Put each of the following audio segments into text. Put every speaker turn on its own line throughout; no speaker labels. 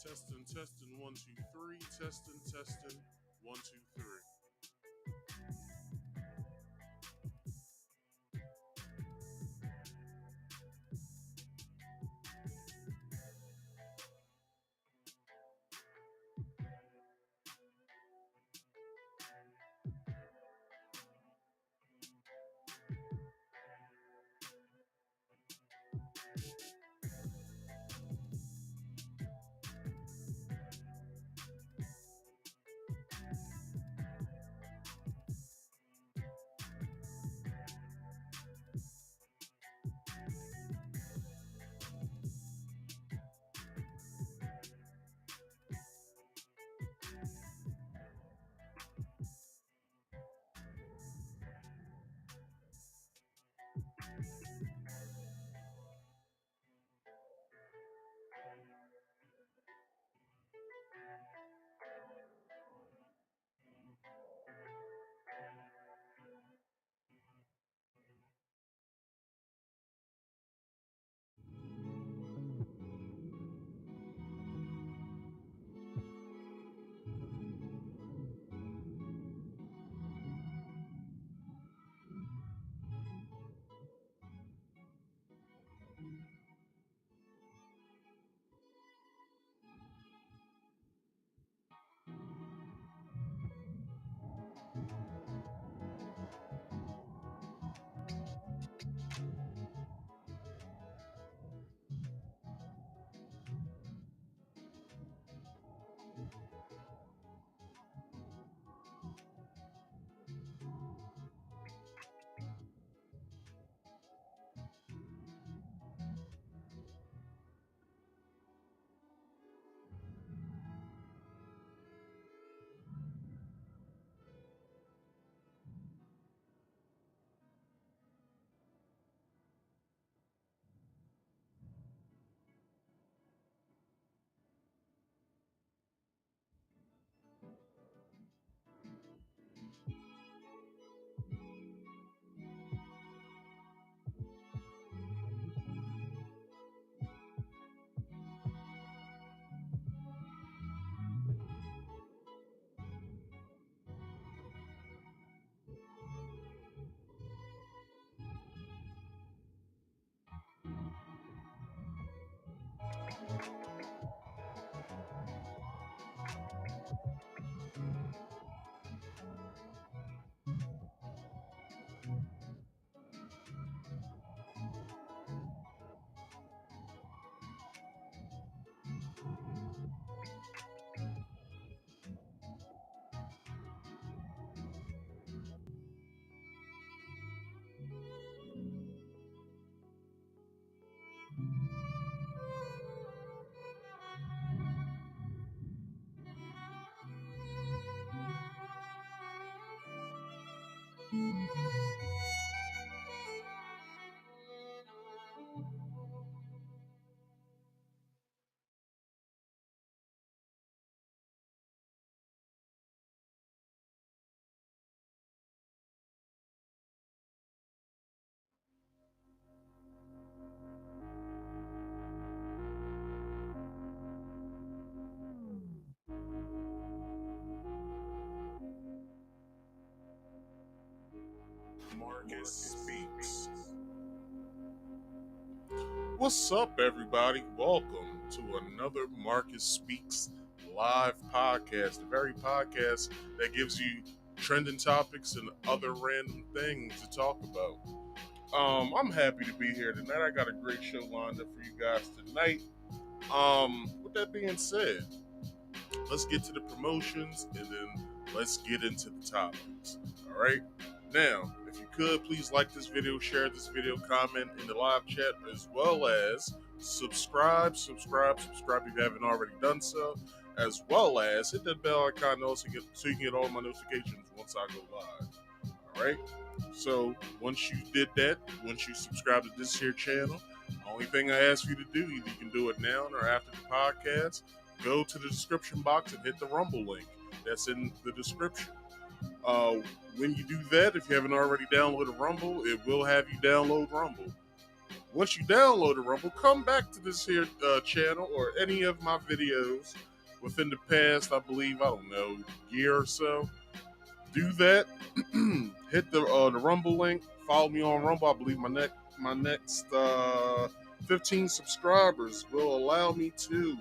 Testing, 1, 2, 3. Testing, 1, 2, 3. Marcus Speaks. What's up, everybody? Welcome to another Marcus Speaks live podcast, the very podcast that gives you trending topics and other random things to talk about. I'm happy to be here tonight. I got a great show lined up for you guys tonight. With that being said, let's get to the promotions and then let's get into the topics. All right. Now, if you could, please like this video, share this video, comment in the live chat, as well as subscribe if you haven't already done so, as well as hit that bell icon also so you can get all my notifications once I go live. All right. So once you did that, once you subscribe to this here channel, the only thing I ask you to do, either you can do it now or after the podcast, go to the description box and hit the Rumble link that's in the description. When you do that, if you haven't already downloaded Rumble, it will have you download Rumble. once you download the Rumble, come back to this here channel or any of my videos within the past, I believe, I don't know, year or so. Do that. Hit the Rumble link. Follow me on Rumble. I believe my next 15 subscribers will allow me to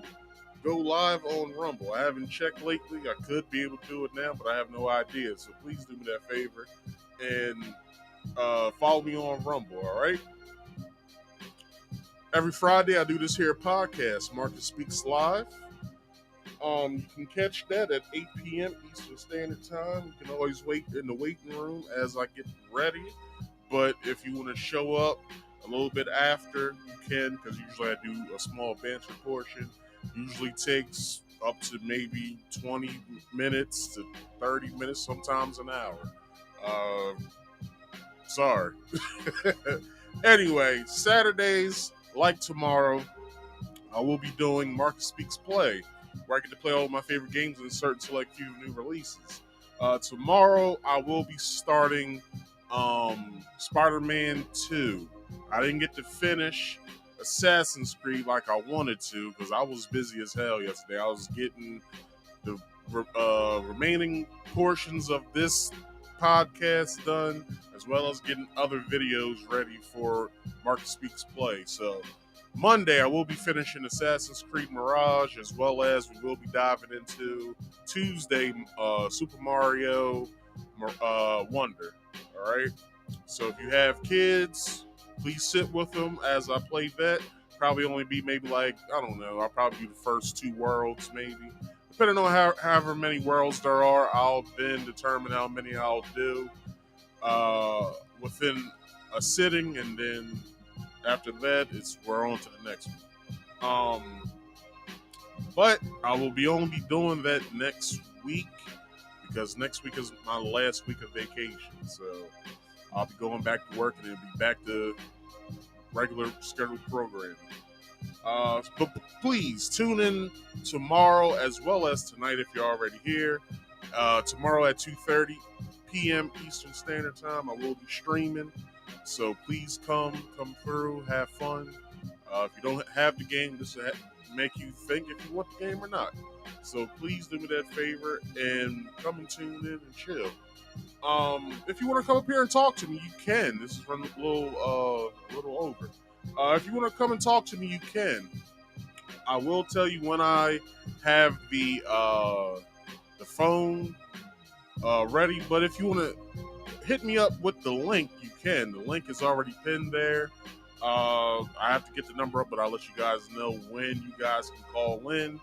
go live on Rumble. I haven't checked lately. I could be able to do it now, but I have no idea. So please do me that favor and follow me on Rumble. All right. Every Friday I do this here podcast, Marcus Speaks Live. You can catch that at 8 p.m. Eastern Standard Time. You can always wait in the waiting room as I get ready. But if you want to show up a little bit after, you can, because usually I do a small banter portion. Usually takes up to maybe 20 minutes to 30 minutes, sometimes an hour. Sorry. Anyway, Saturdays, like tomorrow, I will be doing Marcus Speaks Play, where I get to play all of my favorite games and certain select few new releases. Tomorrow, I will be starting Spider-Man 2. I didn't get to finish Assassin's Creed like I wanted to because I was busy as hell yesterday. I was getting the remaining portions of this podcast done, as well as getting other videos ready for Marcus Speaks Play. So Monday, I will be finishing Assassin's Creed Mirage, as well as we will be diving into Tuesday, Super Mario Wonder. All right. So if you have kids, please sit with them as I play that. Probably only be maybe like, I don't know, I'll probably do the first 2 worlds maybe. Depending on however many worlds there are, I'll then determine how many I'll do within a sitting, and then after that, we're on to the next one. But I will only be doing that next week because next week is my last week of vacation. So I'll be going back to work and it'll be back to regular scheduled programming. But please tune in tomorrow as well as tonight if you're already here. Tomorrow at 2:30 p.m. Eastern Standard Time, I will be streaming. So please come through, have fun. If you don't have the game, this will make you think if you want the game or not. So please do me that favor and come and tune in and chill. If you want to come up here and talk to me, you can. This is running a little over. If you want to come and talk to me, you can. I will tell you when I have the phone ready. But if you want to hit me up with the link, you can. The link is already pinned there. I have to get the number up, but I'll let you guys know when you guys can call in.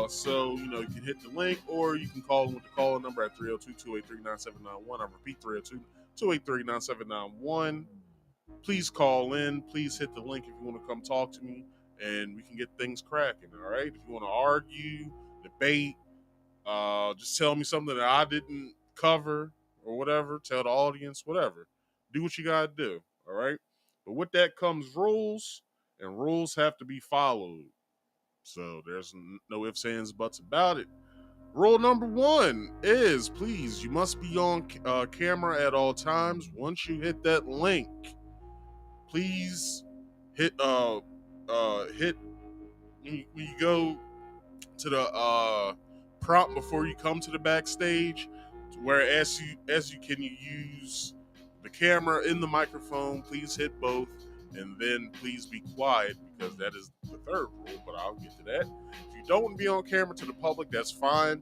So, you can hit the link, or you can call in with the call number at 302-283-9791. I repeat, 302-283-9791. Please call in. Please hit the link if you want to come talk to me, and we can get things cracking, all right? If you want to argue, debate, just tell me something that I didn't cover or whatever. Tell the audience, whatever. Do what you got to do, all right? But with that comes rules, and rules have to be followed. So there's no ifs, ands, buts about it. Rule number 1 is, please, you must be on camera at all times. Once you hit that link, please hit when you go to the prompt before you come to the backstage, where as you can use the camera in the microphone, please hit both, and then please be quiet, because that is the 3rd rule, but I'll get to that. If you don't want to be on camera to the public, that's fine.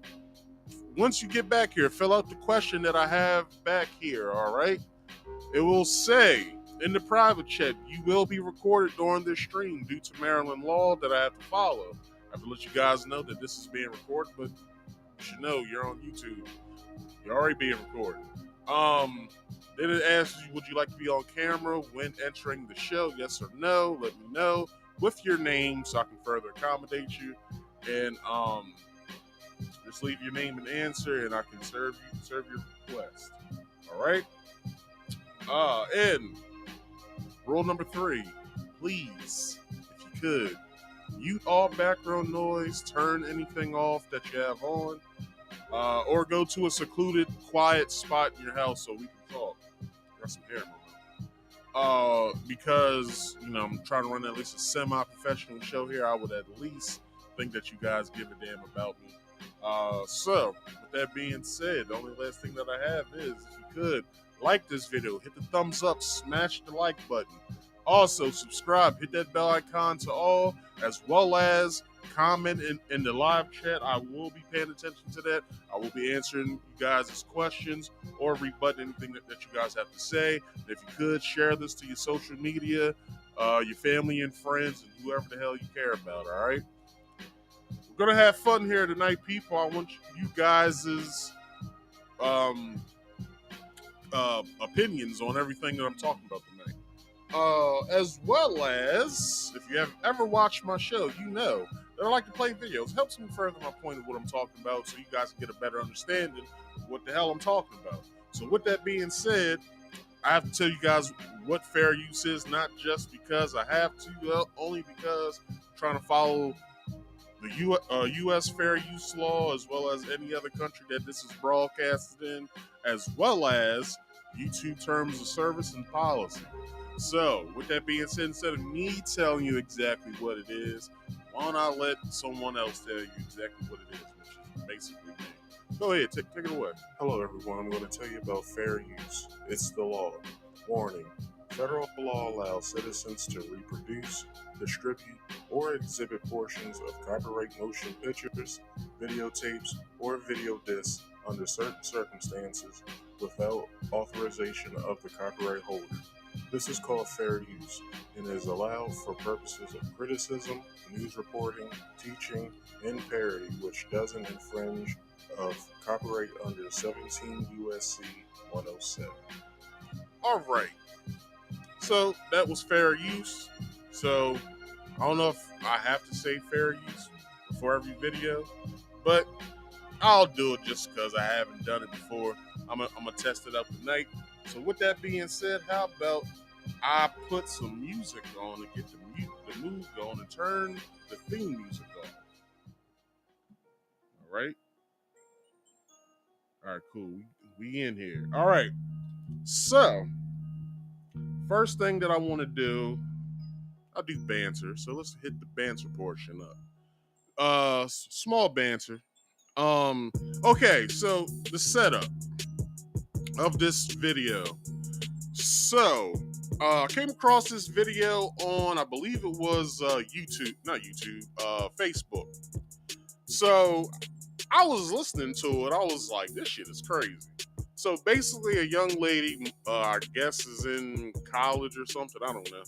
Once you get back here, fill out the question that I have back here, all right? It will say in the private chat, you will be recorded during this stream due to Maryland law that I have to follow. I have to let you guys know that this is being recorded, but you should know you're on YouTube. You're already being recorded. Then it asks you, would you like to be on camera when entering the show? Yes or no? Let me know with your name so I can further accommodate you. And just leave your name and answer, and I can serve your request. All right. And rule number 3, please, if you could, mute all background noise, turn anything off that you have on, or go to a secluded, quiet spot in your house so we can talk. Got some hair, because I'm trying to run at least a semi-professional show here, I would at least think that you guys give a damn about me. So with that being said, the only last thing that I have is, if you could like this video, hit the thumbs up, smash the like button. Also, subscribe, hit that bell icon to all, as well as comment in the live chat. I will be paying attention to that. I will be answering you guys' questions or rebut anything that you guys have to say. And if you could, share this to your social media, your family and friends, and whoever the hell you care about, all right? We're going to have fun here tonight, people. I want you guys' opinions on everything that I'm talking about tonight. As well as, if you have ever watched my show, you know that I like to play videos. It helps me further my point of what I'm talking about, so you guys can get a better understanding of what the hell I'm talking about. So with that being said, I have to tell you guys what fair use is, not just because I have to, only because I'm trying to follow the U.S. fair use law, as well as any other country that this is broadcasted in, as well as YouTube terms of service and policy. So, with that being said, instead of me telling you exactly what it is, why don't I let someone else tell you exactly what it is, which is basically me. Go ahead, take it away. Hello, everyone. I'm going to tell you about fair use. It's the law. Warning. Federal law allows citizens to reproduce, distribute, or exhibit portions of copyright motion pictures, videotapes, or video discs under certain circumstances without authorization of the copyright holder. This is called fair use and is allowed for purposes of criticism, news reporting, teaching, and parody, which doesn't infringe of copyright under 17 U.S.C. 107. All right. So that was fair use. So I don't know if I have to say fair use before every video, but I'll do it just because I haven't done it before. I'm gonna test it out tonight. So with that being said, how about I put some music on to get the mood going and turn the theme music on. All right. All right, cool. We in here. All right. So, first thing that I want to do, I'll do banter. So let's hit the banter portion up. Small banter. Okay, so the setup of this video. So, I came across this video on, I believe it was Facebook. So, I was listening to it. I was like, this shit is crazy. So, basically, a young lady, I guess is in college or something. I don't know.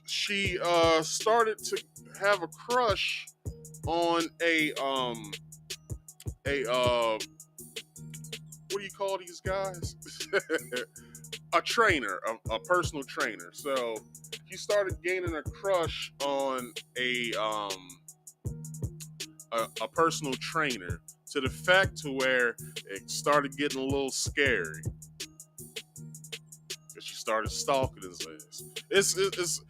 She started to have a crush on a what do you call these guys? A trainer, a personal trainer. So he started gaining a crush on a personal trainer, to the fact to where it started getting a little scary. She started stalking his ass.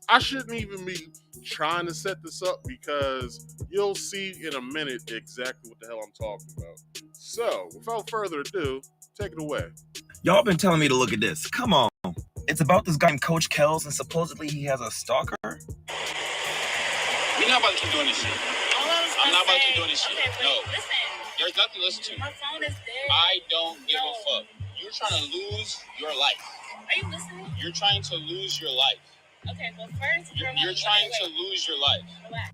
I shouldn't even be trying to set this up, because you'll see in a minute exactly what the hell I'm talking about. So, without further ado, take it away.
Y'all been telling me to look at this. Come on. It's about this guy named Coach Kells, and supposedly he has a stalker?
We're not about to keep doing this shit. I'm not about to keep doing this shit.
Okay,
no.
Listen.
There's nothing to listen to.
My phone is dead.
I don't give a fuck. You're trying to lose your life.
Are you listening?
You're trying to lose your life.
Okay, well, first,
you're trying to lose your life.
Relax.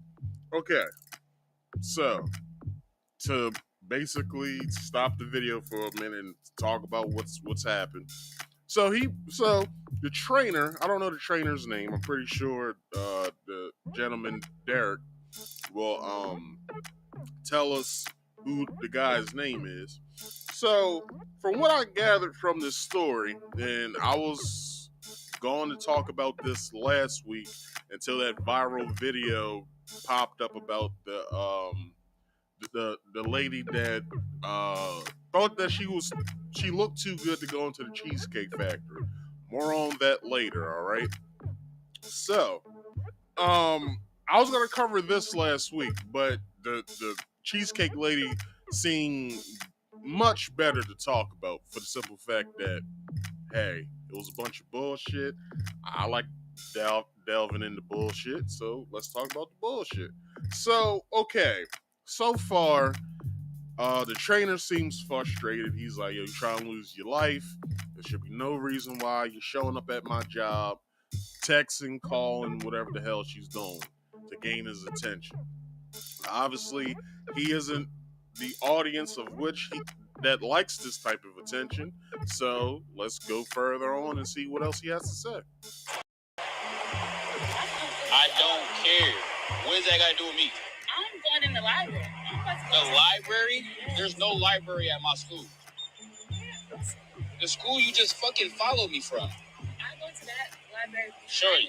Okay. So, to basically stop the video for a minute and talk about what's happened. So the trainer, I don't know the trainer's name. I'm pretty sure the gentleman Derek will tell us who the guy's name is. So, from what I gathered from this story, and I was going to talk about this last week until that viral video popped up about the lady that thought that she looked too good to go into the Cheesecake Factory. More on that later, all right? So, I was gonna cover this last week, but the Cheesecake lady seemed much better to talk about, for the simple fact that, hey, It was a bunch of bullshit. I like delving into bullshit, so let's talk about the bullshit. So, okay, so far, the trainer seems frustrated. He's like, yo, you trying to lose your life. There should be no reason why you're showing up at my job, texting, calling, whatever the hell she's doing to gain his attention. Obviously, he isn't the audience of which that likes this type of attention. So let's go further on and see what else he has to say.
I don't care. What does that got to do with me?
I'm going in the library.
The library? There's no library at my school. The school you just fucking followed me from.
I go to that library.
Sure.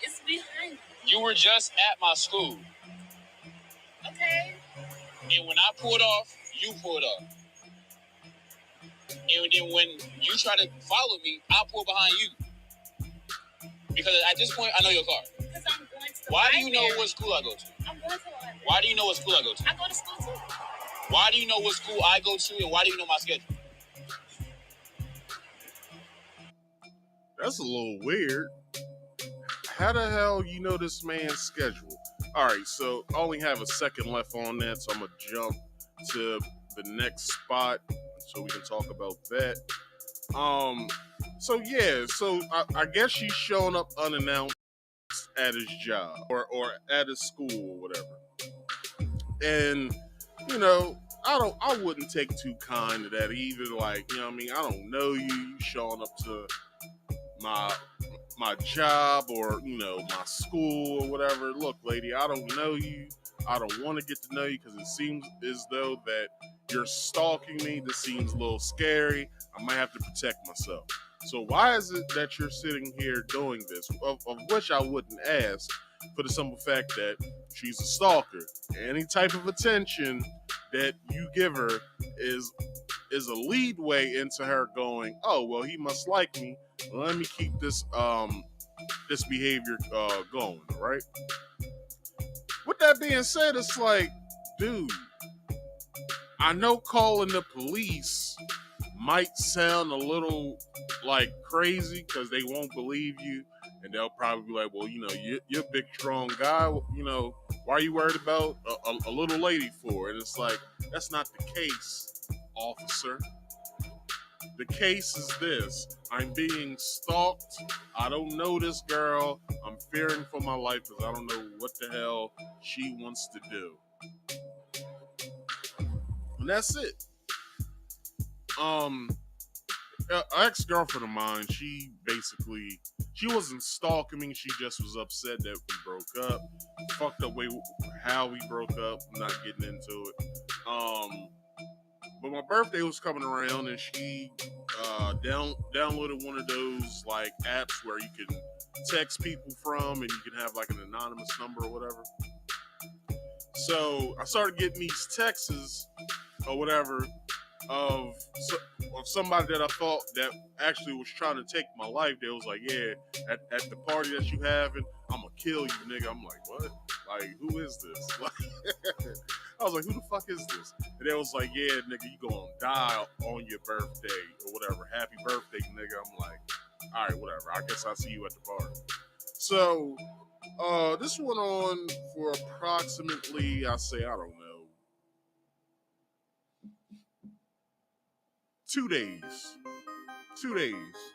It's behind
You were just at my school.
Okay.
And when I pulled off, you pulled off. And then when you try to follow me, I'll pull behind you. Because at this point, I know your car.
Because I'm going to the
Why do
library.
you know what school I go to?
I'm going to the library.
Why do you know what school I go to?
I go to school too.
Why do you know what school I go to, and why do you know my schedule?
That's a little weird. How the hell you know this man's schedule? All right, so I only have a second left on that, so I'm gonna jump to the next spot so we can talk about that. So yeah, so I guess she's showing up unannounced at his job or at his school or whatever. And you know, I wouldn't take too kind to that either. Like, you know what I mean? I don't know you showing up to my job or, you know, my school or whatever. Look, lady, I don't know you. I don't want to get to know you because it seems as though that you're stalking me. This seems a little scary. I might have to protect myself. So why is it that you're sitting here doing this? Of which I wouldn't ask, for the simple fact that she's a stalker. Any type of attention that you give her is a lead way into her going, oh, well, he must like me. Let me keep this this behavior going, right? With that being said, it's like, dude, I know calling the police might sound a little like crazy because they won't believe you, and they'll probably be like, well, you know, you're a big, strong guy. You know, why are you worried about a little lady for? And it's like, that's not the case, officer. The case is this. I'm being stalked. I don't know this girl. I'm fearing for my life because I don't know what the hell she wants to do. And that's it. An ex-girlfriend of mine, she wasn't stalking me. She just was upset that we broke up. Fucked up way how we broke up. I'm not getting into it. But my birthday was coming around, and she downloaded one of those like apps where you can text people from, and you can have like an anonymous number or whatever. So I started getting these texts or whatever of somebody that I thought that actually was trying to take my life. They was like, yeah, at the party that you having, I'm gonna kill you, nigga. I'm like, what? Like, who is this? Like, I was like, who the fuck is this? And they was like, yeah, nigga, you gonna die on your birthday or whatever. Happy birthday, nigga. I'm like, all right, whatever. I guess I'll see you at the party. So, this went on for approximately, I don't know, 2 days. 2 days.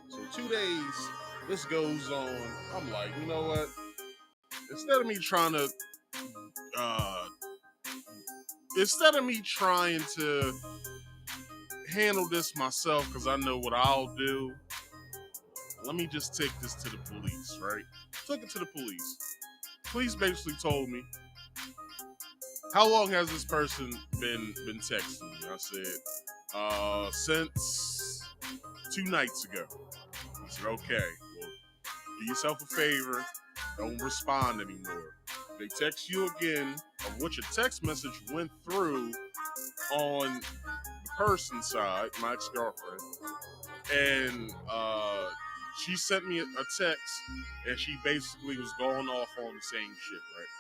So 2 days, this goes on. I'm like, you know what? Instead of me trying to handle this myself, because I know what I'll do, let me just take this to the police, right? Took it to the police. Police basically told me, how long has this person been texting me? I said, since 2 nights ago. He said, okay, well, do yourself a favor, don't respond anymore. They text you again, of which a text message went through on the person's side, my ex-girlfriend, and she sent me a text, and she basically was going off on the same shit, right?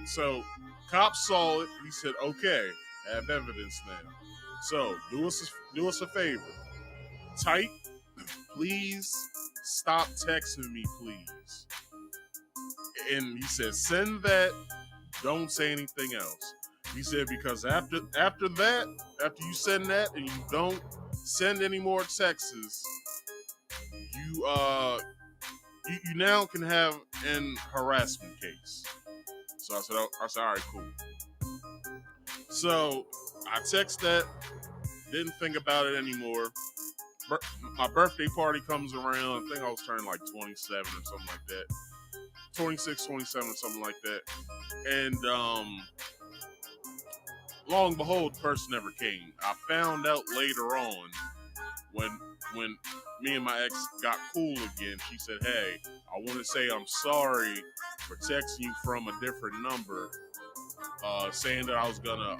So, cops saw it. He said, okay, I have evidence now. So, do us a favor. Type please stop texting me, please. And he said, send that. Don't say anything else. He said, because after that, after you send that and you don't send any more texts, you now can have an harassment case. So I said, all right, cool. So I text that, didn't think about it anymore. My birthday party comes around. I think I was turning like 27 or something like that. 26, 27 or something like that. And lo and behold, the person never came. I found out later on when me and my ex got cool again. She said, hey, I want to say I'm sorry for texting you from a different number, saying that I was gonna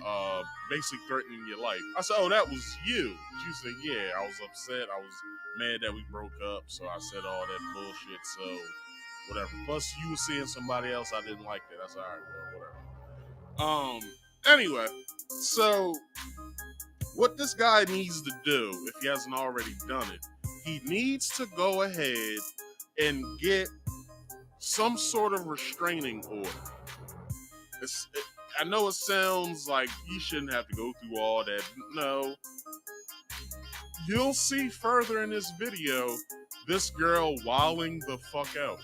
basically threaten your life. I said, oh, that was you. She said, yeah, I was upset. I was mad that we broke up, so I said all that bullshit, so whatever. Plus, you were seeing somebody else. I didn't like that. I said, all right, well, whatever. Anyway, so what this guy needs to do, if he hasn't already done it, he needs to go ahead and get some sort of restraining order. I know it sounds like you shouldn't have to go through all that. No. You'll see further in this video this girl wilding the fuck out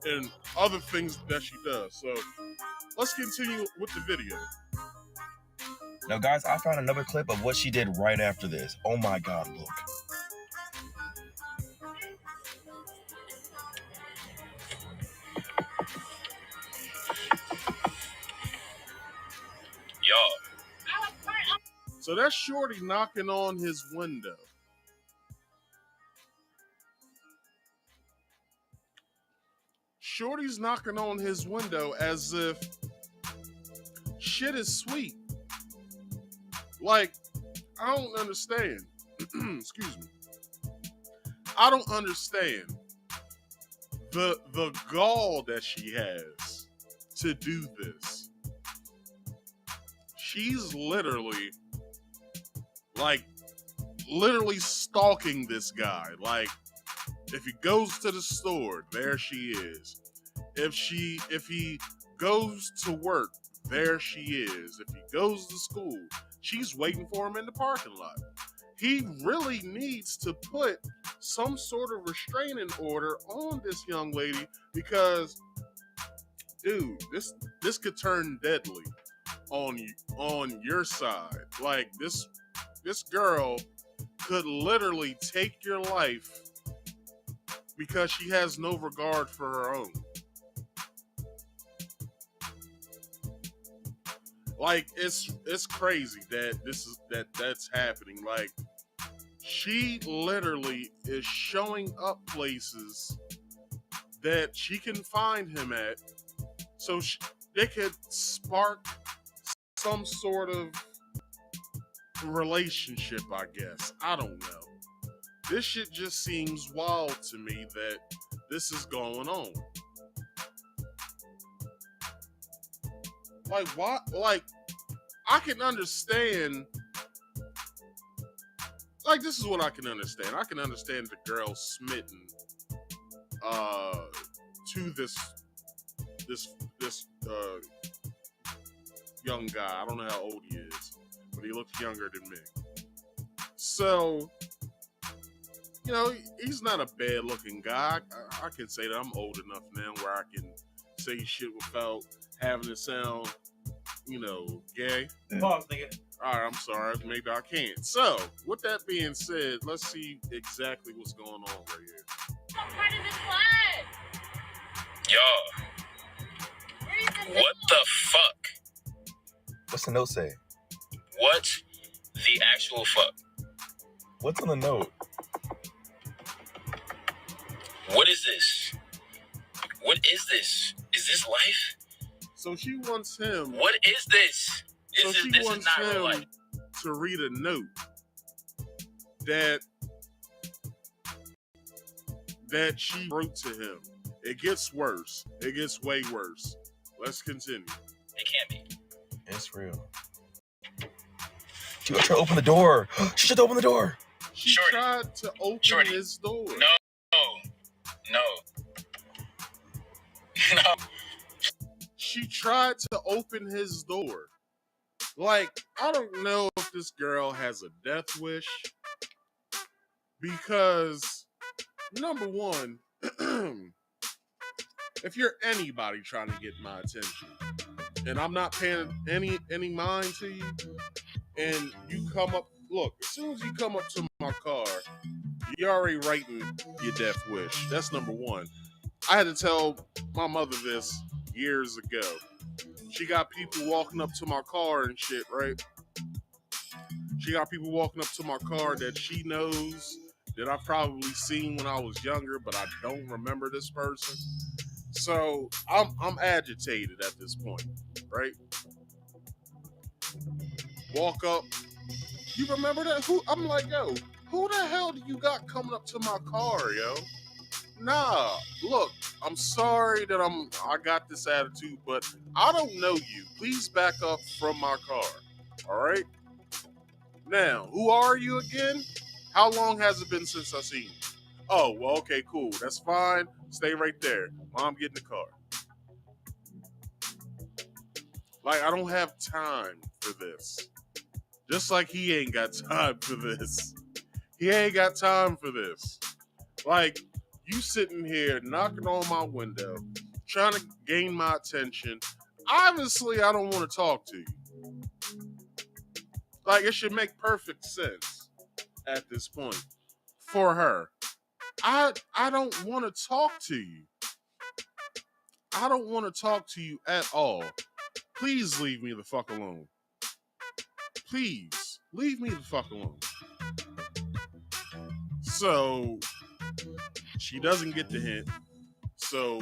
and other things that she does. So let's continue with the video.
Now, guys, I found another clip of what she did right after this. Oh my God, look.
So that's Shorty knocking on his window. Shorty's knocking on his window as if shit is sweet. Like, I don't understand. Excuse me. I don't understand the gall that she has to do this. She's literally stalking this guy. Like, if he goes to the store, there she is. If he goes to work, there she is. If he goes to school, she's waiting for him in the parking lot. He really needs to put some sort of restraining order on this young lady because, dude, this could turn deadly on your side. Like, this girl could literally take your life because she has no regard for her own. Like, it's crazy that that's happening. Like, she literally is showing up places that she can find him at, so they could spark some sort of relationship, I guess. I don't know. This shit just seems wild to me that this is going on. Like, what? Like, I can understand. Like, this is what I can understand. I can understand the girl smitten to this young guy. I don't know how old he is, but he looks younger than me. So, you know, he's not a bad looking guy. I can say that I'm old enough now where I can say shit without having it sound, you know, gay.
Pause, nigga.
All right, I'm sorry. Maybe I can't. So, with that being said, let's see exactly what's going on right here.
I'm part of the club.
Y'all, what the fuck?
What's the note say?
What the actual fuck?
What's on the note?
What is this? What is this? Is this life?
So she wants him.
What is this?
This is not real life. To read a note that she wrote to him. It gets worse. It gets way worse. Let's continue.
It can't be.
It's real. She tried to open the door. She tried to open the door.
She
Shorty.
tried to open
Shorty.
his door.
No.
She tried to open his door. Like, I don't know if this girl has a death wish. Because, number one, if you're anybody trying to get my attention, and I'm not paying any mind to you, and you come up, look, as soon as you come up to my car, you're already writing your death wish. That's number one. I had to tell my mother this years ago. She got people walking up to my car and shit, right? She got people walking up to my car that she knows that I've probably seen when I was younger, but I don't remember this person. So I'm agitated at this point, right? Walk up. You remember that? I'm like, yo, who the hell do you got coming up to my car, yo? Nah, look, I'm sorry that I got this attitude, but I don't know you. Please back up from my car. All right? Now, who are you again? How long has it been since I seen you? Oh, well, okay, cool. That's fine. Stay right there. Mom, get in the car. Like, I don't have time for this. Just like he ain't got time for this. He ain't got time for this. Like, you sitting here knocking on my window, trying to gain my attention. Obviously, I don't want to talk to you. Like, it should make perfect sense at this point for her. I don't want to talk to you. I don't want to talk to you at all. Please leave me the fuck alone. Please, leave me the fuck alone. So, she doesn't get the hint. So,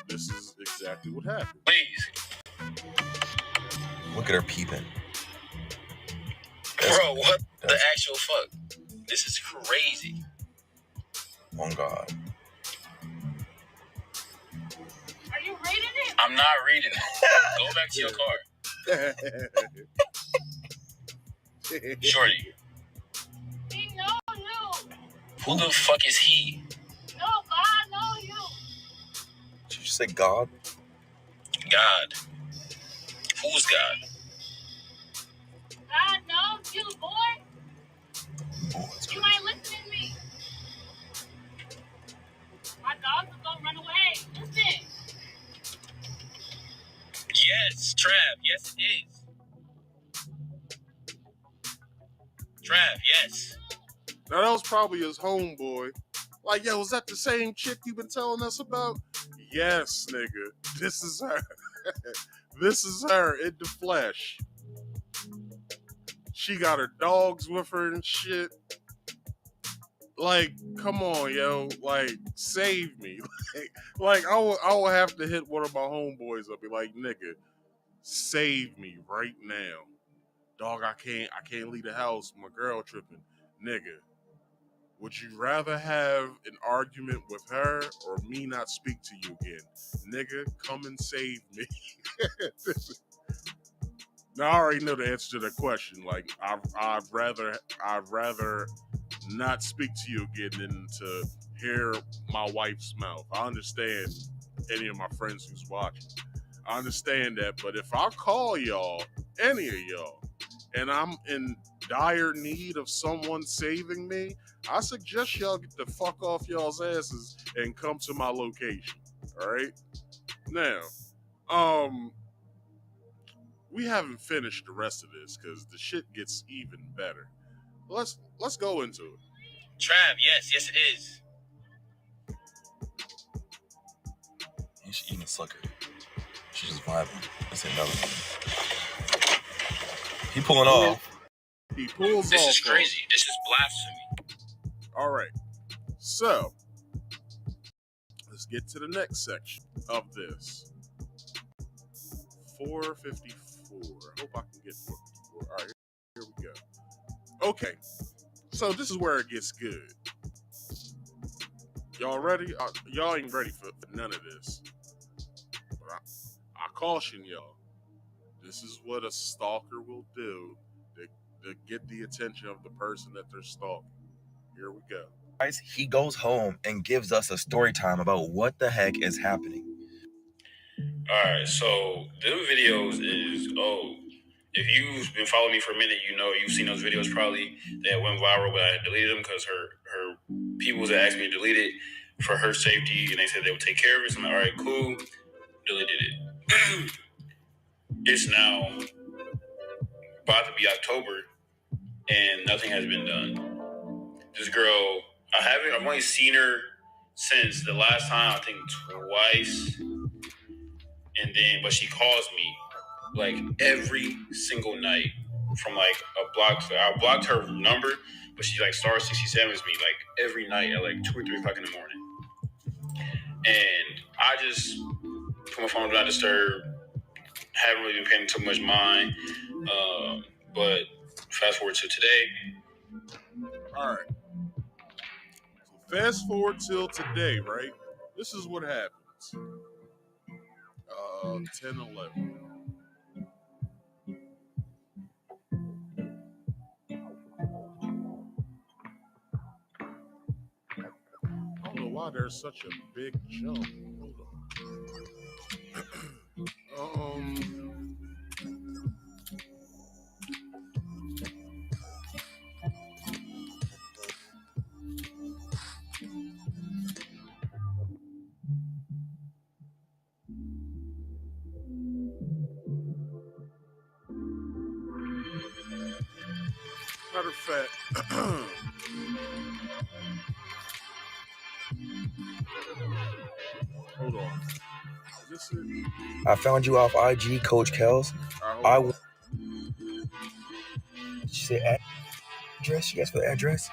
this is exactly what happened.
Please.
Look at her peeping.
Bro, what the actual fuck? This is crazy.
Oh God.
Are you reading it?
I'm not reading it. Go back to your car. Shorty.
He know you.
Who the fuck is he?
No, God know you.
Did you just say God?
God. Who's God?
God knows you, boy. You ain't listening to me. My dogs are gonna run away. Listen.
Yes, Trav. Yes, it is. Trav, yes.
Now, that was probably his homeboy. Like, yo, is that the same chick you've been telling us about? Yes, nigga. This is her. This is her in the flesh. She got her dogs with her and shit. Like, come on, yo. Like, save me. Like I will have to hit one of my homeboys up. Be like, nigga, save me right now. Dog, I can't leave the house. My girl tripping. Nigga, would you rather have an argument with her or me not speak to you again? Nigga, come and save me. Now, I already know the answer to that question. Like, I'd rather not speak to you again than to hear my wife's mouth. I understand any of my friends who's watching. I understand that, but if I call y'all, any of y'all, and I'm in dire need of someone saving me, I suggest y'all get the fuck off y'all's asses and come to my location. All right? Now, we haven't finished the rest of this because the shit gets even better. Let's go into it.
Trav, yes, it is.
She's eating a sucker. She's just vibing. That's another thing. He pulling off.
He pulls
This
off.
This is crazy. This is blasphemy.
All right. So, let's get to the next section of this. 454. I hope I can get 454. All right, here we go. Okay. So, this is where it gets good. Y'all ready? Y'all ain't ready for none of this. But I caution y'all. This is what a stalker will do to get the attention of the person that they're stalking. Here we go.
Guys, he goes home and gives us a story time about what the heck is happening.
Alright, so them videos is, if you've been following me for a minute, you've seen those videos probably that went viral, but I deleted them because her people that asked me to delete it for her safety, and they said they would take care of it. So I'm like, all right, cool, deleted it. It's now about to be October, and nothing has been done. This girl, I've only seen her since the last time, I think twice, but she calls me like every single night from like a block. I blocked her number, but she like star 67s me like every night at like 2 or 3 o'clock in the morning. And I just put my phone on Do Not Disturb. Haven't really been paying too much mind. But fast forward to today.
All right. So fast forward till today, right? This is what happens. 10, 11. I don't know why there's such a big jump. Hold on. Matter of fact, hold on. Is this it?
I found you off IG, Coach Kels. She said address. She asked for the address.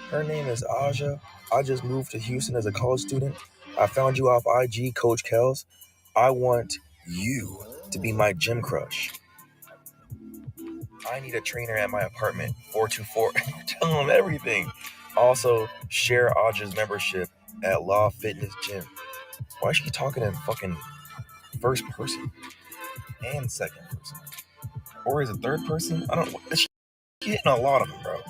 Her name is Aja. I just moved to Houston as a college student. I found you off IG, Coach Kels. I want you to be my gym crush. I need a trainer at my apartment, 424. Tell him everything. Also, share Aja's membership at Law Fitness Gym. Why is she talking in fucking first person and second person? Or is it third person? I don't know. She's hitting a lot of them, bro.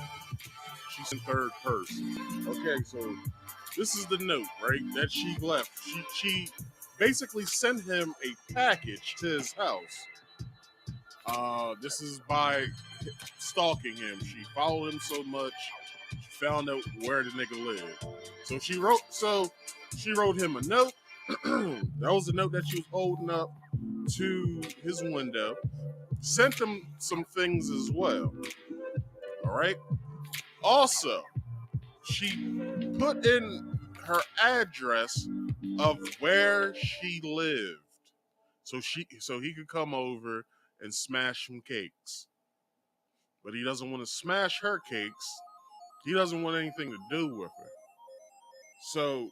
She's in third person. Okay, so this is the note, right, that she left. She basically sent him a package to his house. This is by stalking him. She followed him so much, she found out where the nigga lived. So she wrote him a note. That was the note that she was holding up to his window. Sent him some things as well. All right. Also, she put in her address of where she lived, so he could come over and smash some cakes. But he doesn't want to smash her cakes. He doesn't want anything to do with her. So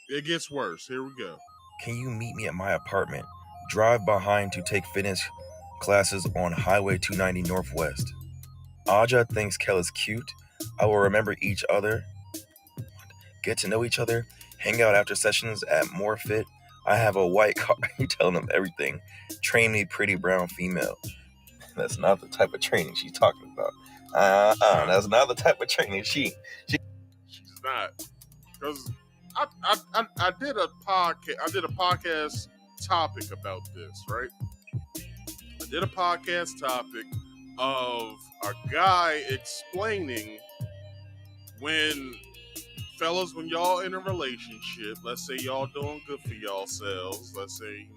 it gets worse. Here we go.
Can you meet me at my apartment? Drive behind to take fitness classes on Highway 290 Northwest. Aja thinks Kel is cute. I will remember each other. Get to know each other. Hang out after sessions at More Fit. I have a white car. You telling them everything. Train me, pretty brown female. That's not the type of training she's talking about. That's not the type of training she's
not. Because I did a podcast topic about this, right? I did a podcast topic of a guy explaining when y'all in a relationship, let's say y'all doing good for y'allselves, let's say,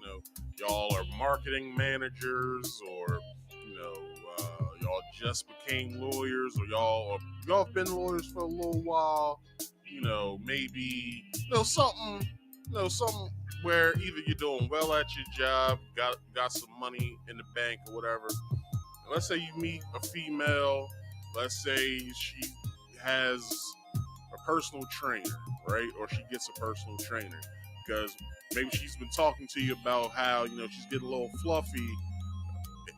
y'all are marketing managers, or, y'all just became lawyers, or y'all have been lawyers for a little while, maybe, something where either you're doing well at your job, got some money in the bank or whatever. Let's say you meet a female, let's say she has a personal trainer, right? Or she gets a personal trainer because maybe she's been talking to you about how, she's getting a little fluffy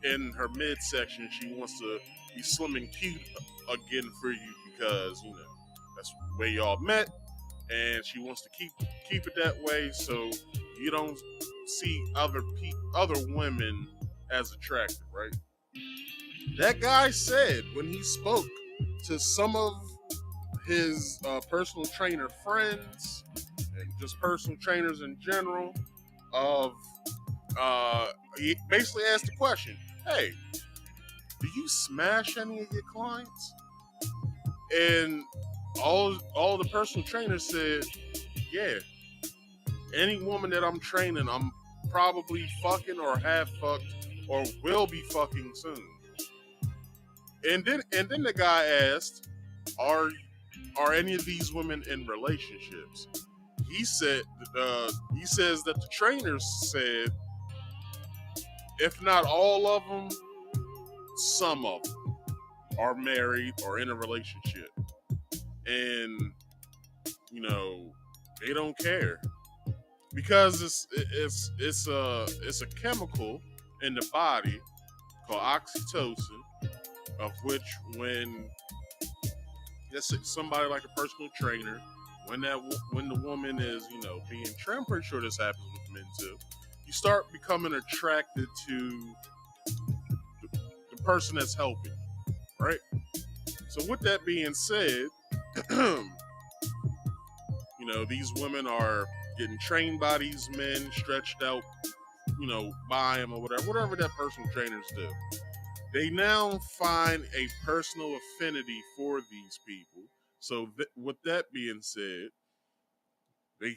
in her midsection. She wants to be slim and cute again for you because, that's the way y'all met, and she wants to keep it that way so you don't see other women as attractive, right? That guy said when he spoke to some of his personal trainer friends and just personal trainers in general he basically asked the question, hey, do you smash any of your clients? And all the personal trainers said, yeah, any woman that I'm training, I'm probably fucking or have fucked or will be fucking soon. And then the guy asked, are any of these women in relationships? He says that the trainers said, if not all of them, some of them are married or in a relationship, and they don't care because it's a chemical in the body called oxytocin, of which when somebody like a personal trainer, when the woman is being trained, I'm pretty sure this happens with men too. You start becoming attracted to the person that's helping, right? So with that being said, these women are getting trained by these men, stretched out, by them or whatever that personal trainers do. They now find a personal affinity for these people. So with that being said, they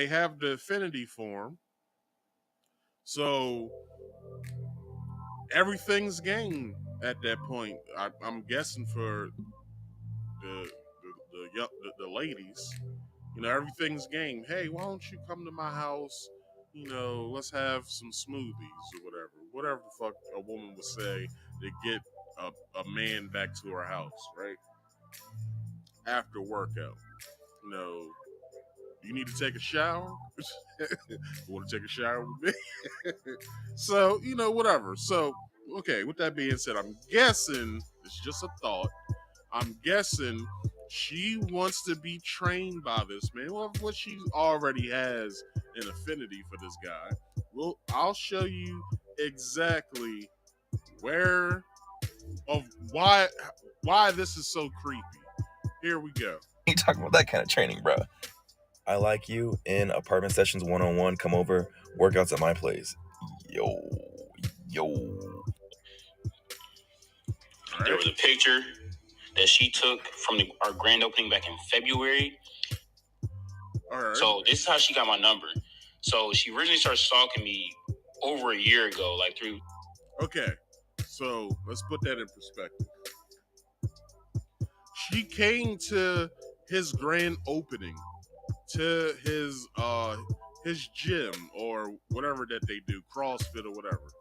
have the affinity for them. So everything's game at that point. I'm guessing for the ladies, everything's game. Hey, why don't you come to my house? Let's have some smoothies or whatever the fuck a woman would say to get a man back to her house, right? After workout, you need to take a shower. You want to take a shower with me? So whatever. So okay. With that being said, I'm guessing it's just a thought. I'm guessing she wants to be trained by this man. Well, what she already has an affinity for this guy. Well, I'll show you exactly why this is so creepy. Here we go.
You talking about that kind of training, bro? I like you in apartment sessions 1-on-1. Come over, workouts at my place. Yo.
Right. There was a picture that she took from our grand opening back in February.
All right.
So this is how she got my number. So she originally started stalking me over a year ago, like through.
Okay, so let's put that in perspective. She came to his grand opening, to his gym or whatever that they do, CrossFit or whatever.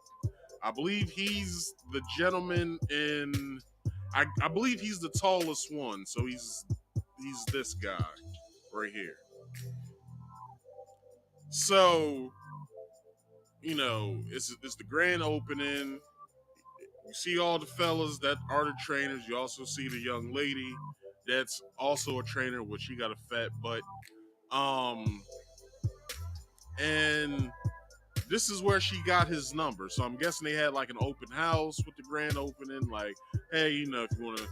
I believe he's the gentleman in. I believe he's the tallest one, so he's this guy right here. So, it's the grand opening. You see all the fellas that are the trainers. You also see the young lady that's also a trainer, which she got a fat butt. And this is where she got his number. So I'm guessing they had like an open house with the grand opening. Like, hey, if you want to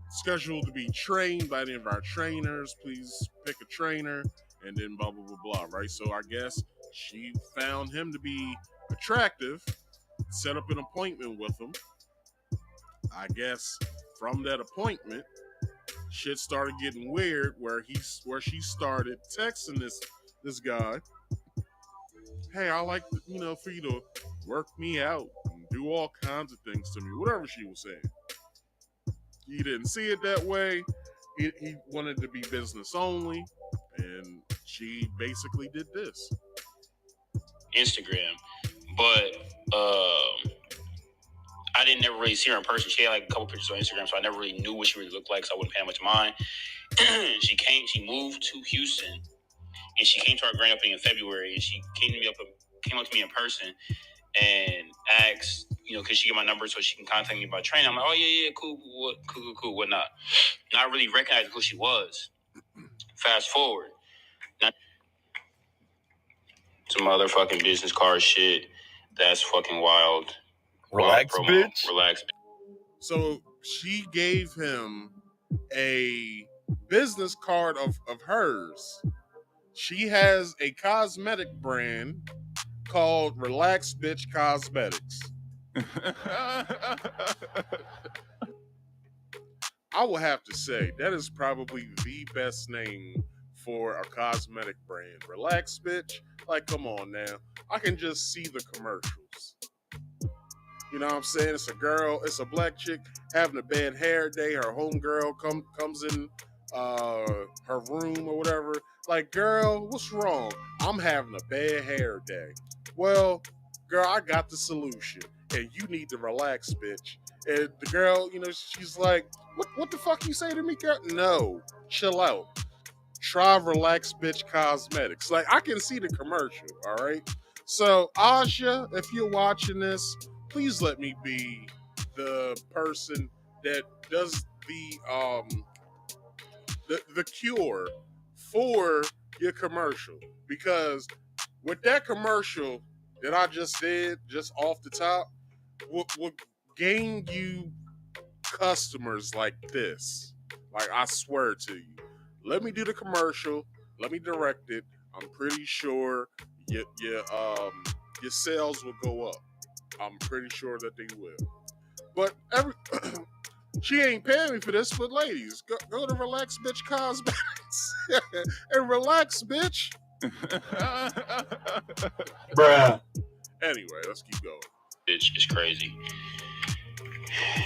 schedule to be trained by any of our trainers, please pick a trainer, and then blah, blah, blah, blah, right? So I guess she found him to be attractive, set up an appointment with him. I guess from that appointment, shit started getting weird where she started texting this guy. Hey, I like for you to work me out and do all kinds of things to me, whatever she was saying. He didn't see it that way. He wanted to be business only, and she basically did this.
Instagram, but I didn't never really see her in person. She had like a couple pictures on Instagram, so I never really knew what she really looked like, so I wouldn't pay much mind. She moved to Houston, and she came to our grand opening in February, and she came up to me in person and asked, could she get my number so she can contact me about training? I'm like, oh yeah, cool, whatnot. Not really recognizing who she was. Fast forward, some motherfucking business card shit. That's fucking wild.
Relax, bitch.
Relax.
So she gave him a business card of hers. She has a cosmetic brand called Relax Bitch Cosmetics. I will have to say that is probably the best name for a cosmetic brand. Relax Bitch. Like, come on now. I can just see the commercials. You know what I'm saying? It's a girl, it's a black chick having a bad hair day. Her homegirl comes in her room or whatever. Like, girl, what's wrong? I'm having a bad hair day. Well, girl, I got the solution. And you need to relax, bitch. And the girl, you know, she's like, what the fuck you say to me, girl? No, chill out. Try Relax Bitch Cosmetics. Like, I can see the commercial, all right? So, Aja, if you're watching this, please let me be the person that does the cure for your commercial. Because with that commercial that I just did, just off the top, would gain you customers like this. Like, I swear to you. Let me do the commercial. Let me direct it. I'm pretty sure your sales will go up. I'm pretty sure that they will. But she ain't paying me for this. But ladies, go to Relax Bitch Cosmetics and relax, bitch.
Bruh.
Anyway, let's keep going.
It's crazy.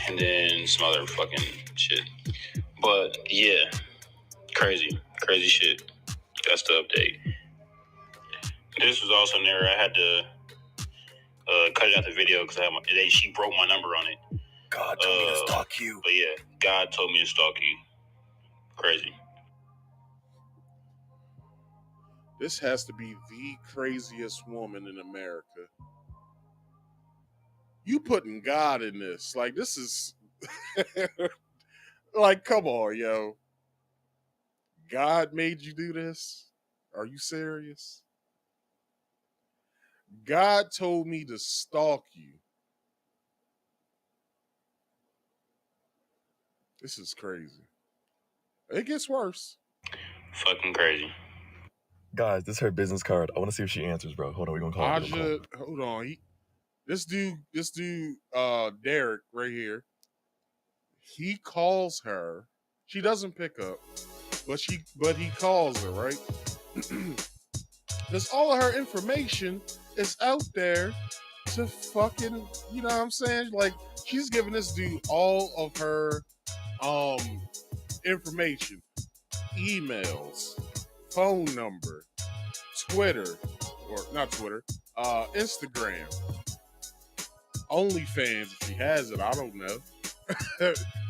And then some other fucking shit. But yeah, crazy shit. That's the update. This was also near. I had to cut out the video because she broke my number on it.
God told me to stalk you.
But yeah, God told me to stalk you. Crazy.
This has to be the craziest woman in America. You putting God in this. Like, this is... like, come on, yo. God made you do this? Are you serious? God told me to stalk you. This is crazy. It gets worse.
Fucking crazy.
Guys, this is her business card. I want to see if she answers, bro. Hold on, we're gonna call her.
Hold on. This dude, Derek right here, he calls her. She doesn't pick up, but he calls her, right? Because all of her information is out there to fucking, you know what I'm saying? Like, she's giving this dude all of her information, emails, phone number, Twitter, or not Twitter, Instagram, OnlyFans if she has it, I don't know.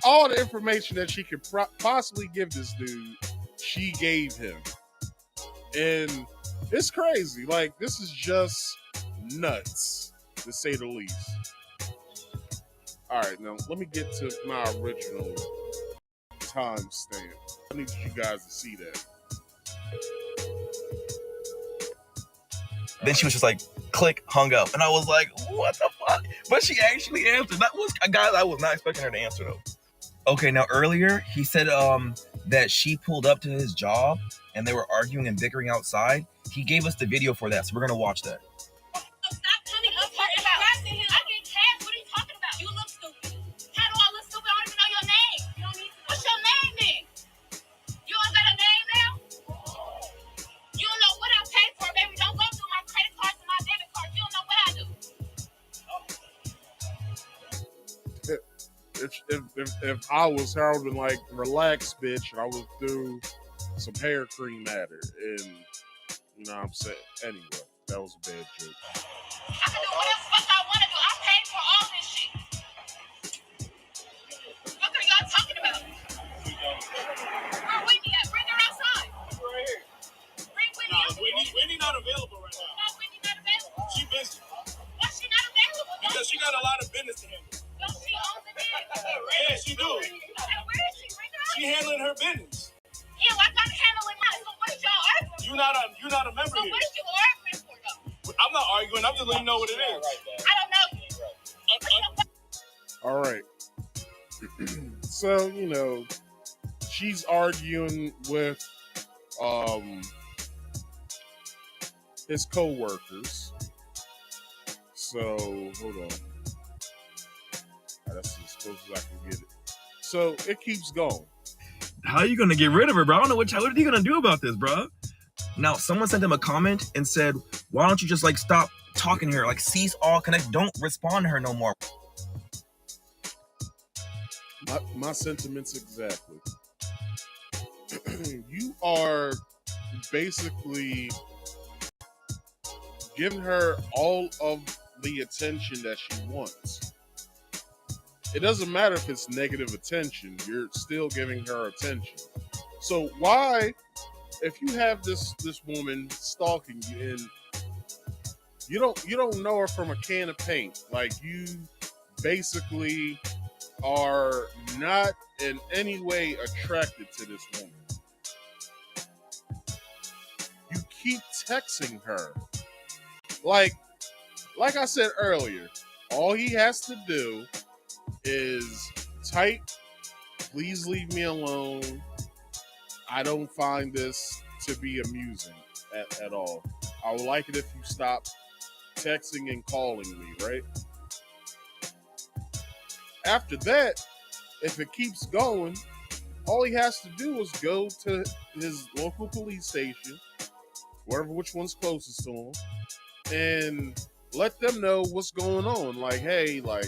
All the information that she could possibly give this dude, she gave him. And it's crazy. Like, this is just nuts, to say the least. All right, now let me get to my original timestamp. I need you guys to see that.
Then she was just like, click, hung up. And I was like, what the fuck? But she actually answered. That was, guys, I was not expecting her to answer, though. Okay, now earlier, he said that she pulled up to his job and they were arguing and bickering outside. He gave us the video for that, so we're going to watch that.
Stop coming up here and harassing him. I get cash. What are you talking about? You look stupid. How do I look stupid? I don't even know your name. You don't need to. What's your name then? You don't got a name now? You don't know what I paid for, baby. Don't go through my credit cards and my debit cards. You don't know what I do.
If I was holding like relax, bitch, and I was through some hair cream at her, and you know what I'm saying. Anyway, that was a bad joke.
I can do whatever fuck I want to do. I paid for all this shit. What are y'all talking about? Where Whitney at? Bring her outside.
Right here.
Bring Whitney out.
Whitney not available right now.
No, Whitney not available.
She busy.
Why she not available?
Because she got a lot of business to handle.
No, she owns the business.
Yeah, she do.
Where is she? Bring her out.
She handling her business.
Yeah, well, I gotta handle it now. So what is y'all arguing?
You're not a member
So
here.
what is you arguing for, though?
I'm not arguing. I'm just letting you know what it is.
I don't know you.
All right. So, you know, she's arguing with his co-workers. So hold on. That's as close as I can get it. So it keeps going.
How are you gonna get rid of her, bro? I don't know what are you gonna do about this, bro? Now, someone sent him a comment and said, why don't you just like stop talking to her? Like cease all connect. Don't respond to her no more.
My sentiments exactly. You are basically giving her all of the attention that she wants. It doesn't matter if it's negative attention, you're still giving her attention. So why, if you have this woman stalking you and you don't know her from a can of paint, like you basically are not in any way attracted to this woman. You keep texting her. Like I said earlier, all he has to do is type, please leave me alone. I don't find this to be amusing at all. I would like it if you stop texting and calling me, right? After that, if it keeps going, all he has to do is go to his local police station, which one's closest to him, and let them know what's going on. Like, hey, like,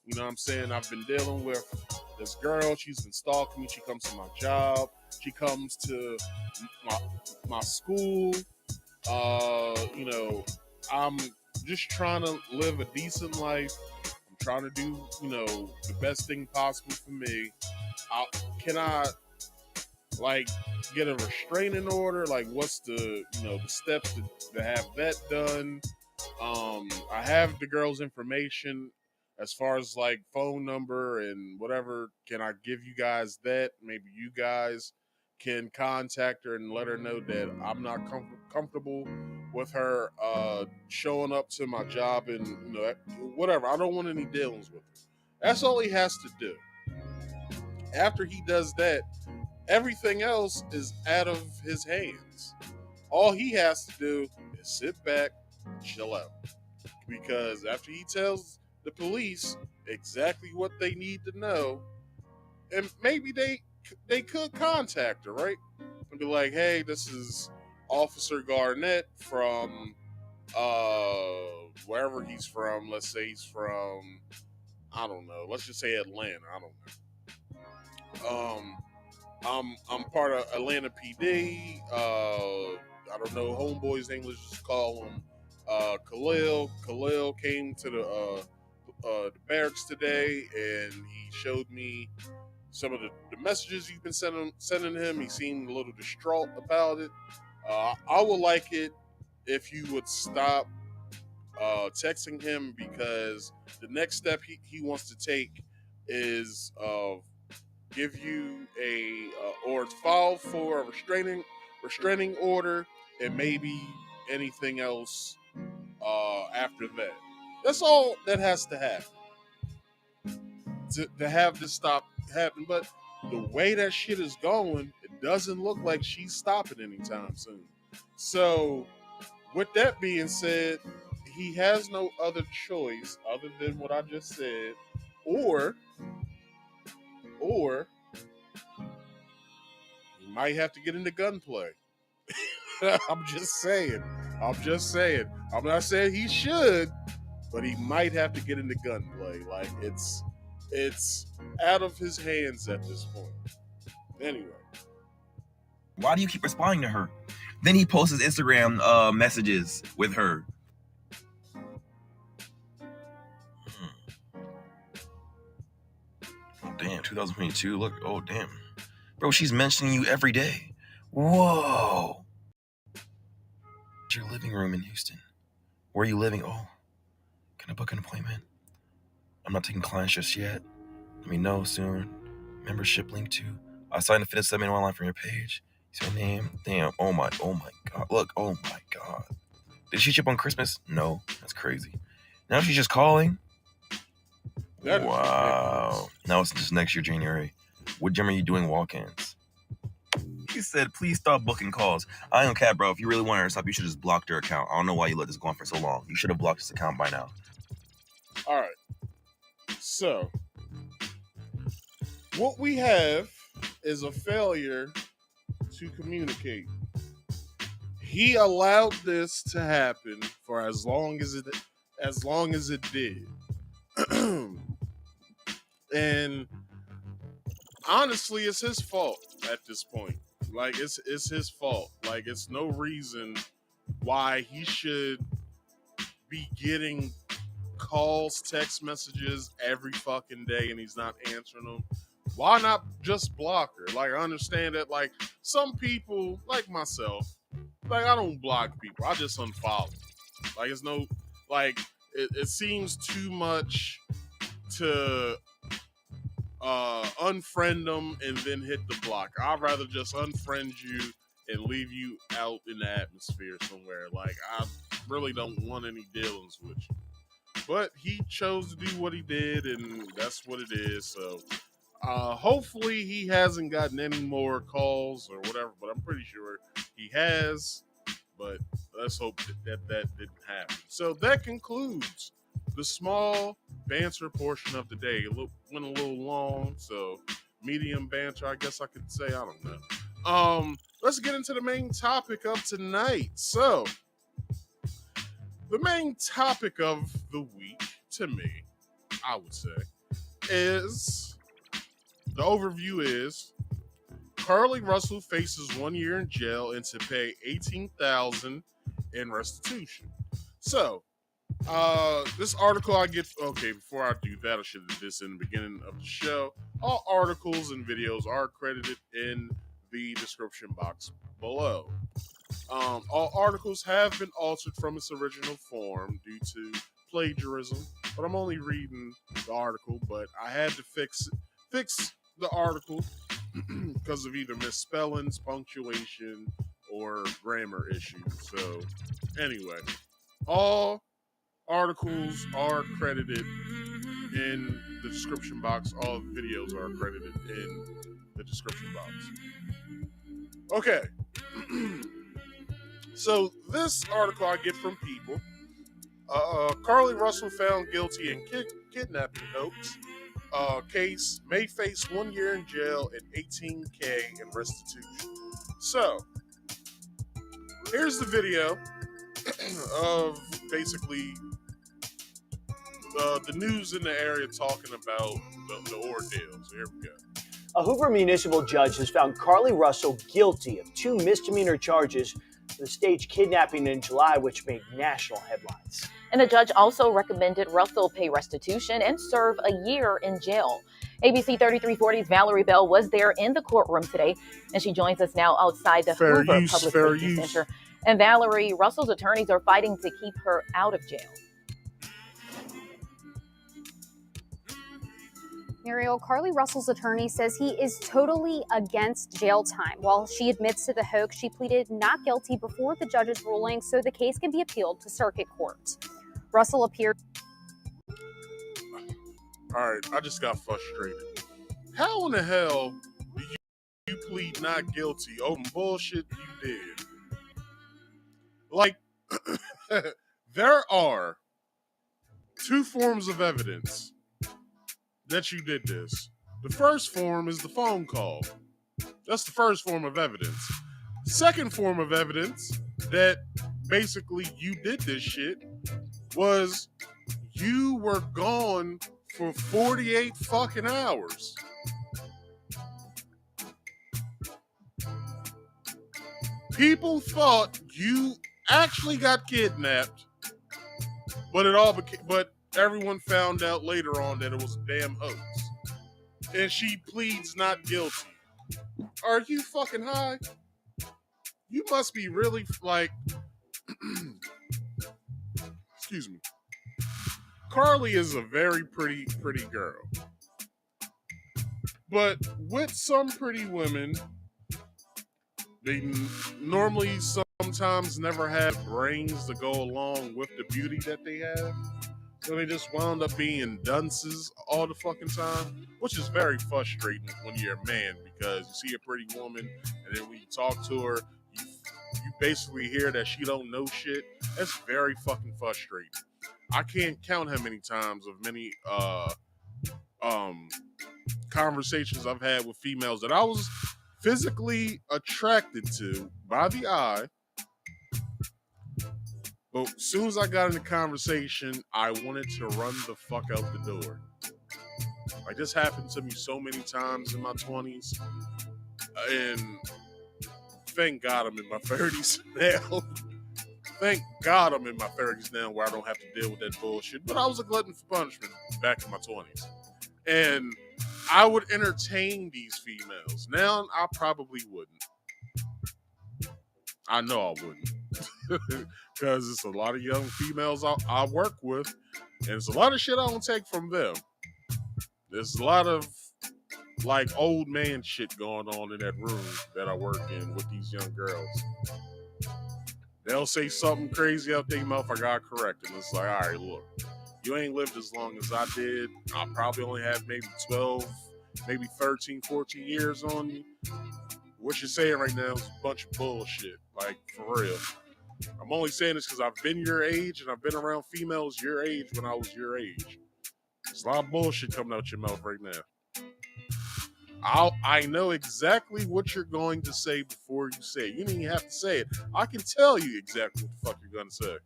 you know what I'm saying? I've been dealing with this girl. She's been stalking me. She comes to my job. She comes to my school. You know, I'm just trying to live a decent life. I'm trying to do, you know, the best thing possible for me. Can I, like, get a restraining order? Like, what's the, you know, the steps to have that done? I have the girl's information as far as like phone number and whatever. Can I give you guys that? Maybe you guys can contact her and let her know that I'm not comfortable with her showing up to my job and, you know, whatever. I don't want any dealings with her. That's all he has to do. After he does that, everything else is out of his hands. All he has to do is sit back, chill out. Because after he tells the police exactly what they need to know, and maybe they could contact her, right? And be like, hey, this is Officer Garnett from wherever he's from. Let's say he's from, I don't know, let's just say Atlanta. I don't know. I'm part of Atlanta PD. I don't know homeboy's name. Let's just call him Khalil. Khalil came to the barracks today, and he showed me some of the messages you've been sending him. He seemed a little distraught about it. I would like it if you would stop texting him, because the next step he wants to take is give you or file for a restraining order, and maybe anything else after that. That's all that has to happen to have this stop happen. But the way that shit is going, it doesn't look like she's stopping anytime soon. So with that being said, he has no other choice other than what I just said, or he might have to get into gunplay. I'm just saying. I'm not saying he should, but he might have to get into gunplay. Like, it's out of his hands at this point. Anyway.
Why do you keep responding to her? Then he posts his Instagram messages with her. Oh, damn, 2022. Look, oh, damn. Bro, she's mentioning you every day. Whoa. Your living room in Houston. Where are you living? Oh, can I book an appointment? I'm not taking clients just yet. Let me know soon. Membership link to. I signed a fitness seminar online from your page. See my name? Damn. Oh my God. Look. Oh my God. Did she ship on Christmas? No. That's crazy. Now she's just calling. Wow. Now it's just next year, January. What gym are you doing walk-ins? He said, please stop booking calls. I don't care, bro. If you really want her to stop, you should just block their account. I don't know why you let this go on for so long. You should have blocked this account by now.
All right. So, what we have is a failure to communicate. He allowed this to happen for as long as it did. And honestly, it's his fault at this point. Like, it's his fault. Like, it's no reason why he should be getting calls, text messages every fucking day and he's not answering them. Why not just block her? Like, I understand that, like, some people, like myself, like, I don't block people. I just unfollow. Like, it's no, like, it seems too much to unfriend them and then hit the block. I'd rather just unfriend you and leave you out in the atmosphere somewhere. Like, I really don't want any dealings with you. But he chose to do what he did, and that's what it is. So, hopefully he hasn't gotten any more calls or whatever, but I'm pretty sure he has. But let's hope that didn't happen. So that concludes the small banter portion of the day. It went a little long, so medium banter, I guess I could say. I don't know. Let's get into the main topic of tonight. So, the main topic of the week, to me, I would say, is, the overview is, Carlee Russell faces 1 year in jail and to pay $18,000 in restitution. So, this article I get, okay, before I do that, I should have did this in the beginning of the show. All articles and videos are credited in the description box below. All articles have been altered from its original form due to plagiarism, but I'm only reading the article, but I had to fix the article because of either misspellings, punctuation, or grammar issues. So, anyway, all articles are credited in the description box. All videos are credited in the description box. Okay. So, this article I get from People. Carlee Russell found guilty in kidnapping hoax case may face 1 year in jail and $18,000 in restitution. So, here's the video of basically the news in the area talking about the ordeal. So here we go.
A Hoover municipal judge has found Carlee Russell guilty of 2 misdemeanor charges for the staged kidnapping in July, which made national headlines.
And the judge also recommended Russell pay restitution and serve a year in jail. ABC 3340's Valerie Bell was there in the courtroom today, and she joins us now outside the Hoover Public Safety Center. And Valerie, Russell's attorneys are fighting to keep her out of jail.
Muriel, Carlee Russell's attorney says he is totally against jail time. While she admits to the hoax, she pleaded not guilty before the judge's ruling, so the case can be appealed to circuit court. Russell appeared.
All right, I just got frustrated. How in the hell do you plead not guilty over bullshit you did? Like, there are 2 forms of evidence that you did this. The first form is the phone call. That's the first form of evidence. Second form of evidence that basically you did this shit was you were gone for 48 fucking hours. People thought you actually got kidnapped, but everyone found out later on that it was a damn hoax. And she pleads not guilty. Are you fucking high? You must be really, like, excuse me. Carlee is a very pretty girl. But with some pretty women, they normally sometimes never have brains to go along with the beauty that they have. So they just wound up being dunces all the fucking time, which is very frustrating when you're a man because you see a pretty woman and then when you talk to her, you basically hear that she don't know shit. That's very fucking frustrating. I can't count how many times of many conversations I've had with females that I was physically attracted to by the eye. But as soon as I got in the conversation, I wanted to run the fuck out the door. Like, this happened to me so many times in my 20s. And thank God I'm in my 30s now. Thank God I'm in my 30s now where I don't have to deal with that bullshit. But I was a glutton for punishment back in my 20s. And I would entertain these females. Now, I probably wouldn't. I know I wouldn't. Because it's a lot of young females I work with. And it's a lot of shit I don't take from them. There's a lot of, like, old man shit going on in that room that I work in with these young girls. They'll say something crazy out their mouth, I gotta correct them. It's like, all right, look, you ain't lived as long as I did. I probably only have maybe 12, maybe 13, 14 years on you. What you're saying right now is a bunch of bullshit, like, for real. I'm only saying this because I've been your age and I've been around females your age when I was your age. There's a lot of bullshit coming out your mouth right now. I know exactly what you're going to say before you say it. You don't even have to say it. I can tell you exactly what the fuck you're going to say.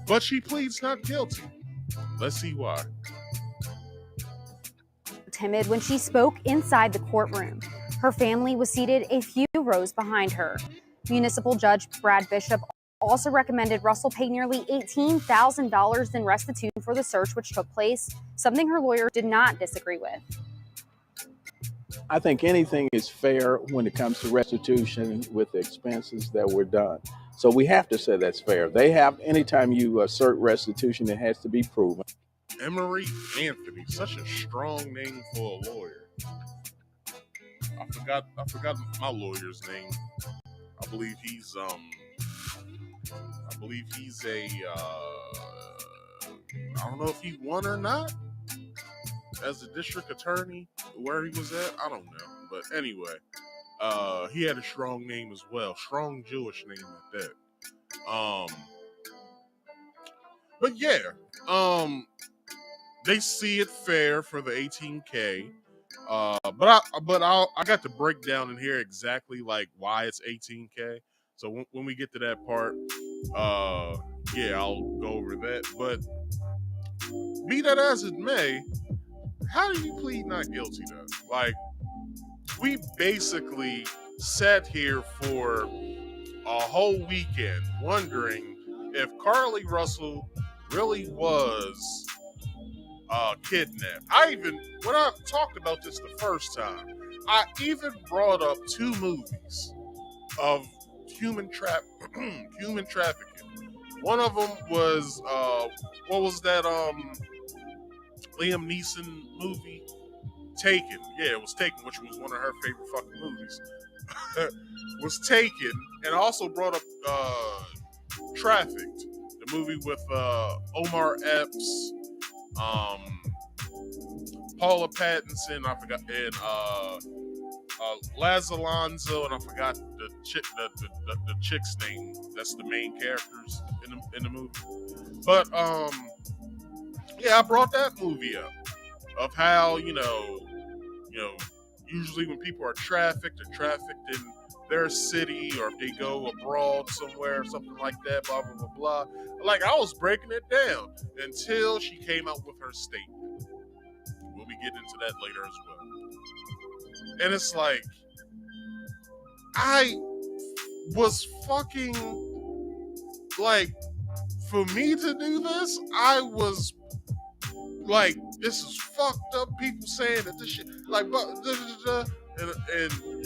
But she pleads not guilty. Let's see why.
Timid when she spoke inside the courtroom. Her family was seated a few rows behind her. Municipal Judge Brad Bishop also recommended Russell pay nearly $18,000 in restitution for the search which took place, something her lawyer did not disagree with.
I think anything is fair when it comes to restitution with the expenses that were done. So we have to say that's fair. They have, anytime you assert restitution, it has to be proven.
Emery Anthony, such a strong name for a lawyer. I forgot my lawyer's name. I believe he's a I don't know if he won or not as a district attorney where he was at. I don't know. But anyway, he had a strong name as well. Strong Jewish name at that. But yeah, they see it fair for the 18K. But I got to break down in here exactly like why it's 18K. So when we get to that part, yeah, I'll go over that. But be that as it may, how do you plead not guilty though? Like, we basically sat here for a whole weekend wondering if Carlee Russell really was kidnapped. When I talked about this the first time, I even brought up 2 movies of human trafficking. One of them was what was that Liam Neeson movie? Taken. Yeah, it was Taken, which was one of her favorite fucking movies. Was Taken, and also brought up Trafficked, the movie with Omar Epps, Paula Pattinson, I forgot, and Laz Alonso, and I forgot the chick's name. That's the main characters in the movie. But yeah, I brought that movie up of how you know, usually when people are trafficked, they're trafficked in their city, or if they go abroad somewhere or something like that, blah blah blah blah. Like, I was breaking it down until she came out with her statement. We'll be getting into that later as well. And it's like, I was fucking, like, for me to do this, I was like, this is fucked up. People saying that this shit, like, and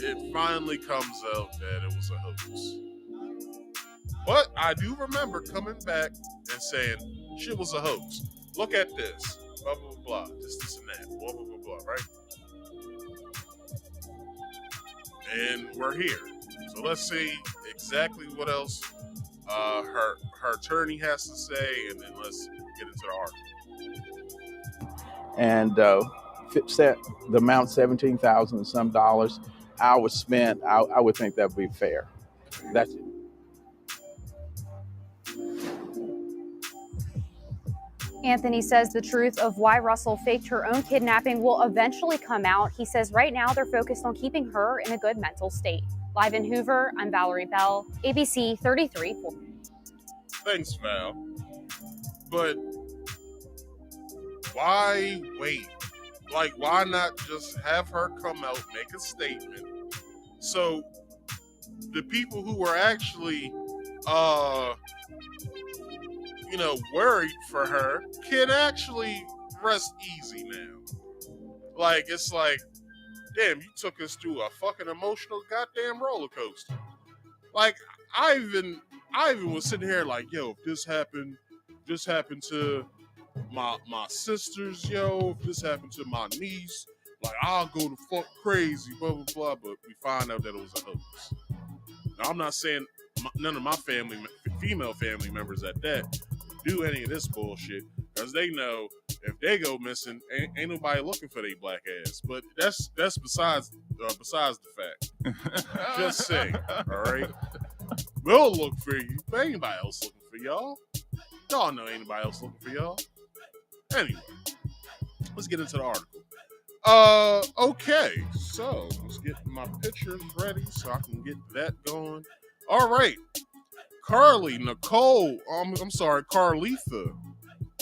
it finally comes out that it was a hoax. But I do remember coming back and saying, shit was a hoax. Look at this. Blah, blah, blah, blah. This and that. Blah, blah, blah, blah, right? And we're here. So let's see exactly what else her attorney has to say, and then let's get into the article.
And set the amount $17,000 and some dollars, hours spent. I would think that would be fair. That's it.
Anthony says the truth of why Russell faked her own kidnapping will eventually come out. He says right now they're focused on keeping her in a good mental state. Live in Hoover, I'm Valerie Bell, ABC 33.
Thanks, Val. But why wait? Like, why not just have her come out, make a statement, so the people who were actually, worried for her can actually rest easy now. Like, it's like, damn, you took us through a fucking emotional goddamn roller coaster. Like, I even was sitting here like, yo, if this happened to my sisters, yo, if this happened to my niece, like, I'll go the fuck crazy, blah, blah, blah, but we find out that it was a hoax. Now, I'm not saying none of my female family members at that do any of this bullshit, because they know if they go missing, ain't nobody looking for their black ass. But that's besides the fact. Just saying, all right? We'll look for you, but ain't nobody else looking for y'all. Y'all know ain't nobody else looking for y'all. Anyway, let's get into the article. Okay, so let's get my pictures ready so I can get that going. All right, Carletha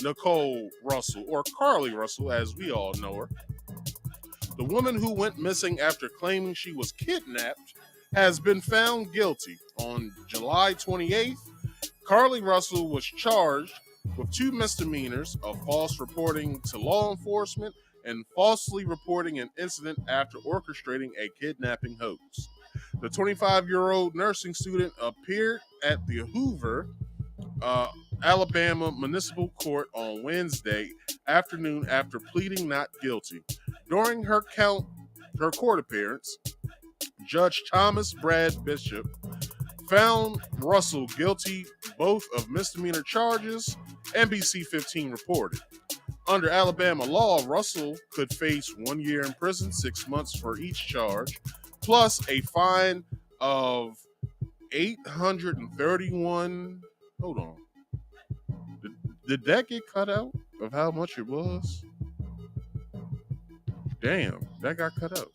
Nicole Russell, or Carlee Russell as we all know her, the woman who went missing after claiming she was kidnapped, has been found guilty. On July 28th, Carlee Russell was charged with 2 misdemeanors of false reporting to law enforcement and falsely reporting an incident after orchestrating a kidnapping hoax. The 25-year-old nursing student appeared at the Hoover, Alabama Municipal Court on Wednesday afternoon after pleading not guilty. During her court appearance, Judge Thomas Brad Bishop found Russell guilty both of misdemeanor charges, NBC 15 reported. Under Alabama law, Russell could face 1 year in prison, 6 months for each charge, plus a fine of $831. Hold on. Did that get cut out of how much it was? Damn, that got cut out.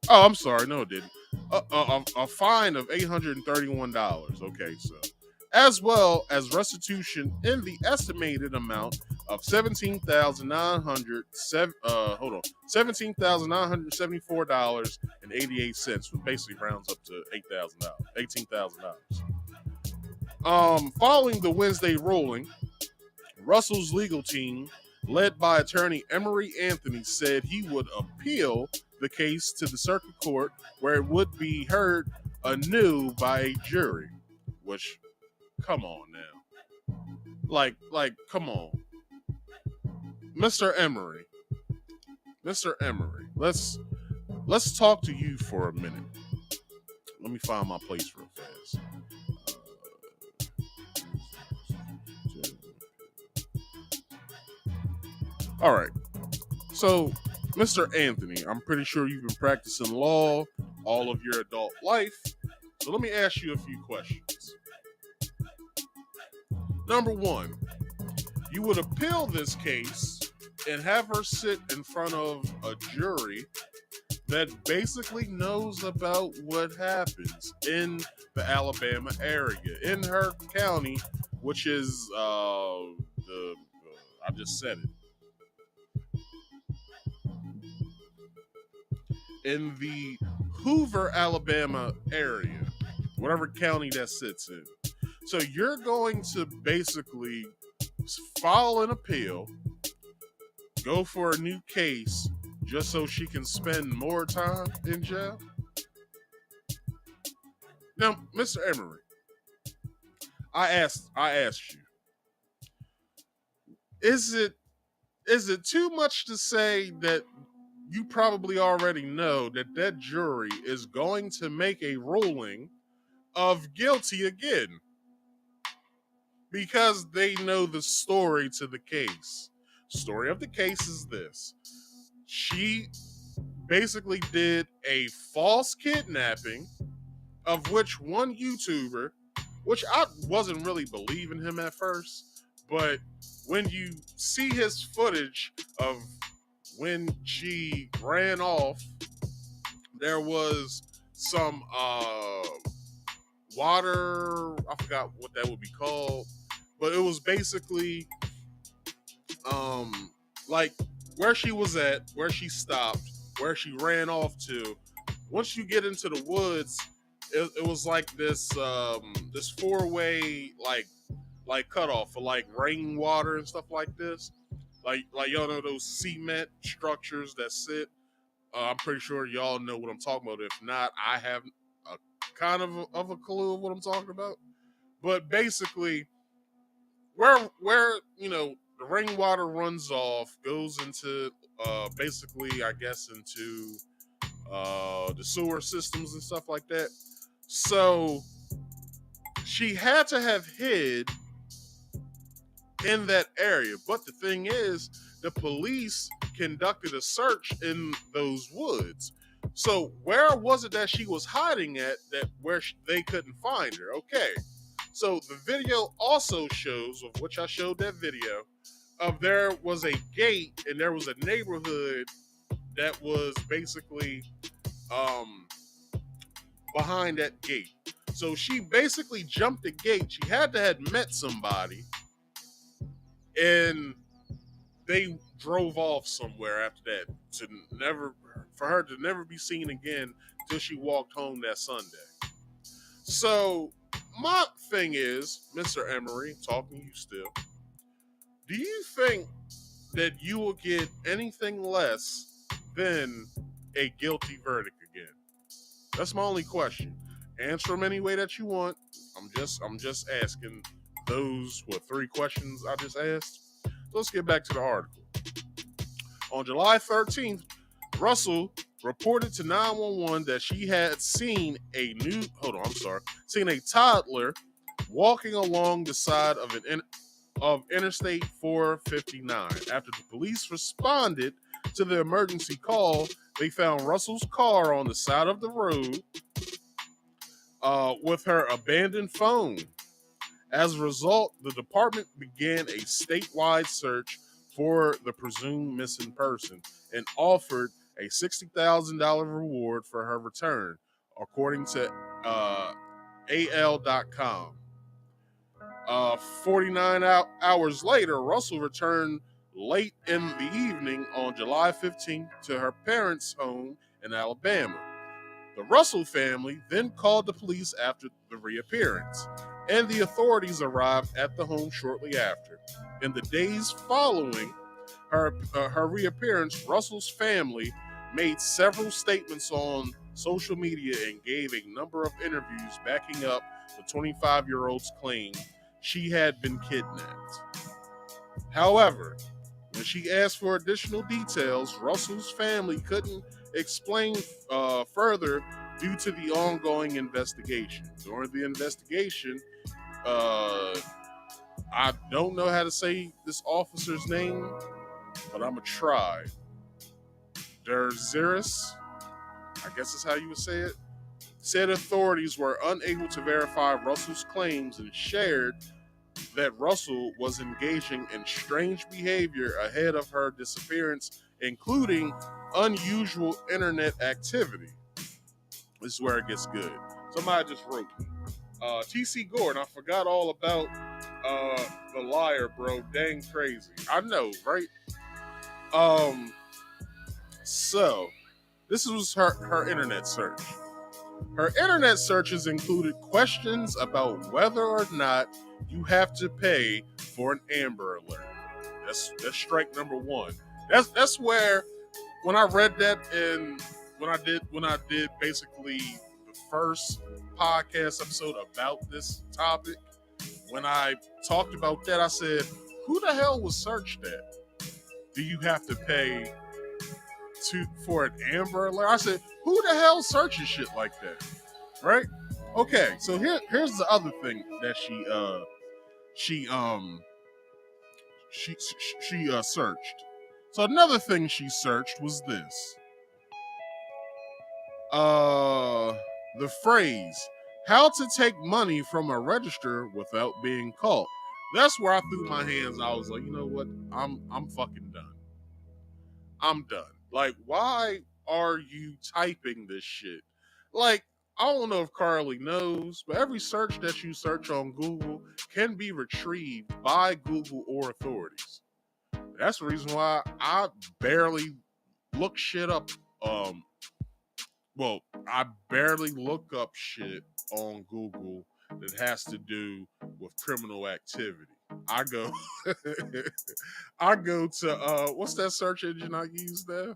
Oh, I'm sorry. No, it didn't. A fine of $831. Okay, so as well as restitution in the estimated amount of $17,974.88, which basically rounds up to $18,000. Following the Wednesday ruling, Russell's legal team, led by attorney Emory Anthony, said he would appeal the case to the circuit court, where it would be heard anew by a jury. Which, come on now, like, come on, Mr. Emory, let's talk to you for a minute. Let me find my place real fast. All right, so Mr. Anthony, I'm pretty sure you've been practicing law all of your adult life, so let me ask you a few questions. Number one, you would appeal this case and have her sit in front of a jury that basically knows about what happens in the Alabama area, in her county, which is I just said it. In the Hoover, Alabama area, whatever county that sits in. So you're going to basically file an appeal, go for a new case, just so she can spend more time in jail? Now, Mr. Emory, I asked you, is it too much to say that you probably already know that jury is going to make a ruling of guilty again? because they know the story to the case. Story of the case is this. She basically did a false kidnapping of which one YouTuber, which I wasn't really believing him at first, but when you see his footage of when she ran off, there was some water, I forgot what that would be called, but it was basically like where she was at, where she stopped, where she ran off to. Once you get into the woods, it was like this this four-way like cutoff for like rainwater and stuff like this. Like y'all know those cement structures that sit. I'm pretty sure y'all know what I'm talking about. If not, I have a kind of a clue of what I'm talking about. But basically, where the rainwater runs off, goes into basically, I guess, into the sewer systems and stuff like that. So she had to have hid in that area. But the thing is, the police conducted a search in those woods. So where was it that she was hiding at that where they couldn't find her? Okay. So the video also shows, of which I showed that video, of there was a gate and there was a neighborhood that was basically behind that gate. So she basically jumped the gate. She had to have met somebody and they drove off somewhere after that for her to never be seen again until she walked home that Sunday. So my thing is, Mr. Emery, talking to you still, do you think that you will get anything less than a guilty verdict again? That's my only question. Answer them any way that you want. I'm just asking those 3 questions I just asked. So let's get back to the article. On July 13th, Russell reported to 911 that she had seen a toddler walking along the side of Interstate 459. After the police responded to the emergency call, they found Russell's car on the side of the road with her abandoned phone. As a result, the department began a statewide search for the presumed missing person and offered a $60,000 reward for her return, according to AL.com. 49 hours later, Russell returned late in the evening on July 15th to her parents' home in Alabama. The Russell family then called the police after the reappearance, and the authorities arrived at the home shortly after. In the days following her reappearance, Russell's family made several statements on social media and gave a number of interviews backing up the 25-year-old's claim she had been kidnapped. However, when she asked for additional details, Russell's family couldn't explain further due to the ongoing investigation. During the investigation, I don't know how to say this officer's name, but I'm going to try. Derziris, I guess is how you would say it, said authorities were unable to verify Russell's claims and shared that Russell was engaging in strange behavior ahead of her disappearance, including unusual internet activity. This is where it gets good. Somebody just wrote me. TC Gordon, I forgot all about the liar, bro. Dang crazy. I know, right? So this was her internet search. Her internet searches included questions about whether or not you have to pay for an Amber Alert. That's strike number 1. That's where, when I read that and when I did basically the first podcast episode about this topic, when I talked about that, I said, who the hell was searched that? Do you have to pay for an Amber Alert? I said, who the hell searches shit like that? Right? Okay, so here's the other thing that she searched. So another thing she searched was this. The phrase, how to take money from a register without being caught. That's where I threw my hands. I was like, you know what? I'm fucking done. I'm done. Like, why are you typing this shit? Like, I don't know if Carlee knows, but every search that you search on Google can be retrieved by Google or authorities. That's the reason why I barely look shit up. I barely look up shit on Google that has to do with criminal activity. I go to what's that search engine I use there?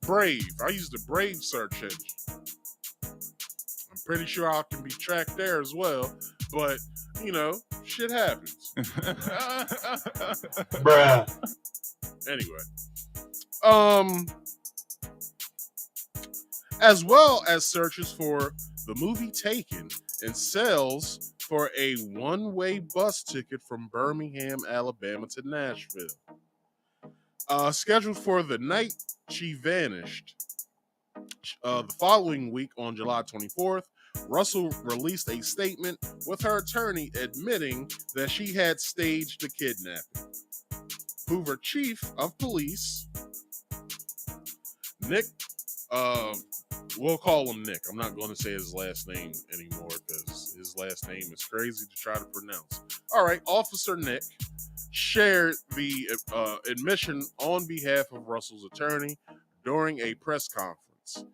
Brave. I use the Brave search engine. I'm pretty sure I can be tracked there as well, but you know, shit happens.
Bruh.
Anyway, as well as searches for the movie Taken and sales for a one-way bus ticket from Birmingham, Alabama to Nashville. Scheduled for the night she vanished. The following week, on July 24th, Russell released a statement with her attorney admitting that she had staged the kidnapping. Hoover Chief of Police, Nick, we'll call him Nick. I'm not going to say his last name anymore because his last name is crazy to try to pronounce. All right, Officer Nick shared the admission on behalf of Russell's attorney during a press conference.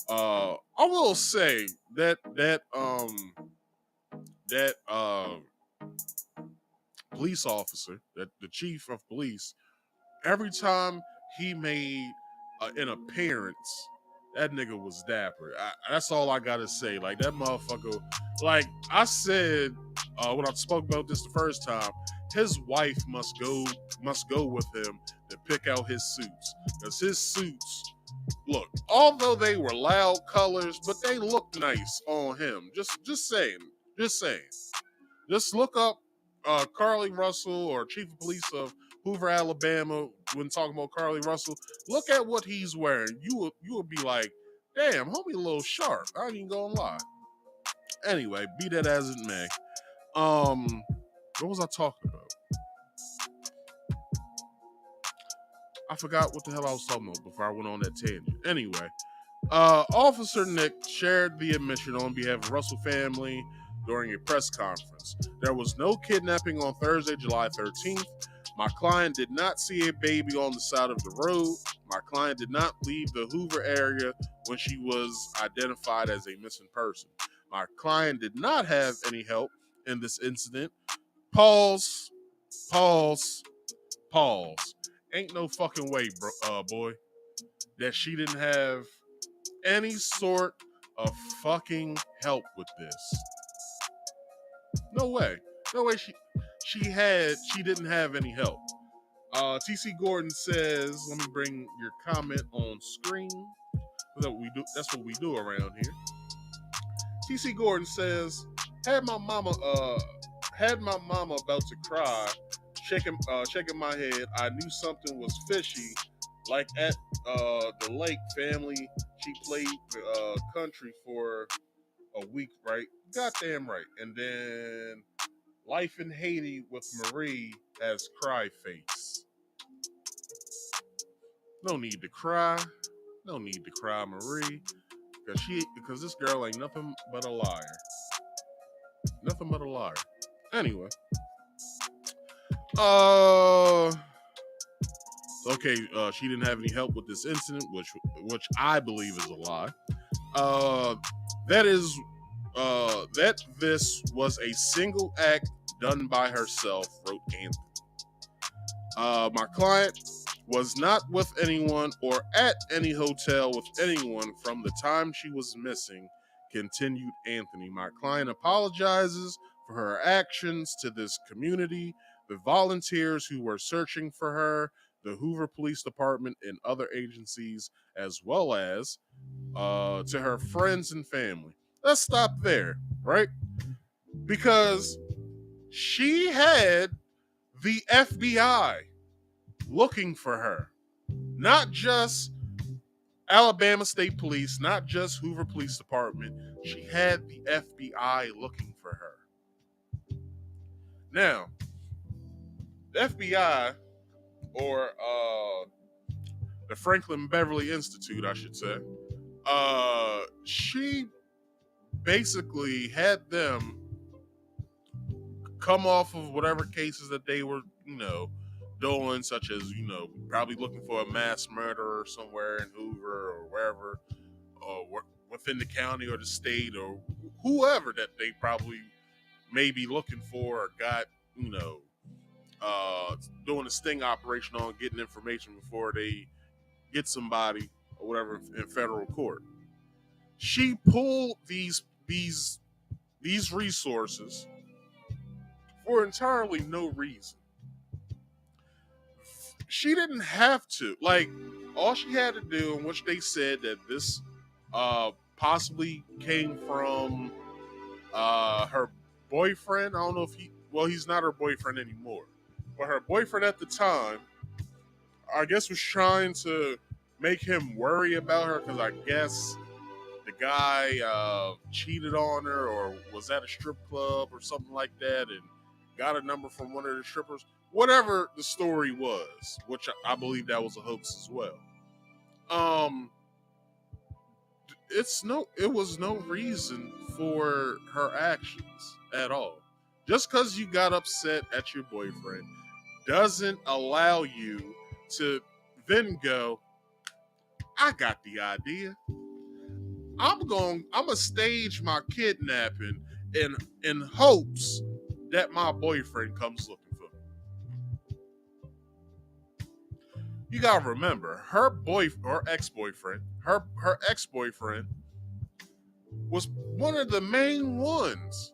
I will say that police officer, that the chief of police, every time he made an appearance, that nigga was dapper. That's all I gotta say. Like, that motherfucker, like I said when I spoke about this the first time, his wife must go with him to pick out his suits, because his suits, look, although they were loud colors, but they look nice on him. Just saying. Just look up Carlee Russell, or Chief of Police of Hoover, Alabama, when talking about Carlee Russell. Look at what he's wearing. You will be like, damn, homie a little sharp. I ain't even gonna lie. Anyway, be that as it may. What was I talking about? I forgot what the hell I was talking about before I went on that tangent. Anyway, Officer Nick shared the admission on behalf of Russell family during a press conference. There was no kidnapping on Thursday, July 13th. My client did not see a baby on the side of the road. My client did not leave the Hoover area when she was identified as a missing person. My client did not have any help in this incident. Pause. Ain't no fucking way, boy, that she didn't have any sort of fucking help with this. No way she didn't have any help. TC Gordon says, let me bring your comment on screen. That's what we do around here. TC Gordon says, had my mama about to cry, shaking my head. I knew something was fishy. Like at the lake family, she played country for a week, right? Goddamn right. And then Life in Haiti with Marie as cry face. No need to cry, Marie, because this girl ain't nothing but a liar. Nothing but a liar. Anyway. Okay, she didn't have any help with this incident, which I believe is a lie. That this was a single act done by herself, wrote Anthony. My client was not with anyone or at any hotel with anyone from the time she was missing, continued Anthony. My client apologizes for her actions to this community, the volunteers who were searching for her, the Hoover Police Department, and other agencies, as well as to her friends and family. Let's stop there, right? because she had the FBI looking for her. Not just Alabama State Police, not just Hoover Police Department. She had the FBI looking for her. Now, the FBI, or the Franklin Beverly Institute, I should say, she basically had them come off of whatever cases that they were, doing, such as, probably looking for a mass murderer somewhere in Hoover or wherever, or within the county or the state or whoever that they probably may be looking for or got, doing a sting operation on, getting information before they get somebody or whatever in federal court. She pulled these resources for entirely no reason. She didn't have to. Like, all she had to do, in which they said that this possibly came from her boyfriend. I don't know if he's not her boyfriend anymore. But her boyfriend at the time, I guess, was trying to make him worry about her because I guess the guy cheated on her or was at a strip club or something like that and got a number from one of the strippers. Whatever the story was, which I believe that was a hoax as well. It was no reason for her actions at all. Just because you got upset at your boyfriend doesn't allow you to then go, I got the idea. I'm gonna stage my kidnapping in hopes that my boyfriend comes looking for me. You gotta remember, her ex-boyfriend was one of the main ones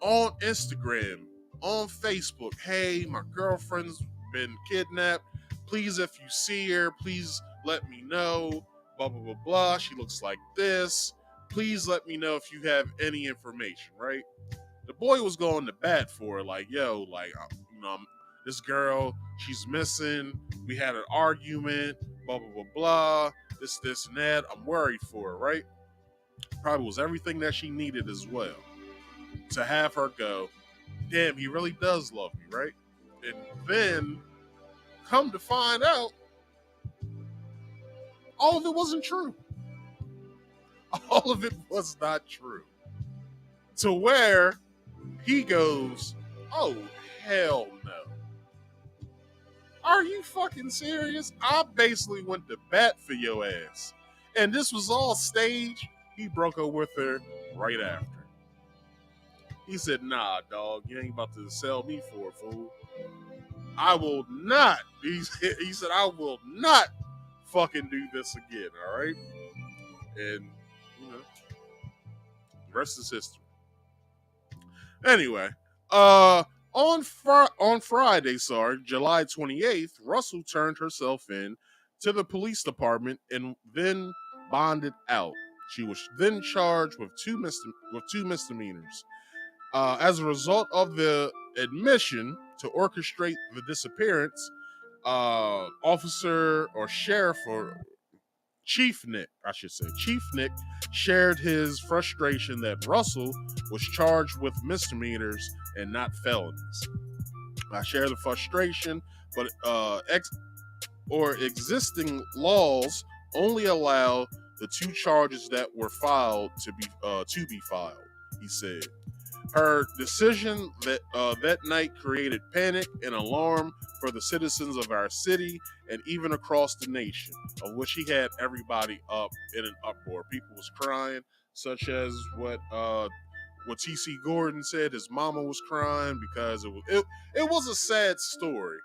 on Instagram, on Facebook. Hey, my girlfriend's been kidnapped. Please, if you see her, please let me know. Blah, blah, blah, blah. She looks like this. Please let me know if you have any information, right? The boy was going to bat for her, like, yo, like, this girl, she's missing. We had an argument, blah, blah, blah, blah. This, and that. I'm worried for her, right? Probably was everything that she needed as well. To have her go, damn, he really does love me, right? And then, come to find out, all of it wasn't true. All of it was not true. To where he goes, oh, hell no. Are you fucking serious? I basically went to bat for your ass. And this was all staged. He broke up with her right after. He said, nah, dog, you ain't about to sell me for a fool. I will not. He said, I will not fucking do this again, all right? And, the rest is history. Anyway, on Friday, July 28th, Russell turned herself in to the police department and then bonded out. She was then charged with two misdemeanors. As a result of the admission to orchestrate the disappearance, officer or sheriff or Chief Nick shared his frustration that Russell was charged with misdemeanors and not felonies. I share the frustration, but existing laws only allow the two charges that were filed to be filed, he said. Her decision that night created panic and alarm for the citizens of our city and even across the nation, of which he had everybody up in an uproar. People was crying, such as what T.C. Gordon said. His mama was crying because it was a sad story.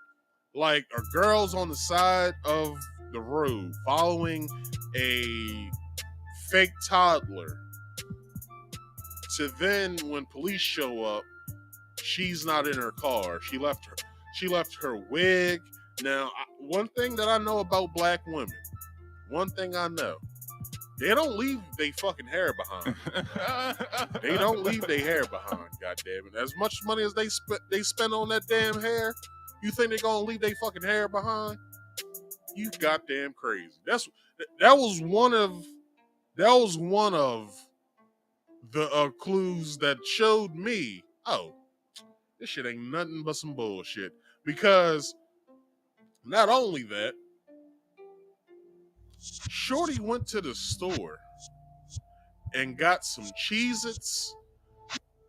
Like, a girl's on the side of the road following a fake toddler. To then, when police show up, she's not in her car. She left her wig. Now, one thing that I know about black women, one thing I know, they don't leave they fucking hair behind. They don't leave their hair behind, goddammit. As much money as they spend on that damn hair, you think they're gonna leave their fucking hair behind? You goddamn crazy. That was one of the clues that showed me, oh, this shit ain't nothing but some bullshit. Because not only that, Shorty went to the store and got some Cheez-Its.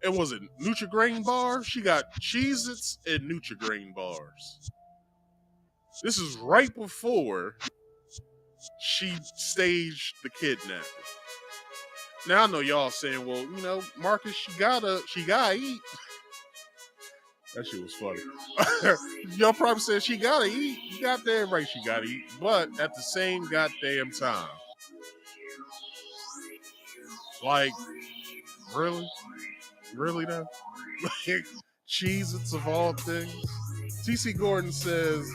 And was it Nutri-Grain bars? She got Cheez-Its and Nutri-Grain bars. This is right before she staged the kidnapping. Now I know y'all saying, well, you know, Marcus, she gotta eat. That shit was funny. Y'all probably said she gotta eat. You goddamn right she gotta eat. But at the same goddamn time, like, really? Really though? Cheez-Its of all things? TC Gordon says,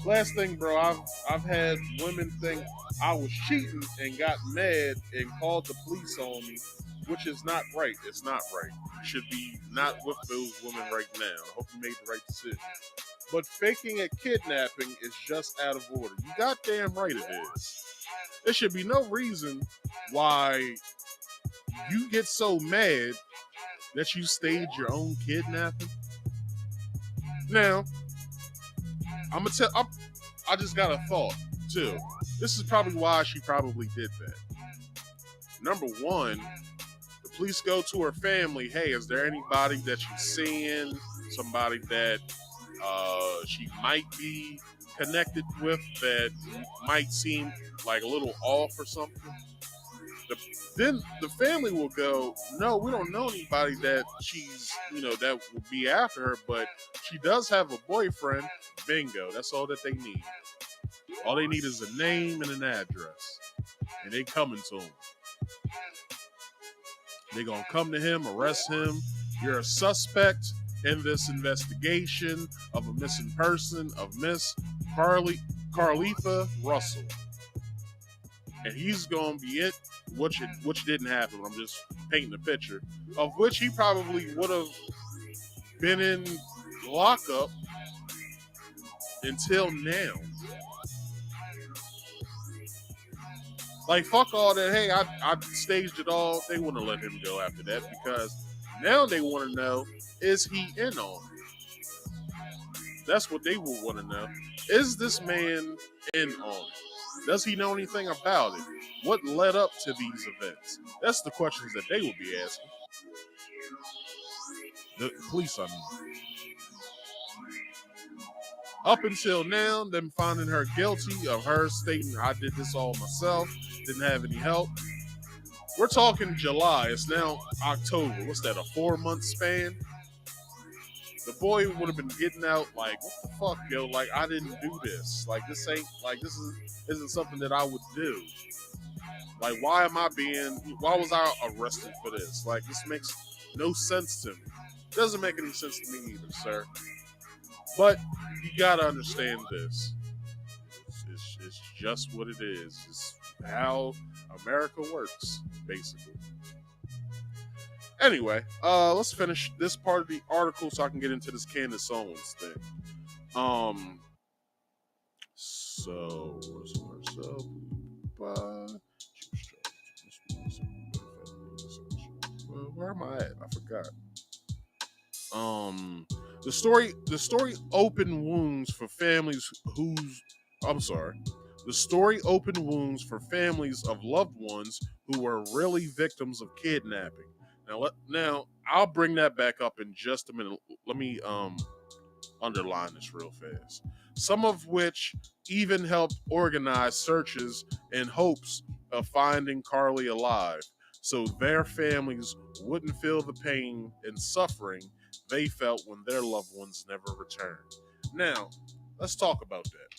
last thing, bro, I've had women think I was cheating and got mad and called the police on me, which is not right. It's not right. You should be not with those women right now. I hope you made the right decision. But faking a kidnapping is just out of order. You goddamn right it is. There should be no reason why you get so mad that you stage your own kidnapping. Now, I'm gonna tell. I just got a thought too. This is probably why she probably did that. Number one, the police go to her family. Hey, is there anybody that you're seeing? Somebody that she might be connected with that might seem like a little off or something? Then the family will go, no, we don't know anybody that she's, that will be after her, but she does have a boyfriend. Bingo. That's all that they need. All they need is a name and an address. And they coming to him. They gonna come to him, arrest him. You're a suspect in this investigation of a missing person of Miss Carletha Russell. And he's gonna be it. Which didn't happen. I'm just painting a picture of which he probably would have been in lockup until now. Like, fuck all that. Hey, I staged it all. They wouldn't have let him go after that because now they want to know, is he in on it? That's what they would want to know. Is this man in on it? Does he know anything about it? What led up to these events? That's the questions that they would be asking. The police, I mean. Up until now, them finding her guilty of her stating, I did this all myself, didn't have any help. We're talking July. It's now October. What's that, a 4-month span? The boy would have been getting out like, what the fuck, yo? Like, I didn't do this. Like, this isn't something that I would do. Like, why was I arrested for this? Like, this makes no sense to me. Doesn't make any sense to me either, sir. But you gotta understand this. It's just what it is. It's how America works, basically. Anyway, let's finish this part of the article so I can get into this Candace Owens thing. So where am I at? I forgot. The story opened wounds for families The story opened wounds for families of loved ones who were really victims of kidnapping. Now I'll bring that back up in just a minute. Let me underline this real fast. Some of which even helped organize searches in hopes of finding Carlee alive, so their families wouldn't feel the pain and suffering they felt when their loved ones never returned. Now, let's talk about that.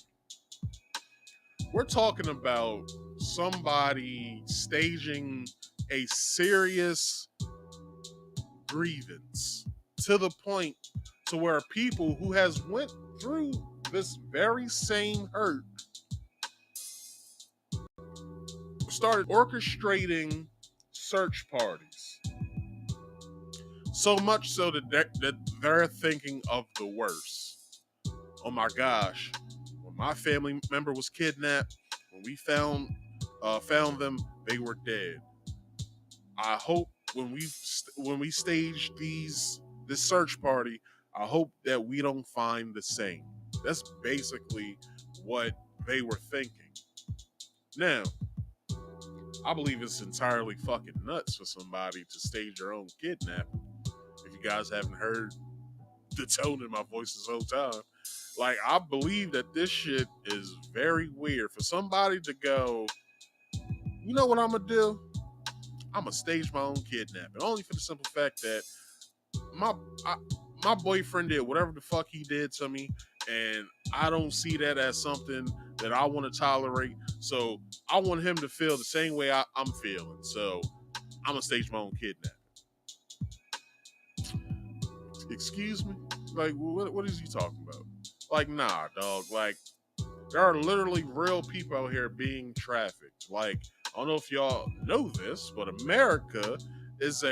We're talking about somebody staging a serious grievance to the point to where people who has went through this very same hurt started orchestrating search parties. So much so that they're thinking of the worst. Oh my gosh. When my family member was kidnapped, when we found them, they were dead. I hope when we stage this search party, I hope that we don't find the same. That's basically what they were thinking. Now, I believe it's entirely fucking nuts for somebody to stage their own kidnapping. If you guys haven't heard the tone in my voice this whole time, like, I believe that this shit is very weird for somebody to go, you know what I'm gonna do? I'm gonna stage my own kidnapping, only for the simple fact that my boyfriend did whatever the fuck he did to me, and I don't see that as something that I want to tolerate. So I want him to feel the same way I'm feeling. So I'm gonna stage my own kidnapping. Excuse me? Like, what is he talking about? Like, nah, dog. Like, there are literally real people out here being trafficked. Like, I don't know if y'all know this, but America is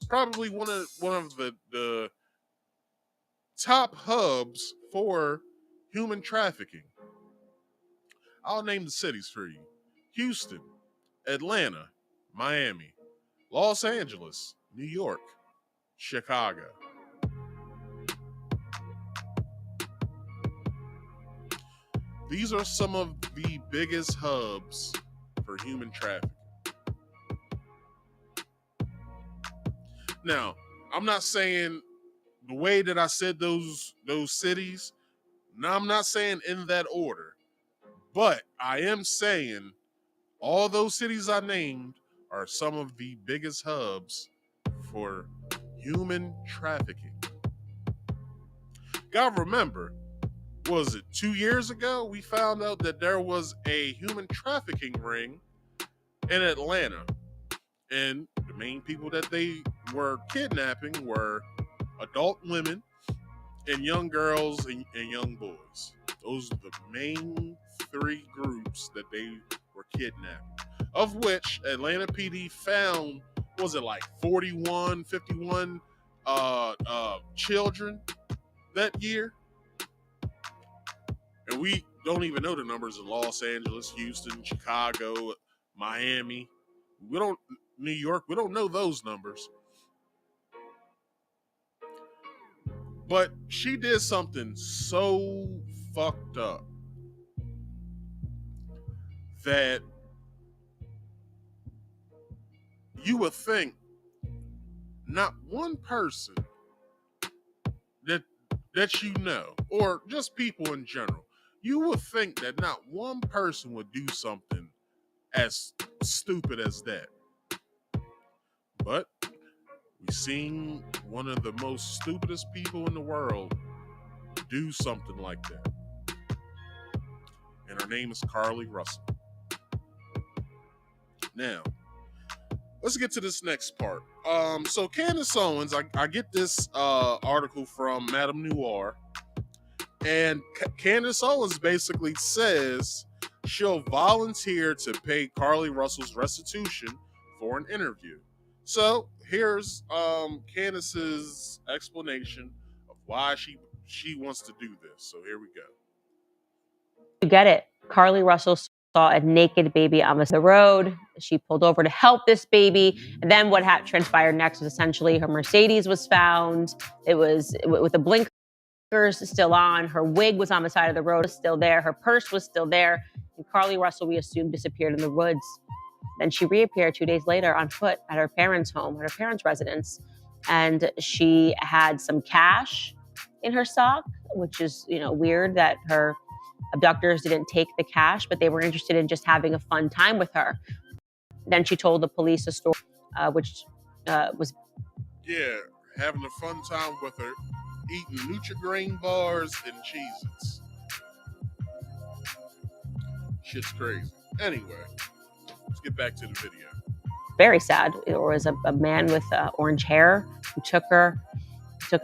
probably one of the top hubs for human trafficking. I'll name the cities for you: Houston, Atlanta, Miami, Los Angeles, New York, Chicago. These are some of the biggest hubs for human trafficking. Now, I'm not saying the way that I said those cities, now I'm not saying in that order, but I am saying all those cities I named are some of the biggest hubs for human trafficking. Gotta remember, was it 2 years ago we found out that there was a human trafficking ring in Atlanta, and the main people that they were kidnapping were adult women and young girls and young boys. Those are the main three groups that they were kidnapping, of which Atlanta PD found, was it like 51 children that year? And we don't even know the numbers in Los Angeles, Houston, Chicago, Miami. New York, we don't know those numbers. But she did something so fucked up that you would think not one person that you know, or just people in general, you would think that not one person would do something as stupid as that. But we've seen one of the most stupidest people in the world do something like that. And her name is Carlee Russell. Now, let's get to this next part. So Candace Owens, I get this article from Madame Noir, and Candace Owens basically says she'll volunteer to pay Carlee Russell's restitution for an interview. So here's Candace's explanation of why she wants to do this. So here we go.
You get it. Carlee Russell saw a naked baby on the road. She pulled over to help this baby. And then what transpired next was essentially her Mercedes was found. It was with the blinkers still on. Her wig was on the side of the road, still there. Her purse was still there. And Carlee Russell, we assumed, disappeared in the woods. Then she reappeared 2 days later on foot at her parents' home, at her parents' residence. And she had some cash in her sock, which is, weird that her abductors didn't take the cash, but they were interested in just having a fun time with her. Then she told the police a story, which was...
Yeah, having a fun time with her, eating Nutri-Grain bars and Cheez-Its. Shit's crazy. Anyway, let's get back to the video.
Very sad. There was a man with orange hair who took her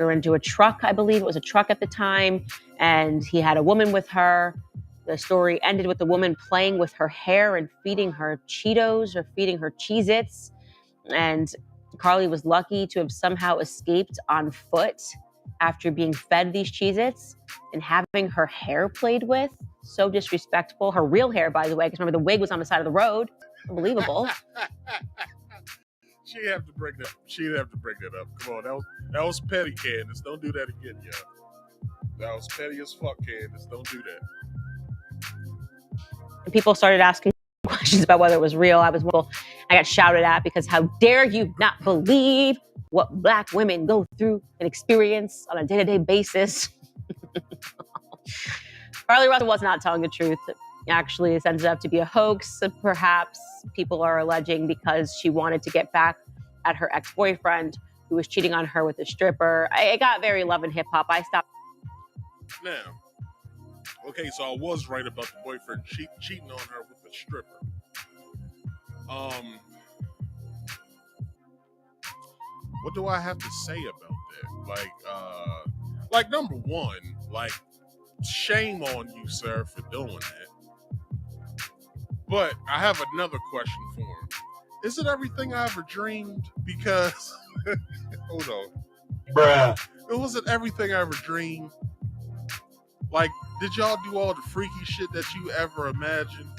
into a truck, I believe. It was a truck at the time. And he had a woman with her. The story ended with the woman playing with her hair and feeding her Cheetos or feeding her Cheez-Its. And Carlee was lucky to have somehow escaped on foot after being fed these Cheez-Its and having her hair played with. So disrespectful. Her real hair, by the way, because remember the wig was on the side of the road. Unbelievable.
She'd have to bring that. She'd have to bring that up. Come on, that was petty, Candace. Don't do that again, y'all. That was petty as fuck, Candace. Don't do that.
And people started asking questions about whether it was real. I got shouted at because how dare you not believe what Black women go through and experience on a day-to-day basis. Carlee Russell was not telling the truth. Actually, it ended up to be a hoax. Perhaps people are alleging because she wanted to get back at her ex-boyfriend who was cheating on her with a stripper. It got very love and hip hop. I stopped.
Now, okay, so I was right about the boyfriend cheating on her with a stripper. What do I have to say about that? Like number one, like, shame on you, sir, for doing that. But I have another question for him. Is it everything I ever dreamed? Because, hold on.
Bruh.
It wasn't everything I ever dreamed. Like, did y'all do all the freaky shit that you ever imagined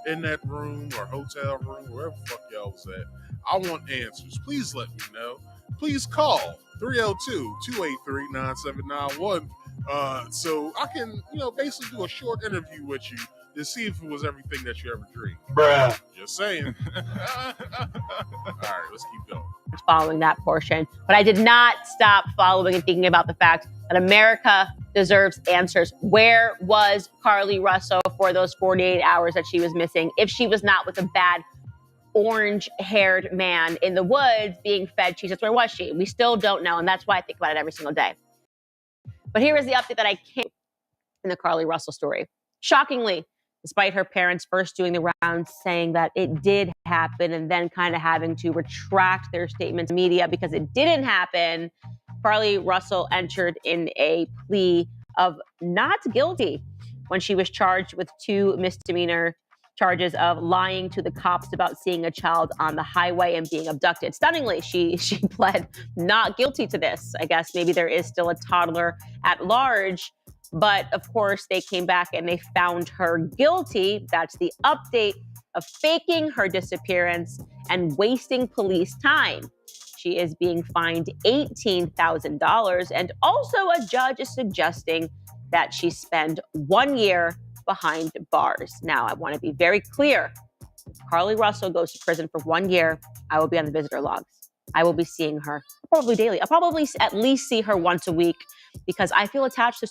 in that room or hotel room, wherever the fuck y'all was at? I want answers. Please let me know. Please call 302-283-9791. So I can, basically do a short interview with you to see if it was everything that you ever dreamed.
Bruh.
Just saying. All right, let's keep going.
Following that portion, but I did not stop following and thinking about the fact that America deserves answers. Where was Carlee Russell for those 48 hours that she was missing? If she was not with a bad orange-haired man in the woods being fed Cheez-Its, where was she? We still don't know, and that's why I think about it every single day. But here is the update that I came in the Carlee Russell story. Shockingly, despite her parents first doing the rounds saying that it did happen and then kind of having to retract their statements to media because it didn't happen, Carlee Russell entered in a plea of not guilty when she was charged with 2 misdemeanor charges of lying to the cops about seeing a child on the highway and being abducted. Stunningly, she pled not guilty to this. I guess maybe there is still a toddler at large, but of course they came back and they found her guilty. That's the update of faking her disappearance and wasting police time. She is being fined $18,000, and also a judge is suggesting that she spend 1 year behind bars. Now, I want to be very clear. If Carlee Russell goes to prison for 1 year, I will be on the visitor logs. I will be seeing her probably daily. I'll probably at least see her once a week because I feel attached to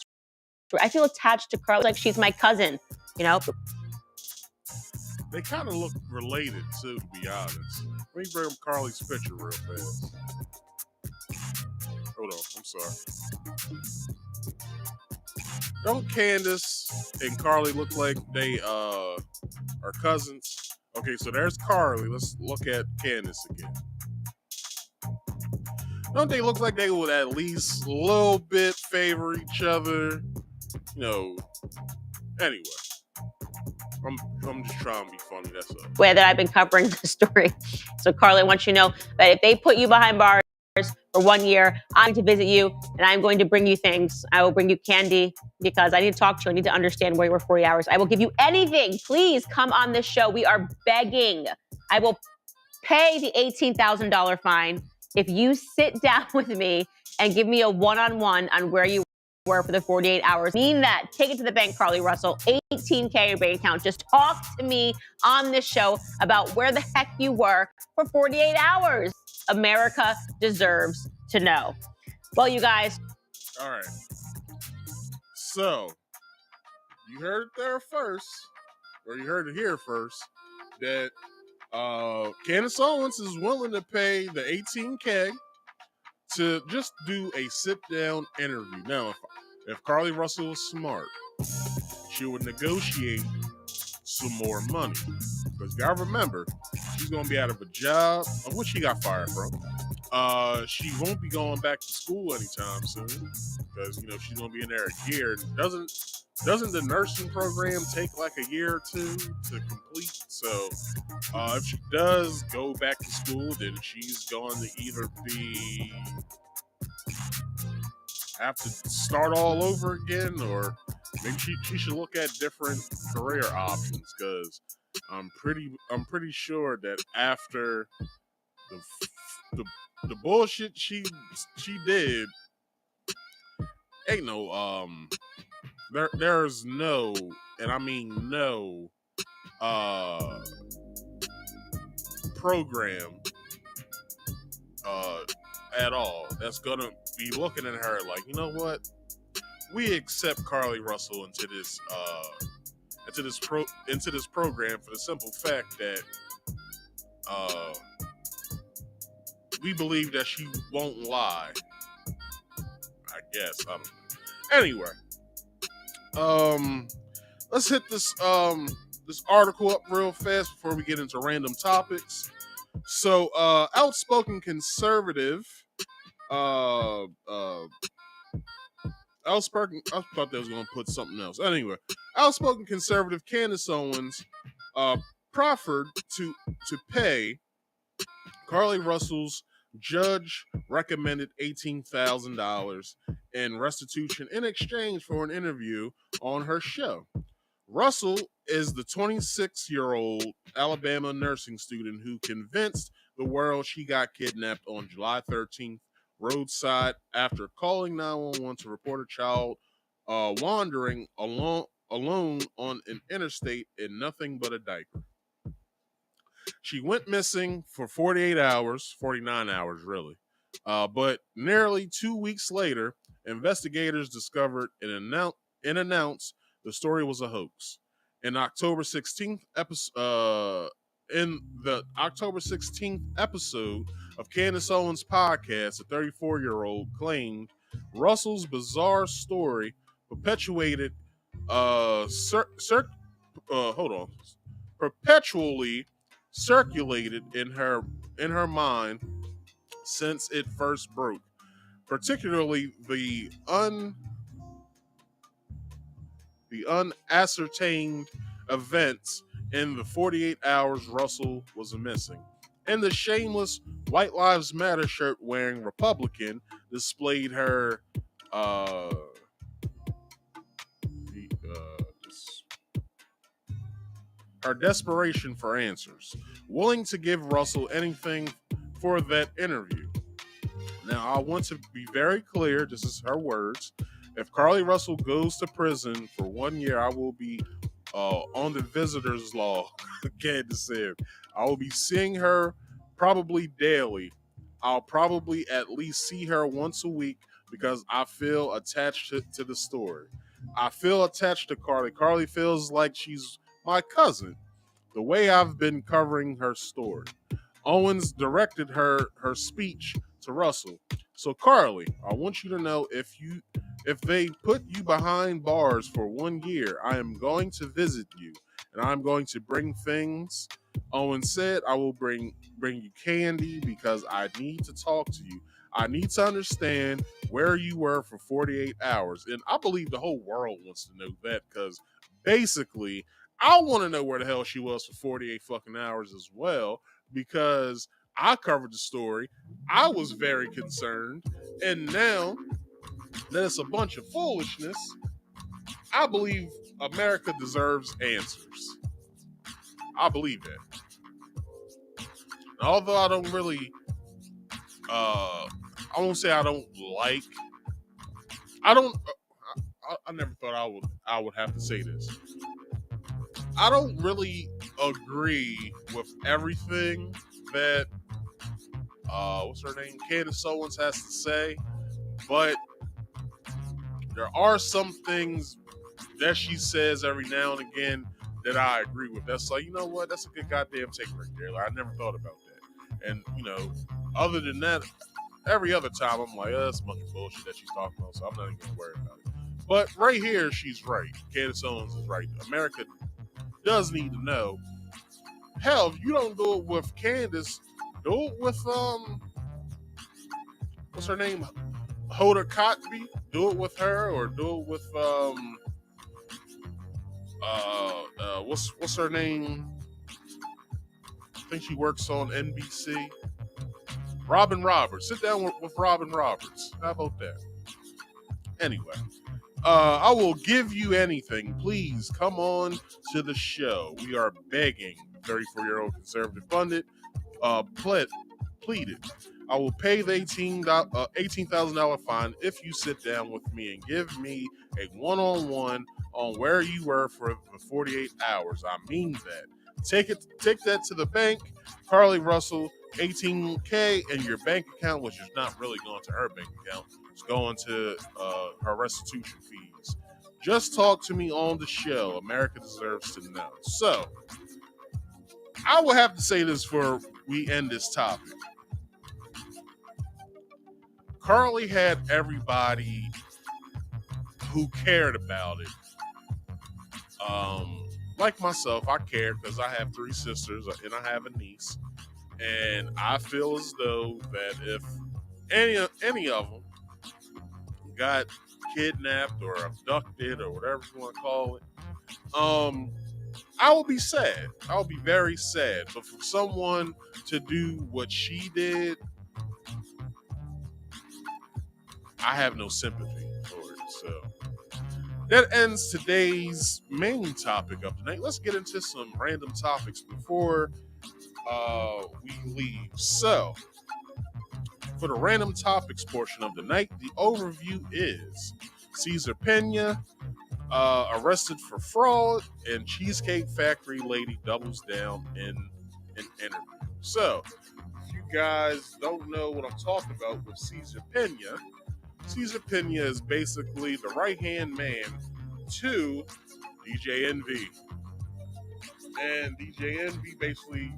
her. I feel attached to Carlee like she's my cousin,
They kind of look related, too, to be honest. Let me bring up Carlee's picture real fast. Hold on, I'm sorry. Don't Candace and Carlee look like they are cousins? Okay, so there's Carlee. Let's look at Candace again. Don't they look like they would at least a little bit favor each other? Anyway. I'm just trying to be funny, that's all.
Way that I've been covering the story. So Carlee, I want you to know that if they put you behind bars for 1 year, I'm going to visit you and I'm going to bring you things. I will bring you candy because I need to talk to you. I need to understand where you were 40 hours. I will give you anything. Please come on this show. We are begging. I will pay the $18,000 fine if you sit down with me and give me a one-on-one on where you were for the 48 hours. Mean that. Take it to the bank, Carlee Russell. $18K in your bank account. Just talk to me on this show about where the heck you were for 48 hours. America deserves to know. Well, you guys.
All right. So, you heard it there first, or you heard it here first, that Candace Owens is willing to pay the $18K to just do a sit-down interview. Now, if Carlee Russell was smart, she would negotiate some more money. Because you gotta remember, she's gonna be out of a job, of which she got fired from. She won't be going back to school anytime soon. Because, she's gonna be in there a year. Doesn't doesn't the nursing program take like a year or two to complete? So if she does go back to school, then she's going to either have to start all over again, or maybe she should look at different career options, because I'm pretty sure that after the bullshit she did, ain't no there's no, and I mean no, program at all that's gonna be looking at her like, you know what, we accept Carlee Russell into this program for the simple fact that we believe that she won't lie. I guess, I don't know. Anyway, let's hit this article up real fast before we get into random topics. So, outspoken conservative, I thought they was gonna put something else. Anyway, outspoken conservative Candace Owens proffered to pay Carlee Russell's judge recommended $18,000 in restitution in exchange for an interview on her show. Russell is the 26-year-old Alabama nursing student who convinced the world she got kidnapped on July 13th roadside after calling 911 to report a child wandering alone on an interstate in nothing but a diaper. She went missing for 48 hours, 49 hours really. But nearly 2 weeks later, investigators discovered and announced the story was a hoax. In the October 16th episode of Candace Owens' podcast, a 34-year-old claimed Russell's bizarre story perpetually circulated in her mind since it first broke, particularly the unascertained events in the 48 hours Russell was missing. And the shameless White Lives Matter shirt wearing Republican displayed her her desperation for answers, willing to give Russell anything for that interview. Now, I want to be very clear, this is her words. If Carlee Russell goes to prison for 1 year, I will be on the visitor's log. Candace said, I will be seeing her probably daily. I'll probably at least see her once a week because I feel attached to the story. I feel attached to Carlee. Carlee feels like she's my cousin, the way I've been covering her story. Owens directed her speech to Russell. So Carlee, I want you to know if they put you behind bars for 1 year, I am going to visit you and I'm going to bring things. Owens said, I will bring you candy because I need to talk to you. I need to understand where you were for 48 hours. And I believe the whole world wants to know that, because basically I want to know where the hell she was for 48 fucking hours as well, because I covered the story. I was very concerned. And now that it's a bunch of foolishness, I believe America deserves answers. I believe that. Although I don't really, I won't say I don't like, I never thought I would have to say this. I don't really agree with everything that, what's her name? Candace Owens has to say, but there are some things that she says every now and again that I agree with. That's like, you know what? That's a good goddamn take right there. Like, I never thought about that. And, you know, other than that, every other time I'm like, that's a bunch of bullshit that she's talking about, so I'm not even going to worry about it. But right here, she's right. Candace Owens is right. America does need to know. Hell, if you don't do it with Candace, do it with, what's her name? Hoda Kotb. Do it with her, or do it with, what's her name? I think she works on NBC. Robin Roberts. Sit down with Robin Roberts. How about that? Anyway, I will give you anything. Please come on to the show. We are begging 34-year-old conservative pundit, pleaded. I will pay the $18,000 fine if you sit down with me and give me a one-on-one on where you were for the 48 hours. I mean that. Take that to the bank. Carlee Russell, $18K in your bank account, which is not really going to her bank account. It's going to her restitution fees. Just talk to me on the show. America deserves to know. So, I will have to say this before we end this topic. Carlee had everybody who cared about it. Like myself, I care because I have 3 sisters and I have a niece. And I feel as though that if any of them got kidnapped or abducted or whatever you want to call it, I will be sad. I will be very sad. But for someone to do what she did, I have no sympathy for it. So that ends today's main topic of the night. Let's get into some random topics before we leave. So, for the random topics portion of the night, the overview is Cesar Piña arrested for fraud, and Cheesecake Factory lady doubles down in an interview. So, if you guys don't know what I'm talking about with Cesar Piña is basically the right-hand man to DJ Envy. And DJ Envy basically,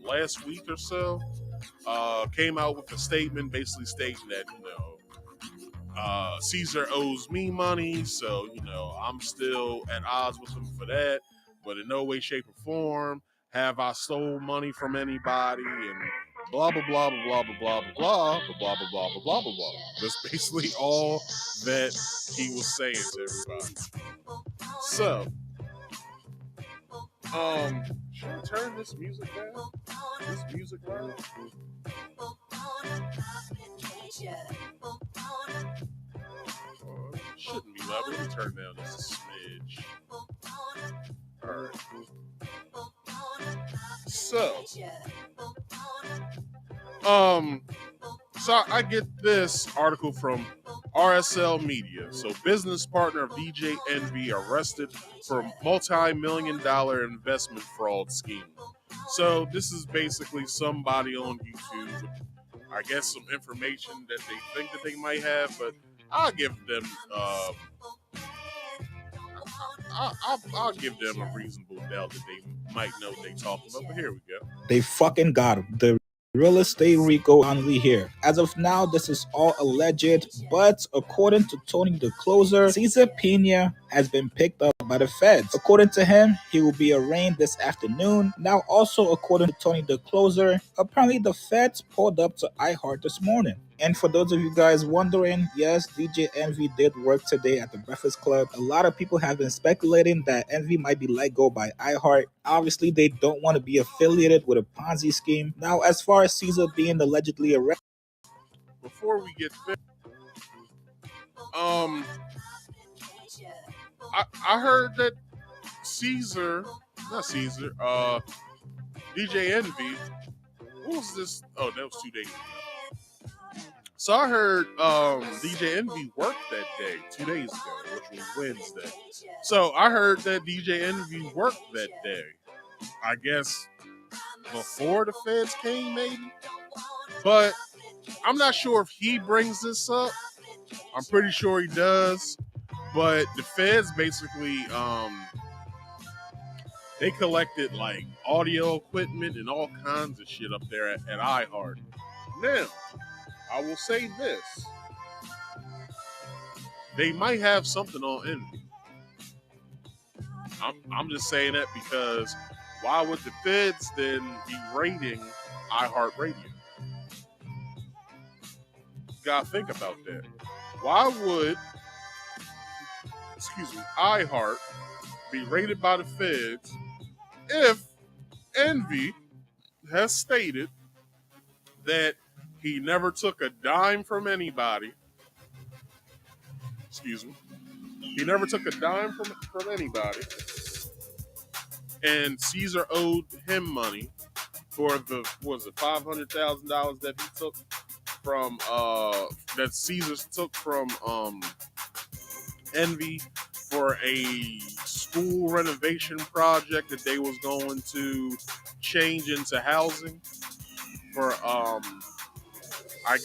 last week or so, came out with a statement basically stating that, Cesar owes me money, so, I'm still at odds with him for that, but in no way, shape, or form have I stole money from anybody, and blah, blah, blah, blah, blah, blah, blah, blah, blah, blah, blah, blah, blah, blah, blah. That's basically all that he was saying to everybody. So, should I turn this music down? This music loud? Shouldn't be loud, but let me turn down this smidge. Alright. So I get this article from RSL Media. So, business partner of DJ Envy arrested for multi-million-dollar investment fraud scheme. So, this is basically somebody on YouTube, I guess some information that they think that they might have, but I'll give them I'll give them a reasonable doubt that they might know what they're talking about. But here we go.
They fucking got him. The real estate Rico finally here. As of now, this is all alleged, but according to Tony the Closer, Cesar Piña has been picked up by the feds. According to him, he will be arraigned this afternoon. Now, also according to Tony the Closer, apparently the feds pulled up to iHeart this morning. And for those of you guys wondering, yes, DJ Envy did work today at the Breakfast Club. A lot of people have been speculating that Envy might be let go by iHeart. Obviously, they don't want to be affiliated with a Ponzi scheme. Now, as far as Cesar being allegedly arrested,
before we get there, I heard that DJ Envy, what was this? Oh, that was 2 days ago. So I heard DJ Envy worked that day 2 days ago, which was Wednesday. So I heard that DJ Envy worked that day. I guess before the feds came, maybe. But I'm not sure if he brings this up. I'm pretty sure he does. But the feds basically, they collected like audio equipment and all kinds of shit up there at iHeart. Now, I will say this. They might have something on Envy. I'm just saying that because why would the feds then be raiding iHeartRadio? You gotta think about that. Why would, iHeart be raided by the feds if Envy has stated that he never took a dime from anybody. Excuse me. He never took a dime from anybody. And Cesar owed him money for the, what was it, $500,000 that he took from, that Cesar took from Envy for a school renovation project that they was going to change into housing for, I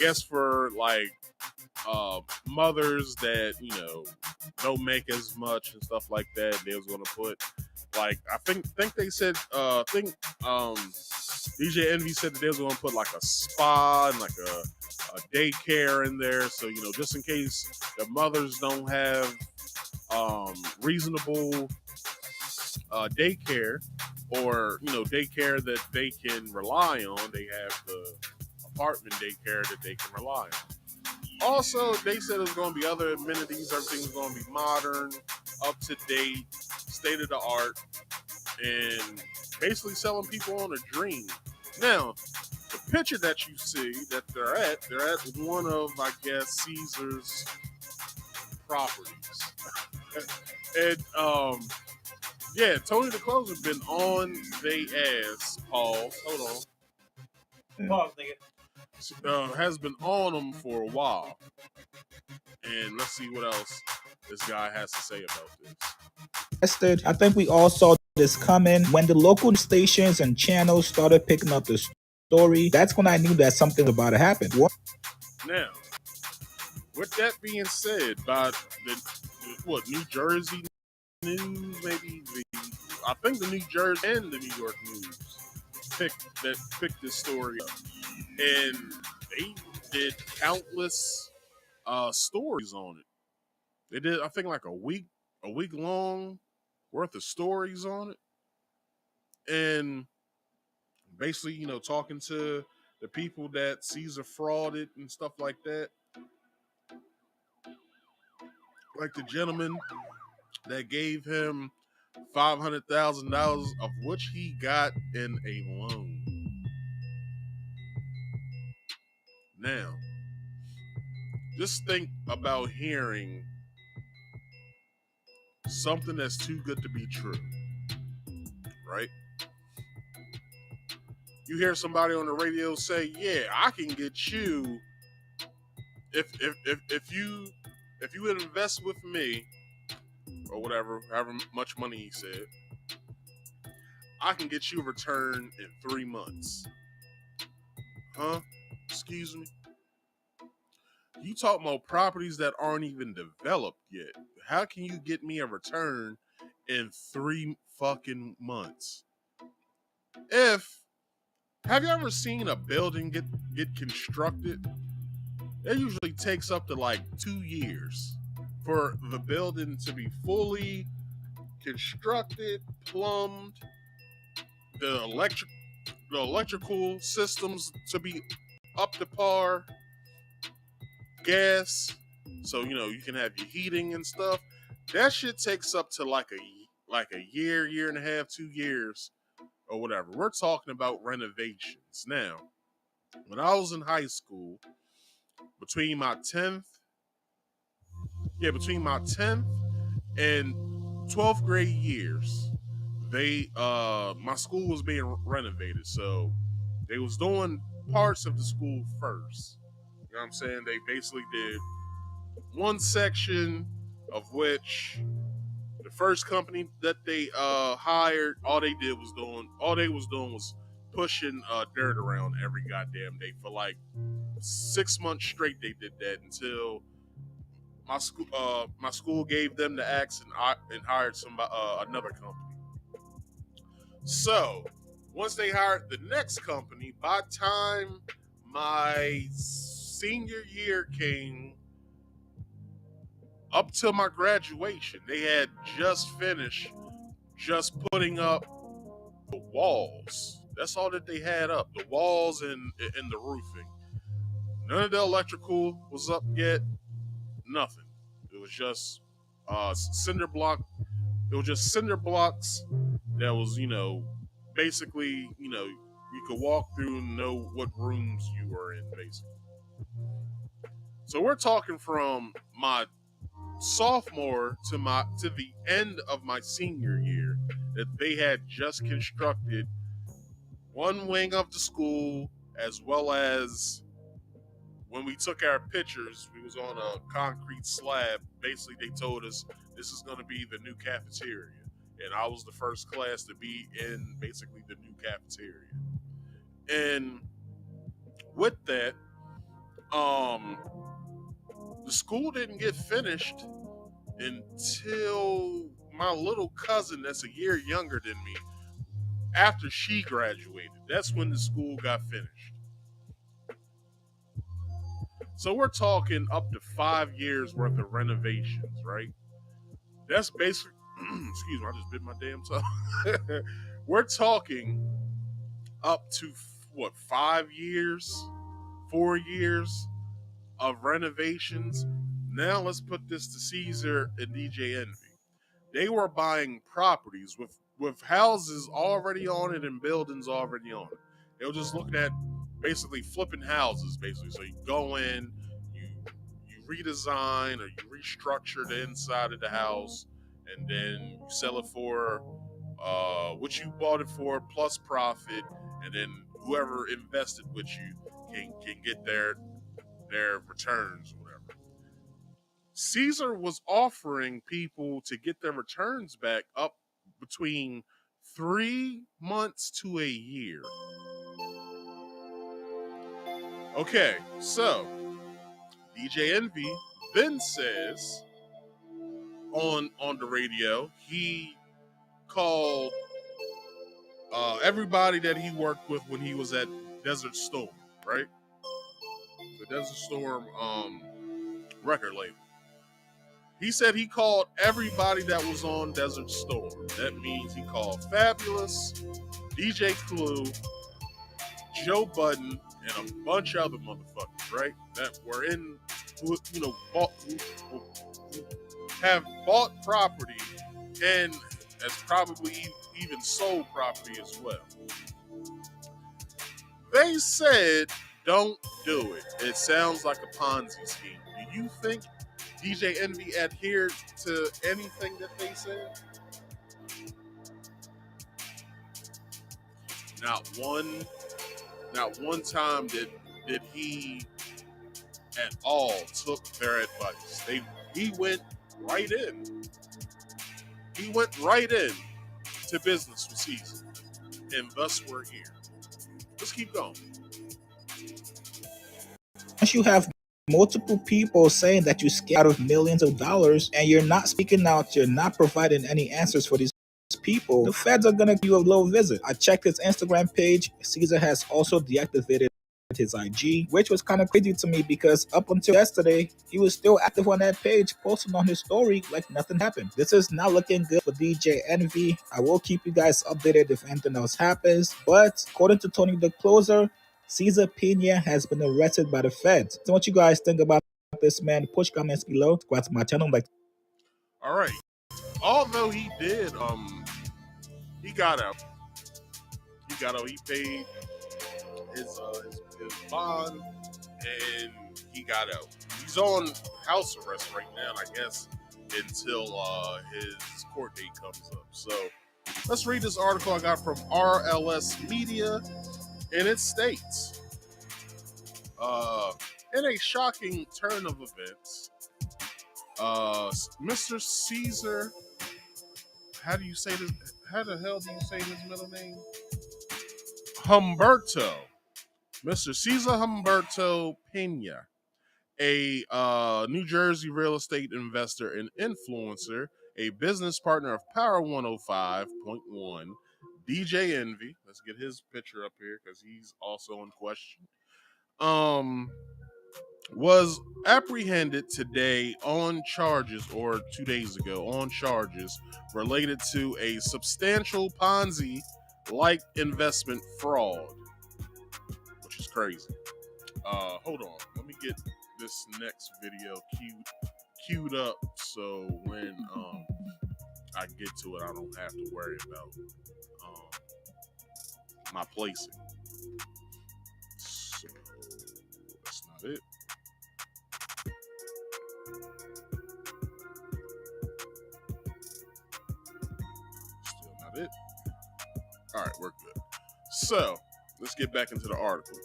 guess for like, mothers that, you know, don't make as much and stuff like that. They was going to put, like, I think they said, DJ Envy said that they was going to put like a spa and like a daycare in there. So, you know, just in case the mothers don't have reasonable daycare, or, you know, daycare that they can rely on, they have the apartment daycare that they can rely on. Also, they said there's going to be other amenities. Everything's going to be modern, up to date, state of the art, and basically selling people on a dream. Now, the picture that you see that they're at one of, I guess, Cesar's properties. And, yeah, Tony the Closer been on they ass. Pause. Hold on. Pause, nigga. Has been on them for a while. And let's see what else this guy has to say about this.
I think we all saw this coming. When the local stations and channels started picking up the story, that's when I knew that something was about to happen.
Now, with that being said, by the New Jersey News, maybe I think the New Jersey and the New York News picked this story up, and they did countless stories on it. They did, I think, like a week long worth of stories on it, and basically, you know, talking to the people that Cesar frauded and stuff like that. Like the gentleman that gave him $500,000, of which he got in a loan. Now, just think about hearing something that's too good to be true, right? You hear somebody on the radio say, "Yeah, I can get you if you would invest with me, or whatever, however much money he said, I can get you a return in 3 months." Huh? Excuse me? You talk about properties that aren't even developed yet. How can you get me a return in 3 fucking months? Have you ever seen a building get constructed? It usually takes up to like 2 years for the building to be fully constructed, plumbed, the electrical systems to be up to par, gas, so you know you can have your heating and stuff. That shit takes up to like a year and a half, 2 years, or whatever. We're talking about renovations. Now, when I was in high school, between my 10th and 12th grade years, my school was being renovated. So they was doing parts of the school first. You know what I'm saying? They basically did one section, of which the first company that they hired, all they was doing was pushing dirt around every goddamn day for like 6 months straight. They did that until my school gave them the axe and hired another company. So once they hired the next company, by the time my senior year came, up till my graduation, they had just finished just putting up the walls. That's all that they had up, the walls and the roofing. None of the electrical was up yet. Nothing. It was just cinder block It was just cinder blocks that was, basically, you could walk through and know what rooms you were in, basically. So we're talking from my sophomore to the end of my senior year that they had just constructed one wing of the school, as well as when we took our pictures, we was on a concrete slab. Basically, they told us this is going to be the new cafeteria. And I was the first class to be in basically the new cafeteria. And with that, the school didn't get finished until my little cousin that's a year younger than me, after she graduated. That's when the school got finished. So we're talking up to 5 years worth of renovations, right? That's basically, excuse me, I just bit my damn tongue. We're talking up to 5 years, 4 years of renovations. Now let's put this to Cesar and DJ Envy. They were buying properties with houses already on it and buildings already on it. They were just looking at basically flipping houses, basically. So you go in, you redesign or you restructure the inside of the house, and then you sell it for what you bought it for plus profit, and then whoever invested with you can get their returns or whatever. Cesar was offering people to get their returns back up between 3 months to a year. Okay, so DJ Envy then says on the radio, he called everybody that he worked with when he was at Desert Storm, right? The Desert Storm record label. He said he called everybody that was on Desert Storm. That means he called Fabulous, DJ Clue, Joe Budden, and a bunch of other motherfuckers, right? That were in, who have bought property and has probably even sold property as well. They said, don't do it. It sounds like a Ponzi scheme. Do you think DJ Envy adhered to anything that they said? Not one time did he at all took their advice. He went right in. He went right in to business with Cesar. And thus we're here. Let's keep going.
Once you have multiple people saying that you scam out of millions of dollars and you're not speaking out, you're not providing any answers for these people, the feds are going to give you a low visit. I checked his Instagram page. Cesar has also deactivated his IG, which was kind of crazy to me because up until yesterday, he was still active on that page, posting on his story like nothing happened. This is not looking good for DJ Envy. I will keep you guys updated if anything else happens, but according to Tony the Closer, Cesar Piña has been arrested by the feds. So what you guys think about this, man? Push comments below. Subscribe to my channel.
All right. Although he did, he got out. He paid his bond, and he got out. He's on house arrest right now, I guess, until his court date comes up. So let's read this article I got from RLS Media, and it states, in a shocking turn of events, Mr. Cesar, how do you say this? How the hell do you say his middle name? Humberto. Mr. Cesar Humberto Piña, a New Jersey real estate investor and influencer, a business partner of Power 105.1, DJ Envy. Let's get his picture up here because he's also in question. Was apprehended today on charges, or 2 days ago on charges related to a substantial Ponzi-like investment fraud, which is crazy. Hold on, let me get this next video queued up so when I get to it, I don't have to worry about my placing. So that's not it. Still not it. All right, we're good. So let's get back into the article.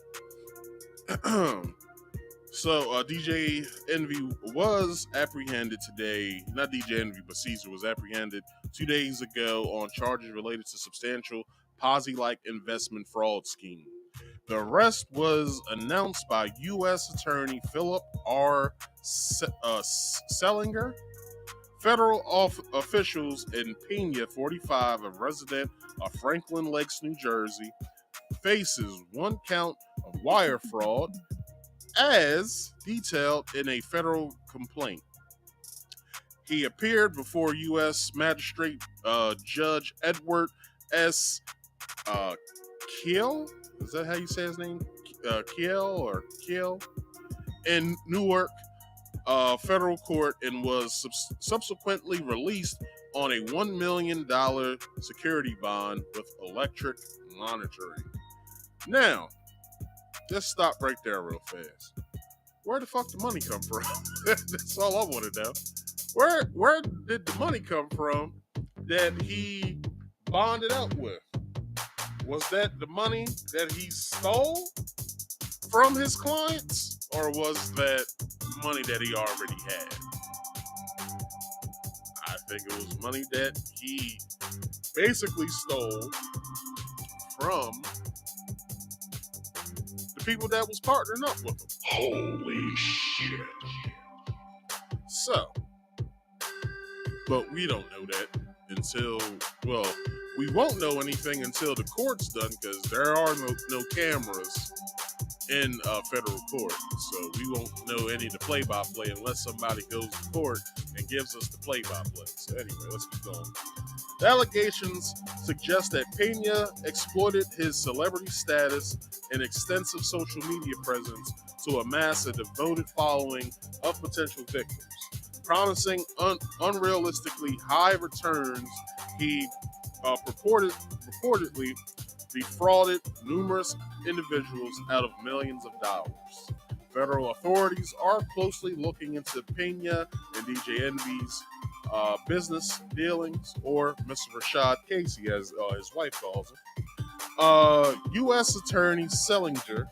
So DJ Envy was apprehended today. Not DJ Envy, but Cesar was apprehended 2 days ago on charges related to substantial Ponzi-like investment fraud scheme. The arrest was announced by U.S. Attorney Philip R. Sellinger. Federal officials in Piña, 45, a resident of Franklin Lakes, New Jersey, faces 1 count of wire fraud as detailed in a federal complaint. He appeared before U.S. Magistrate Judge Edward S. Kiel? Is that how you say his name? Kiel? In Newark federal court and was subsequently released on a $1 million security bond with electric monitoring. Now, let's stop right there real fast. Where the fuck the money come from? That's all I want to know. Where did the money come from that he bonded up with? Was that the money that he stole from his clients, or was that money that he already had? I think it was money that he basically stole from the people that was partnering up with him.
Holy shit.
So, but we don't know that until, well, we won't know anything until the court's done, because there are no cameras in federal court. So we won't know any of the play-by-play unless somebody goes to court and gives us the play-by-play. So anyway, let's keep going. The allegations suggest that Piña exploited his celebrity status and extensive social media presence to amass a devoted following of potential victims. Promising unrealistically high returns, he purportedly defrauded numerous individuals out of millions of dollars. Federal authorities are closely looking into Piña and DJ Envy's business dealings, or Mr. Rashad Casey, as his wife calls him. U.S. Attorney Sellinger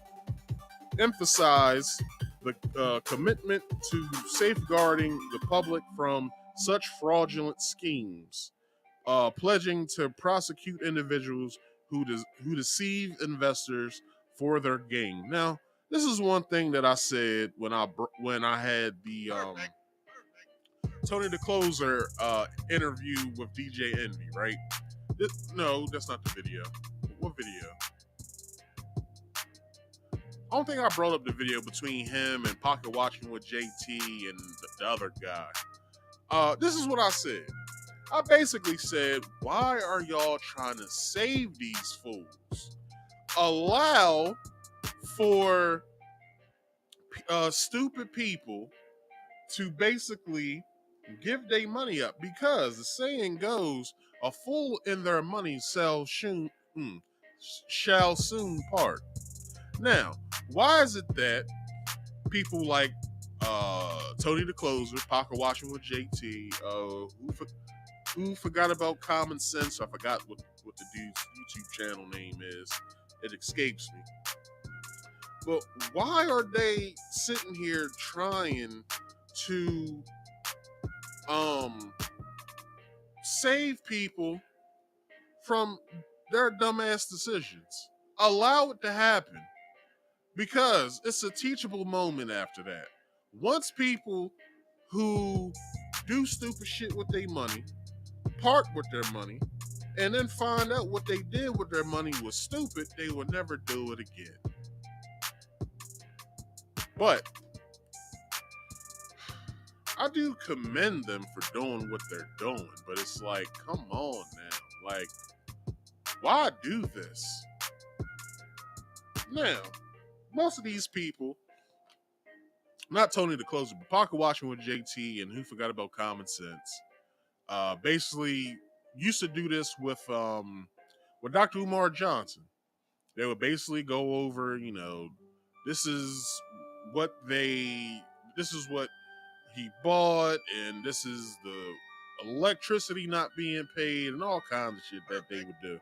emphasized the commitment to safeguarding the public from such fraudulent schemes, pledging to prosecute individuals who deceive investors for their gain. Now, this is one thing that I said when I had the Tony the Closer interview with DJ Envy, right? No, that's not the video. What video? I don't think I brought up the video between him and Pocket Watching with JT and the other guy. This is what I said. I basically said, why are y'all trying to save these fools? Allow for stupid people to basically give their money up, because the saying goes, a fool in their money shall soon part. Now, why is it that people like Tony the Closer, Pocket Watching with JT, who forgot about Common Sense? I forgot what the dude's YouTube channel name is. It escapes me. But why are they sitting here trying to save people from their dumbass decisions? Allow it to happen, because it's a teachable moment after that. Once people who do stupid shit with their money part with their money and then find out what they did with their money was stupid, they will never do it again. But I do commend them for doing what they're doing, but it's like, come on now. Like, why do this? Now, most of these people, not Tony the Closer, but Pocket Watching with JT and who forgot about Common Sense, basically used to do this with Dr. Umar Johnson. They would basically go over, this is what he bought, and this is the electricity not being paid, and all kinds of shit that they would do.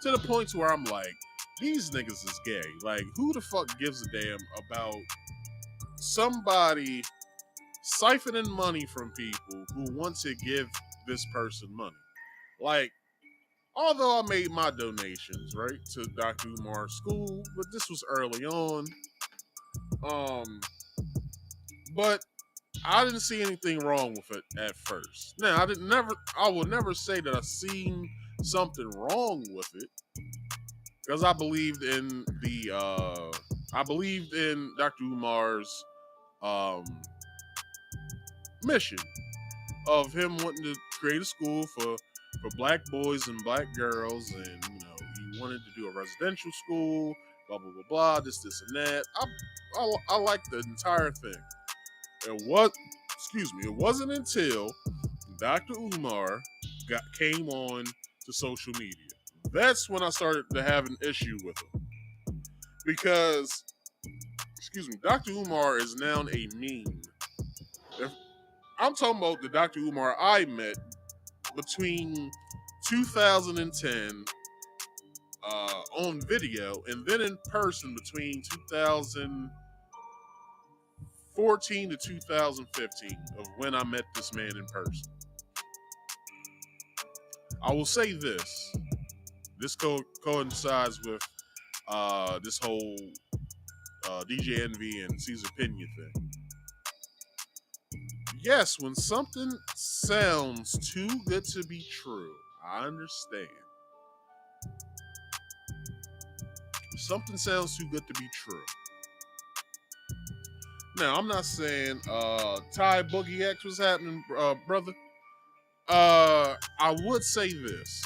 To the point to where I'm like, these niggas is gay. Like, who the fuck gives a damn about somebody siphoning money from people who want to give this person money? Like, although I made my donations, right, to Dr. Umar's school, but this was early on. But I didn't see anything wrong with it at first. Now, I will never say that I seen something wrong with it, because I believed in Dr. Umar's mission of him wanting to create a school for black boys and black girls, and he wanted to do a residential school, blah blah blah blah, this and that. I like the entire thing. It wasn't until Dr. Umar came on to social media. That's when I started to have an issue with him. Because, Dr. Umar is now a meme. I'm talking about the Dr. Umar I met between 2010 on video, and then in person between 2014 to 2015 of when I met this man in person. I will say this. This coincides with this whole DJ Envy and Cesar Piña thing. Yes, when something sounds too good to be true, I understand. Something sounds too good to be true. Now, I'm not saying Thai Boogie X was happening, brother. I would say this.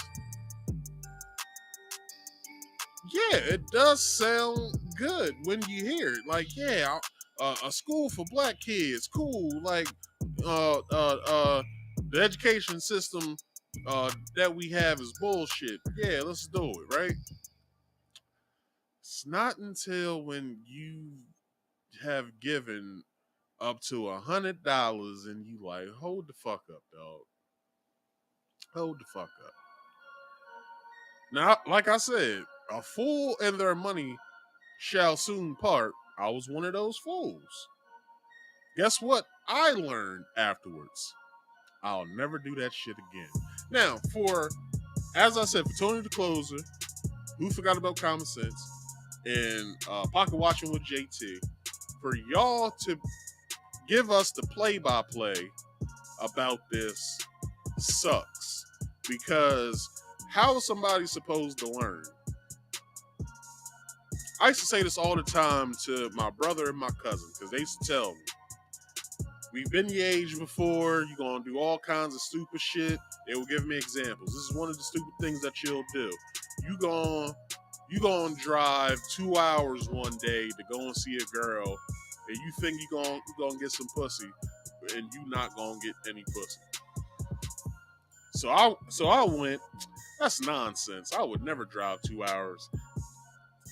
Yeah, it does sound good when you hear it. Like, yeah, a school for black kids, cool. Like, the education system that we have is bullshit. Yeah, let's do it, right? It's not until when you have given up to $100 and you like, hold the fuck up, dog. Hold the fuck up. Now, like I said, a fool and their money shall soon part. I was one of those fools. Guess what I learned afterwards? I'll never do that shit again. Now, as I said, for Tony the Closer, Who Forgot About Common Sense, and Pocket Watching with JT, for y'all to give us the play-by-play about this sucks. Because how is somebody supposed to learn? I used to say this all the time to my brother and my cousin, because they used to tell me, we've been your age before, you're going to do all kinds of stupid shit. They will give me examples. This is one of the stupid things that you'll do. You going to drive 2 hours one day to go and see a girl, and you think you're going to get some pussy, and you not going to get any pussy. So I went, that's nonsense. I would never drive 2 hours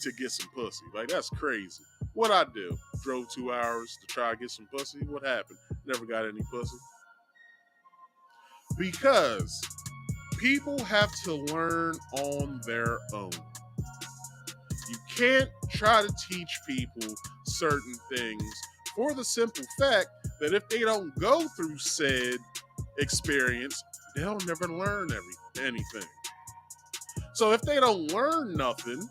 to get some pussy. Like, that's crazy. What I do? Drove 2 hours to try to get some pussy. What happened? Never got any pussy. Because people have to learn on their own. You can't try to teach people certain things for the simple fact that if they don't go through said experience, they'll never learn anything. So if they don't learn nothing,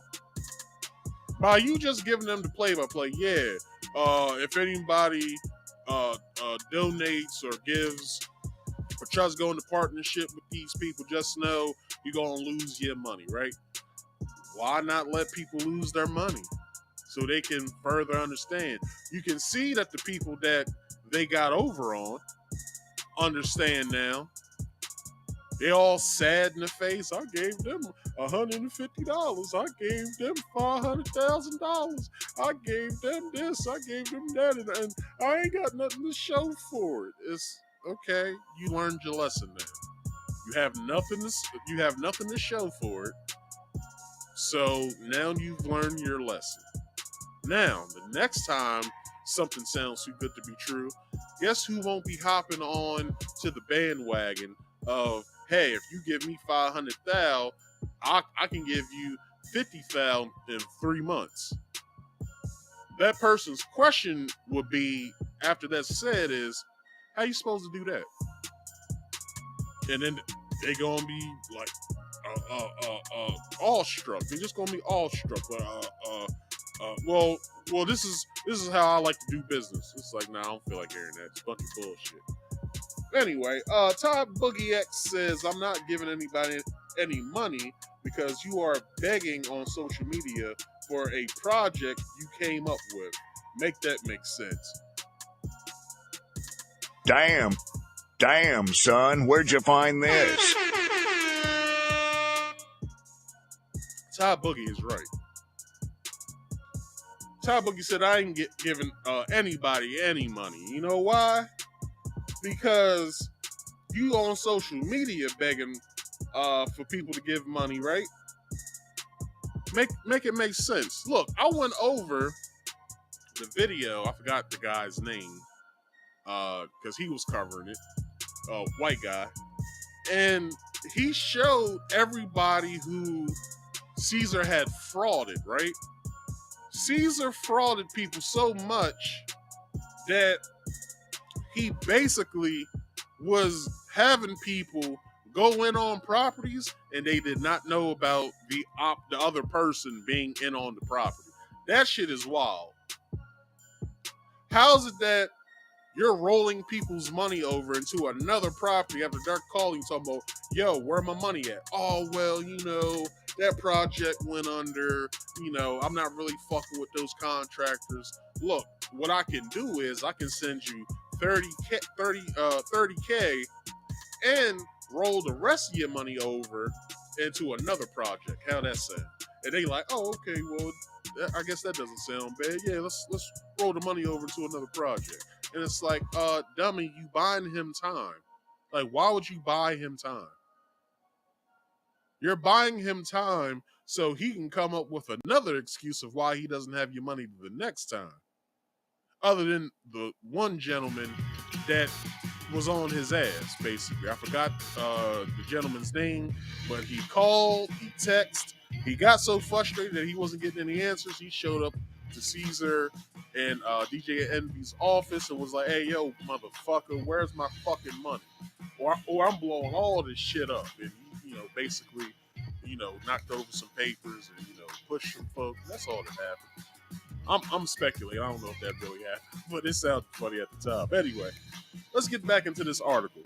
by you just giving them the play-by-play, if anybody donates or gives or tries to go into partnership with these people, just know you're going to lose your money, right? Why not let people lose their money so they can further understand? You can see that the people that they got over on understand now. They all sad in the face. I gave them $150. I gave them $500,000. I gave them this. I gave them that. And I ain't got nothing to show for it. It's okay. You learned your lesson now. You have nothing to show for it. So now you've learned your lesson. Now, the next time something sounds too good to be true, guess who won't be hopping on to the bandwagon of, hey, if you give me $500,000, I can give you $50,000 in 3 months. That person's question would be, after that's said, is, how you supposed to do that? And then they gonna be like, awestruck. They're just gonna be awestruck. Well, this is how I like to do business. It's like, nah, I don't feel like hearing that. It's a bunch of bullshit. Anyway, Todd Boogie X says, I'm not giving anybody any money because you are begging on social media for a project you came up with. Make that make sense.
Damn, son, where'd you find this?
Todd Boogie is right. Todd Boogie said, I ain't giving anybody any money. You know why? Because you on social media begging for people to give money, right? Make it make sense. Look, I went over the video. I forgot the guy's name because he was covering it. White guy. And he showed everybody who Cesar had frauded, right? Cesar frauded people so much that he basically was having people go in on properties and they did not know about the other person being in on the property. That shit is wild. How is it that you're rolling people's money over into another property after they're calling talking about, yo, where my money at? Oh, well, that project went under. I'm not really fucking with those contractors. Look, what I can do is I can send you 30K and roll the rest of your money over into another project. How that sound? And they like, oh, okay, well, I guess that doesn't sound bad. Yeah, let's roll the money over to another project. And it's like, dummy, you buying him time. Like, why would you buy him time? You're buying him time so he can come up with another excuse of why he doesn't have your money the next time. Other than the one gentleman that was on his ass, basically. I forgot the gentleman's name, but he called, he texted. He got so frustrated that he wasn't getting any answers. He showed up to Cesar and DJ Envy's office and was like, hey, yo, motherfucker, where's my fucking money? Or I'm blowing all this shit up. And he, basically, knocked over some papers and, pushed some folks. That's all that happened. I'm speculating. I don't know if that really happened, but it sounded funny at the time. Anyway, let's get back into this article.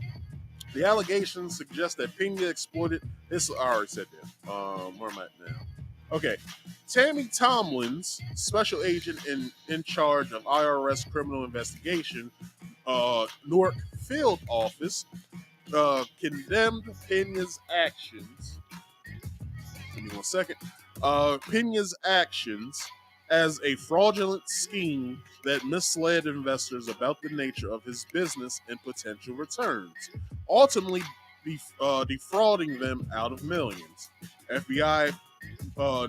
The allegations suggest that Piña exploited this. I already said that. Where am I at now? Okay. Tammy Tomlins, special agent in charge of IRS criminal investigation, Newark Field Office, condemned Piña's actions. Give me 1 second. Piña's actions as a fraudulent scheme that misled investors about the nature of his business and potential returns, ultimately defrauding them out of millions. FBI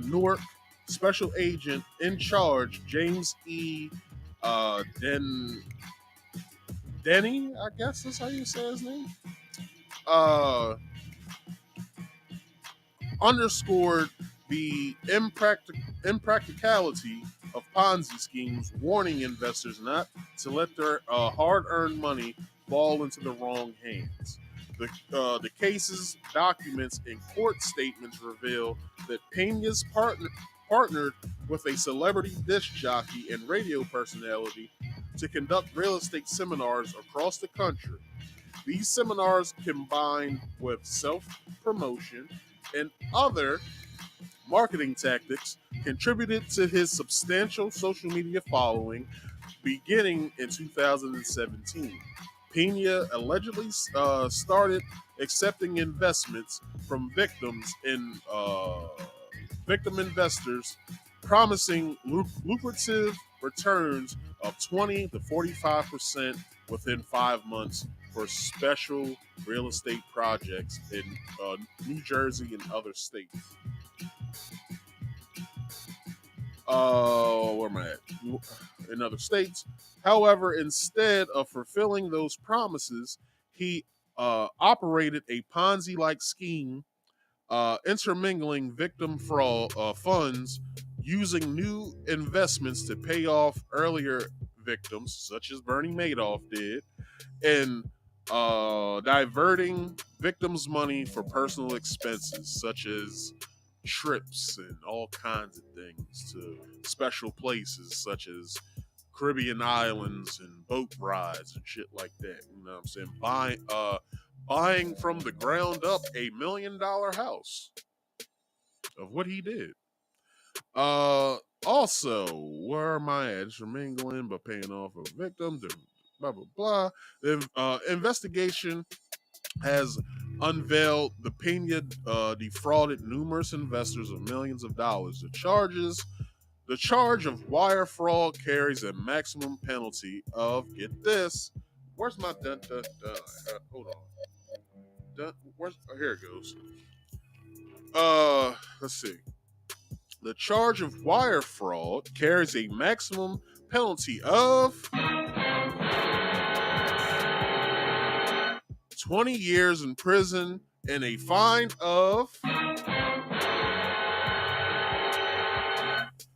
Newark special agent in charge, James E. Denny, I guess that's how you say his name, underscored the impracticality of Ponzi schemes, warning investors not to let their hard-earned money fall into the wrong hands. The case's documents and court statements reveal that Piña's partnered with a celebrity disc jockey and radio personality to conduct real estate seminars across the country. These seminars, combined with self-promotion and other marketing tactics, contributed to his substantial social media following beginning in 2017. Piña allegedly started accepting investments from victim investors, promising lucrative returns of 20 to 45% within 5 months for special real estate projects in New Jersey and other states. Where am I at? In other states. However, instead of fulfilling those promises, he operated a Ponzi-like scheme, intermingling victim fraud funds using new investments to pay off earlier victims, such as Bernie Madoff did, and diverting victims' money for personal expenses, such as trips and all kinds of things to special places, such as Caribbean islands and boat rides and shit like that. You know what I'm saying? Buying from the ground up a $1 million house of what he did. Also, where am I at? Intermingling but paying off a victim. Blah blah blah. The investigation has unveiled the Piña defrauded numerous investors of millions of dollars. The charge of wire fraud carries a maximum penalty of, get this, where's my hold on. Here it goes. Let's see. The charge of wire fraud carries a maximum penalty of 20 years in prison and a fine of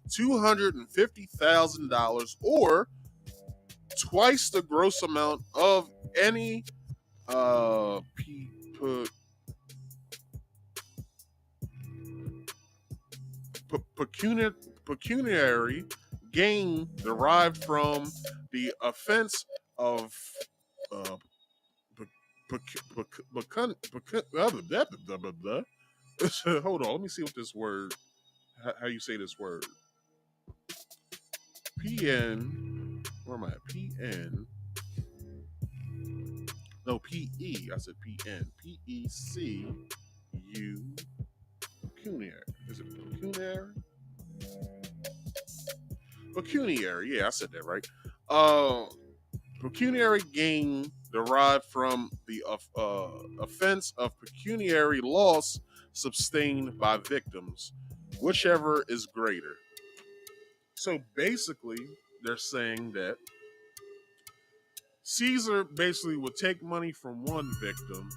$250,000 or twice the gross amount of any pecuniary gain derived from the offense of hold on, let me see what this word, how you say this word. PN, where am I at? PN. No, PE. I said PN. PECU. Pecuniary. Is it pecuniary? Pecuniary. Yeah, I said that right. Pecuniary gain derived from the offense of pecuniary loss sustained by victims, whichever is greater. So basically, they're saying that Cesar basically would take money from one victim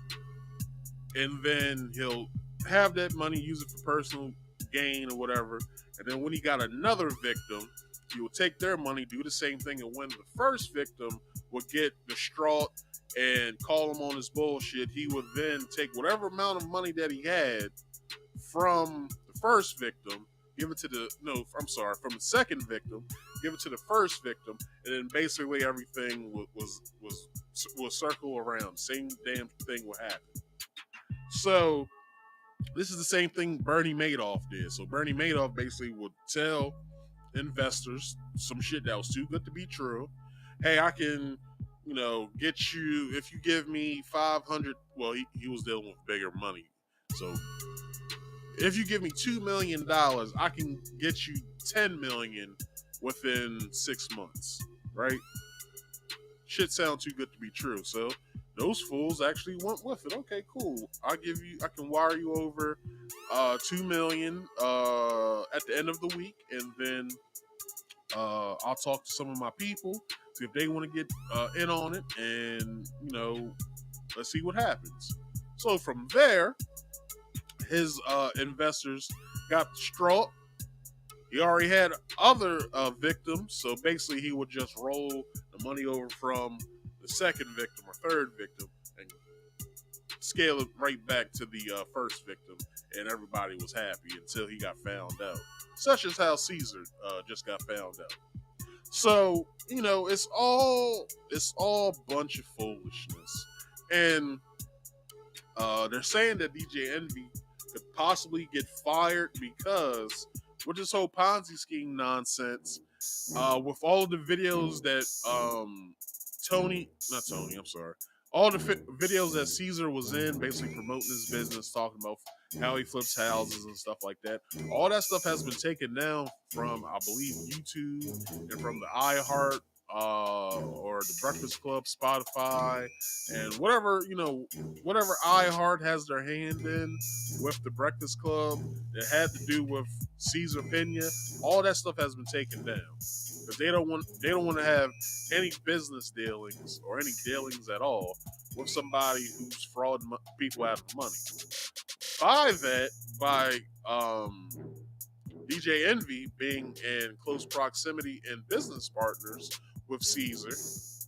and then he'll have that money, use it for personal gain or whatever. And then when he got another victim, he would take their money, do the same thing. And when the first victim would get distraught and call him on his bullshit, he would then take whatever amount of money that he had from the first victim, give it to from the second victim, give it to the first victim, and then basically everything will circle around. Same damn thing will happen. So this is the same thing Bernie Madoff did. So Bernie Madoff basically would tell investors some shit that was too good to be true. Hey, I can, get you, if you give me 500, well, he was dealing with bigger money. So if you give me $2 million, I can get you $10 million within 6 months, right? Shit sound too good to be true. So those fools actually went with it. Okay, cool. I can wire you over $2 million at the end of the week, and then I'll talk to some of my people, see if they want to get in on it, and let's see what happens. So from there, his investors got distraught. He already had other victims, so basically he would just roll the money over from the second victim or third victim and scale it right back to the first victim, and everybody was happy until he got found out. Such as how Cesar just got found out. So, it's all a bunch of foolishness. And they're saying that DJ Envy could possibly get fired because with this whole Ponzi scheme nonsense, with all the videos that all the videos that Cesar was in, basically promoting his business, talking about how he flips houses and stuff like that. All that stuff has been taken down from, I believe, YouTube and from the iHeart or the Breakfast Club, Spotify, and whatever iHeart has their hand in with the Breakfast Club that had to do with Cesar Piña. All that stuff has been taken down because they don't want to have any business dealings or any dealings at all with somebody who's frauding people out of money. By DJ Envy being in close proximity and business partners with Cesar, it's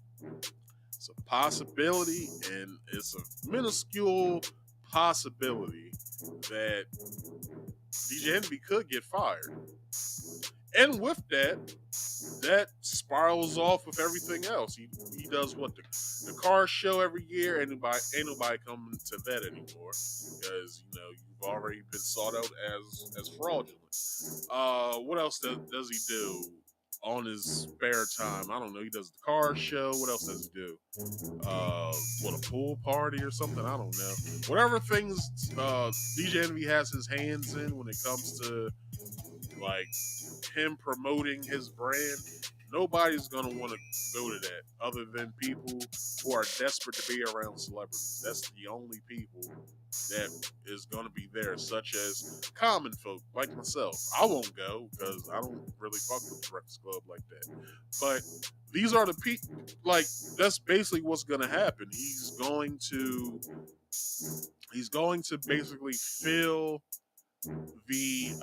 a possibility, and it's a minuscule possibility that DJ Envy could get fired. And with that spirals off with everything else. He does what the car show every year. Ain't nobody coming to that anymore because you've already been sought out as fraudulent. What else does he do on his spare time? I don't know. He does the car show. What else does he do? A pool party or something? I don't know. Whatever things DJ Envy has his hands in when it comes to like him promoting his brand, nobody's gonna want to go to that other than people who are desperate to be around celebrities. That's the only people that is gonna be there, such as common folk like myself. I won't go because I don't really fuck with the Breakfast Club like that. But these are the people. Like that's basically what's gonna happen. He's going to basically feel the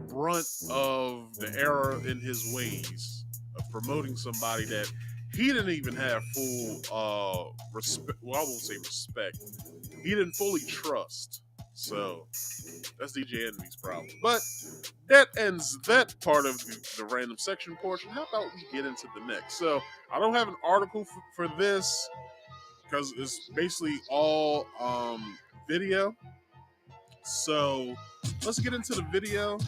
brunt of the error in his ways of promoting somebody that he didn't even have full respect. Well, I won't say respect. He didn't fully trust. So that's DJ Envy's problem. But that ends that part of the random section portion. How about we get into the next? So I don't have an article for this because it's basically all video. So let's get into the video,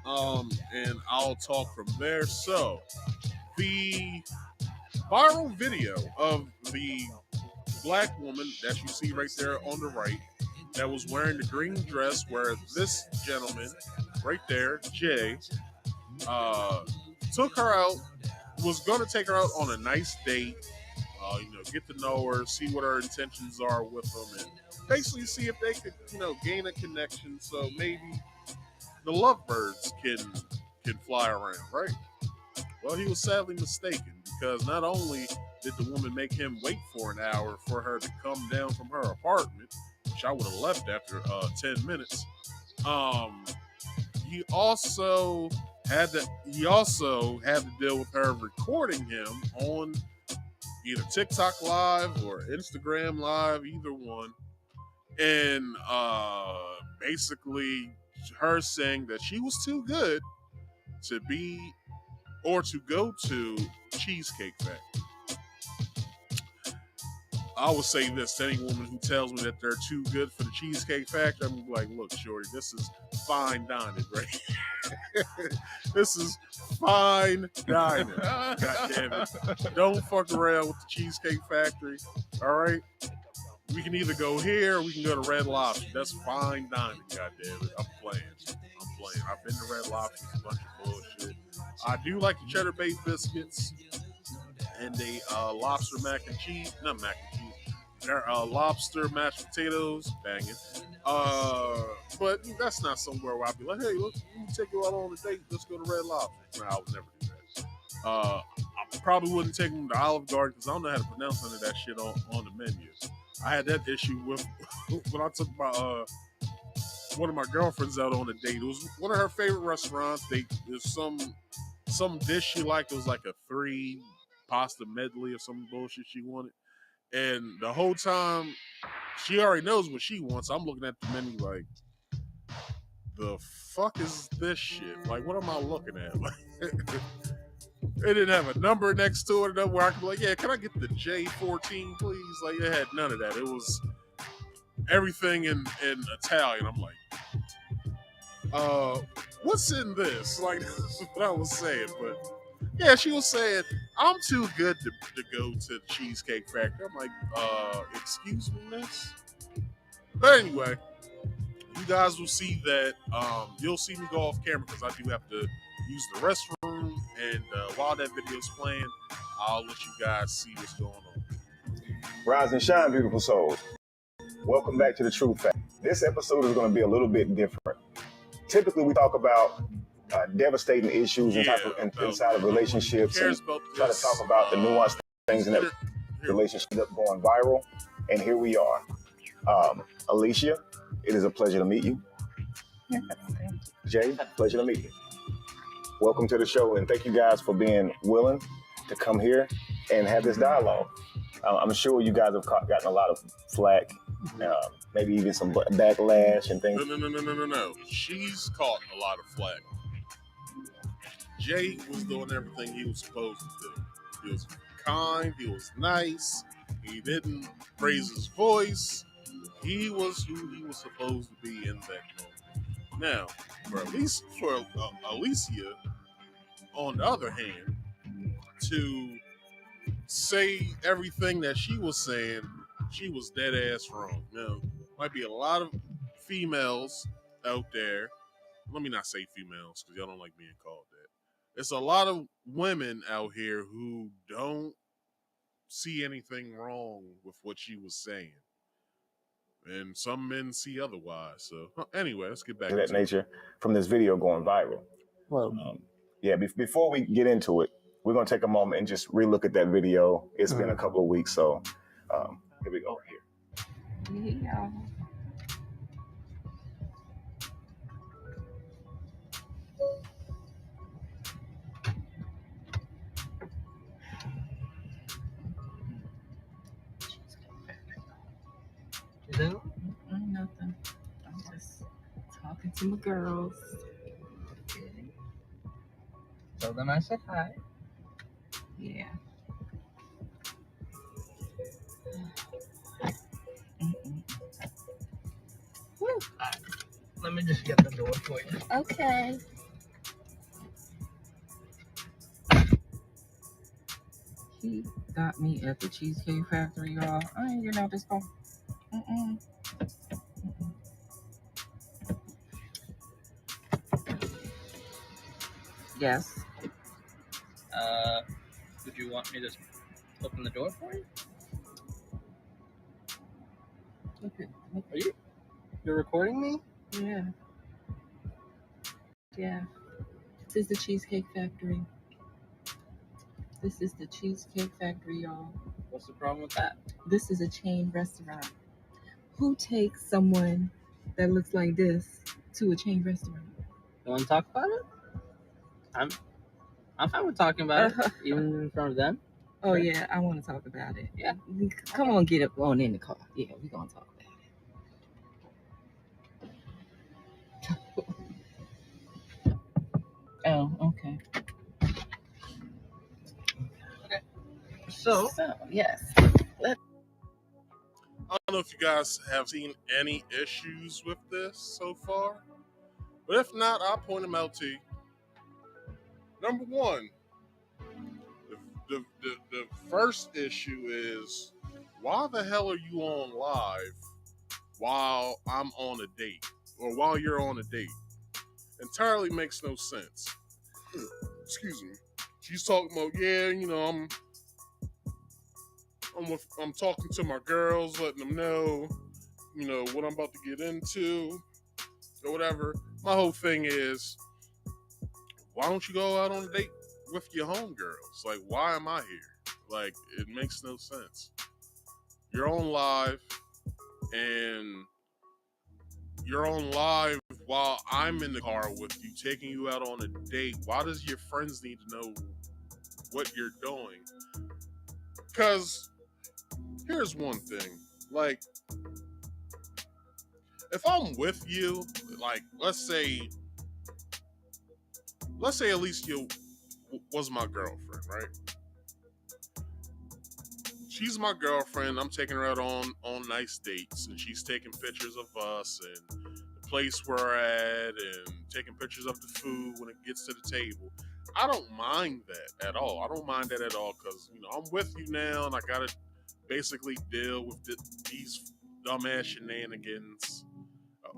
and I'll talk from there. So, the viral video of the black woman that you see right there on the right that was wearing the green dress, where this gentleman right there, Jay, took her out, was going to take her out on a nice date, get to know her, see what her intentions are with him, and basically see if they could, gain a connection so maybe the lovebirds can fly around, right? Well, he was sadly mistaken because not only did the woman make him wait for an hour for her to come down from her apartment, which I would have left after 10 minutes, he also had to deal with her recording him on either TikTok Live or Instagram Live, either one. And basically her saying that she was too good to go to Cheesecake Factory. I would say this to any woman who tells me that they're too good for the Cheesecake Factory. I'm like, look, shorty, this is fine dining, right? This is fine dining. God damn it. Don't fuck around with the Cheesecake Factory, all right? We can either go here or we can go to Red Lobster. That's fine dining, goddammit. I'm playing. I've been to Red Lobster. It's a bunch of bullshit. I do like the cheddar baked biscuits and the lobster mac and cheese. Not mac and cheese. They're lobster mashed potatoes. Banging. But that's not somewhere where I'd be like, hey, look, let me take you out on a date. Let's go to Red Lobster. No, I would never do that. I probably wouldn't take them to Olive Garden because I don't know how to pronounce none of that shit on the menu. I had that issue with when I took my one of my girlfriends out on a date. It was one of her favorite restaurants. There's some dish she liked. It was like a 3 pasta medley or some bullshit she wanted. And the whole time, she already knows what she wants. I'm looking at the menu like, the fuck is this shit? Like, what am I looking at? Like, it didn't have a number next to it where I could be like, yeah, can I get the J14, please? Like, it had none of that. It was everything in Italian. I'm like, what's in this? Like, this is what I was saying. But yeah, she was saying, I'm too good to go to the Cheesecake Factory. I'm like, excuse me, miss? But anyway, you guys will see that, you'll see me go off camera because I do have to use the restroom And while that video's playing, I'll let you guys see what's going on.
Rise and shine, beautiful souls. Welcome back to The True Fact. This episode is going to be a little bit different. Typically, we talk about devastating issues inside of relationships and try to talk about the nuanced things in that relationship going viral. And here we are. Alicia, it is a pleasure to meet you. Jay, pleasure to meet you. Welcome to the show, and thank you guys for being willing to come here and have this dialogue. I'm sure you guys have gotten a lot of flack, maybe even some backlash and things.
No. She's caught a lot of flack. Jay was doing everything he was supposed to do. He was kind, he was nice, he didn't raise his voice. He was who he was supposed to be in that moment. Now, for Alicia, on the other hand, to say everything that she was saying, she was dead ass wrong. Now, might be a lot of females out there. Let me not say females because y'all don't like being called that. It's a lot of women out here who don't see anything wrong with what she was saying. And some men see otherwise. So anyway, let's get back to that
nature from this video going viral. Well, before we get into it, we're going to take a moment and just relook at that video. It's been a couple of weeks, so here we go.
Yeah. Nothing. I'm just talking to my girls. Tell them I said hi. Yeah. Right. Let me just get the door for you. Okay. He got me at the Cheesecake Factory, y'all. I ain't getting out this phone. Yes. Would you want me to open the door for you? Okay. You're recording me? Yeah. Yeah. This is the Cheesecake Factory. This is the Cheesecake Factory, y'all. What's the problem with that? This is a chain restaurant. Who takes someone that looks like this to a chain restaurant? You want to talk about it? I'm fine with talking about it, even in front of them. Oh, yeah, I want to talk about it. Yeah. Come on, get up on in the car. Yeah, we're going to talk about it. Oh, okay. Okay. So yes.
I don't know if you guys have seen any issues with this so far, but if not, I'll point them out to you. Number one, the first issue is, why the hell are you on live while I'm on a date, or while you're on a date? Entirely makes no sense. Excuse me. She's talking about, I'm talking to my girls, letting them know, what I'm about to get into, or whatever. My whole thing is, why don't you go out on a date with your homegirls? Like, why am I here? Like, it makes no sense. You're on live, and you're on live while I'm in the car with you, taking you out on a date. Why does your friends need to know what you're doing? Because here's one thing. Like, if I'm with you, like, let's say Alicia was my girlfriend, right? She's my girlfriend. I'm taking her out on nice dates, and she's taking pictures of us and the place we're at, and taking pictures of the food when it gets to the table. I don't mind that at all. I don't mind that at all, because I'm with you now, and I gotta basically deal with these dumbass shenanigans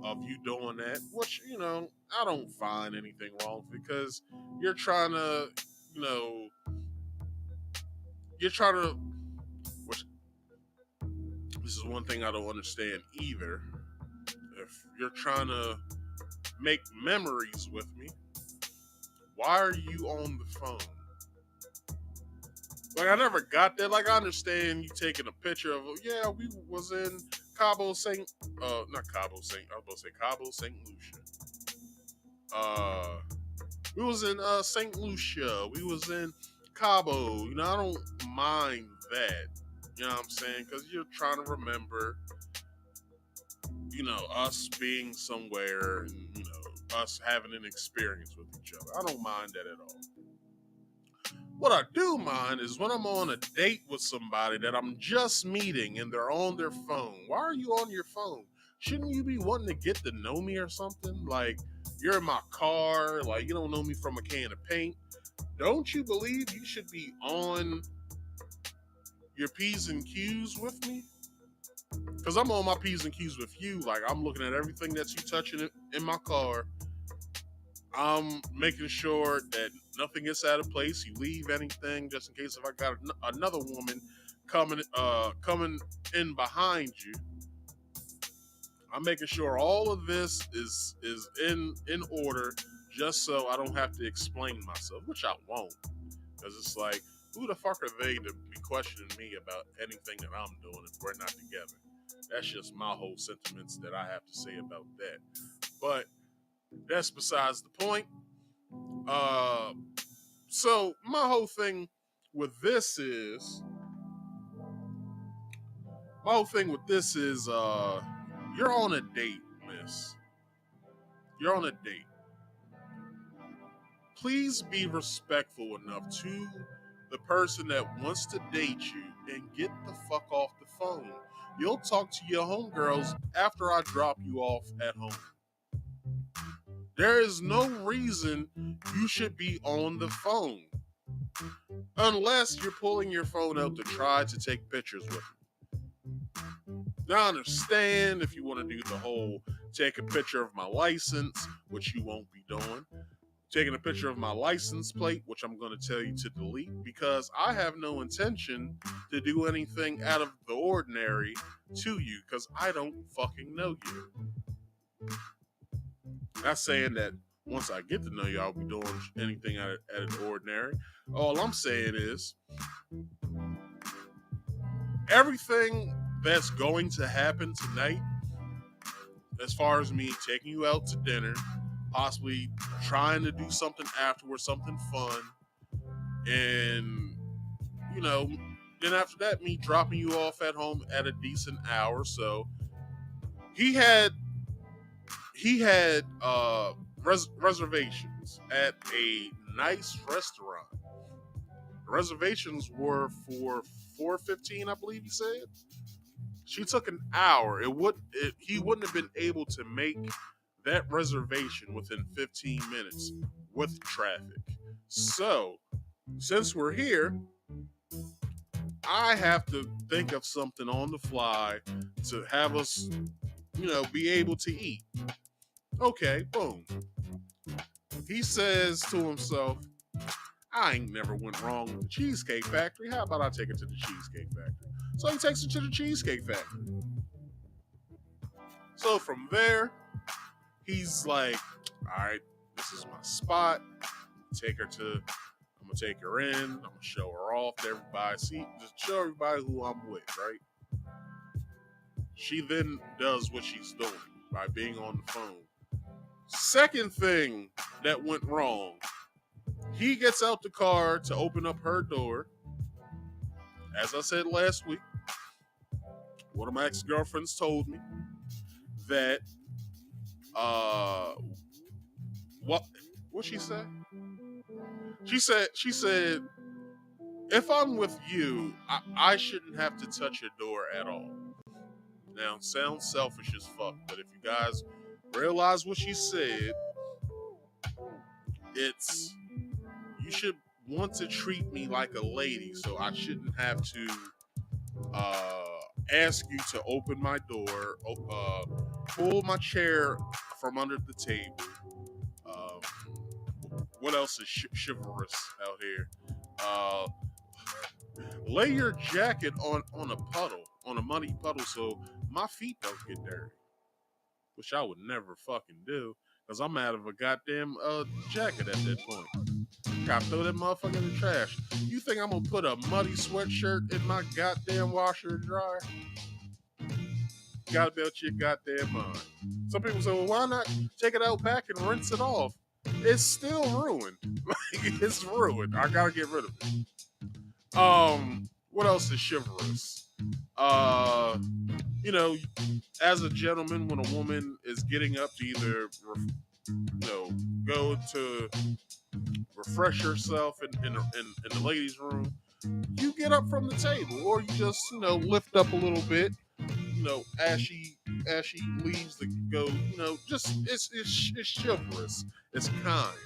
of you doing that, which I don't find anything wrong, because you're trying to you're trying to, which this is one thing I don't understand either. If you're trying to make memories with me, why are you on the phone? Like, I never got that. Like, I understand you taking a picture of, yeah, we was in Cabo St. Lucia. We was in St. Lucia. We was in Cabo. I don't mind that. You know what I'm saying? Because you're trying to remember, us being somewhere and, us having an experience with each other. I don't mind that at all. What I do mind is when I'm on a date with somebody that I'm just meeting and they're on their phone. Why are you on your phone? Shouldn't you be wanting to get to know me or something? Like, you're in my car, like, you don't know me from a can of paint. Don't you believe you should be on your P's and Q's with me? Because I'm on my P's and Q's with you. Like, I'm looking at everything that you touching in my car. I'm making sure that nothing gets out of place. You leave anything just in case if I got another woman coming in behind you. I'm making sure all of this is in order, just so I don't have to explain myself, which I won't. Because it's like, who the fuck are they to be questioning me about anything that I'm doing if we're not together? That's just my whole sentiments that I have to say about that. But that's besides the point. So my whole thing with this is, you're on a date, miss. You're on a date. Please be respectful enough to the person that wants to date you and get the fuck off the phone. You'll talk to your homegirls after I drop you off at home. There is no reason you should be on the phone. Unless you're pulling your phone out to try to take pictures with me. Now I understand if you want to do the whole take a picture of my license, which you won't be doing. Taking a picture of my license plate, which I'm going to tell you to delete, because I have no intention to do anything out of the ordinary to you, because I don't fucking know you. Not saying that once I get to know you, I'll be doing anything out of the ordinary. All I'm saying is, everything that's going to happen tonight, as far as me taking you out to dinner, possibly trying to do something afterwards, something fun, and, then after that, me dropping you off at home at a decent hour. So he had reservations at a nice restaurant. The reservations were for 4:15, I believe he said. She took an hour. He wouldn't have been able to make that reservation within 15 minutes with traffic. So, since we're here, I have to think of something on the fly to have us, be able to eat. Okay, boom. He says to himself, I ain't never went wrong with the Cheesecake Factory. How about I take it to the Cheesecake Factory? So he takes it to the Cheesecake Factory. So from there, he's like, all right, this is my spot. I'm gonna take her in. I'm gonna show her off to everybody. Just show everybody who I'm with, right? She then does what she's doing by being on the phone. Second thing that went wrong, he gets out the car to open up her door. As I said last week, one of my ex-girlfriends told me that, what she said? She said, if I'm with you, I shouldn't have to touch your door at all. Now, sounds selfish as fuck, but if you guys realize what she said, it's, you should want to treat me like a lady, so I shouldn't have to ask you to open my door, pull my chair from under the table, what else is chivalrous out here? Lay your jacket on a puddle, on a muddy puddle, so my feet don't get dirty. Which I would never fucking do, because I'm out of a goddamn jacket at that point. Gotta throw that motherfucker in the trash. You think I'm gonna put a muddy sweatshirt in my goddamn washer and dryer? Gotta be out your goddamn mind. Some people say, well, why not take it out back and rinse it off? It's still ruined. It's ruined. I gotta get rid of it. What else is chivalrous? You know, as a gentleman, when a woman is getting up to either, go to refresh herself in the ladies' room, you get up from the table, or you just, lift up a little bit, as she leaves to go, just it's chivalrous. It's kind.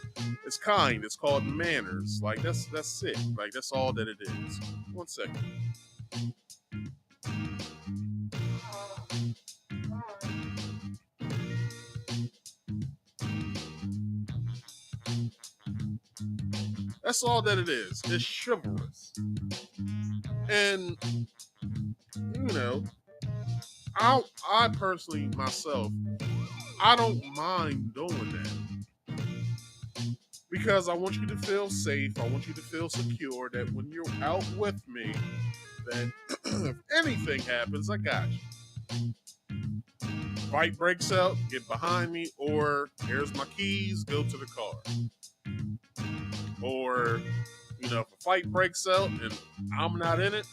It's kind. It's called manners. Like that's it. Like that's all that it is. 1 second. That's all that it is. It's chivalrous. And I personally myself, I don't mind doing that. Because I want you to feel safe. I want you to feel secure that when you're out with me, that if anything happens, I got you. Fight breaks out, get behind me, or here's my keys, go to the car. Or, if a fight breaks out and I'm not in it,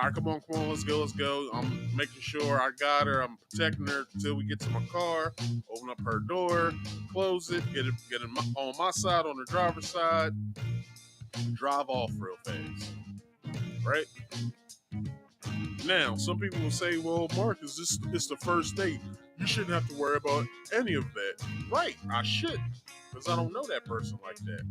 all right, come on, let's go. I'm making sure I got her. I'm protecting her until we get to my car. Open up her door, close it, get it on my side, on the driver's side, drive off real fast. Right? Now, some people will say, well, Marcus, it's the first date. You shouldn't have to worry about any of that. Right, I shouldn't, because I don't know that person like that.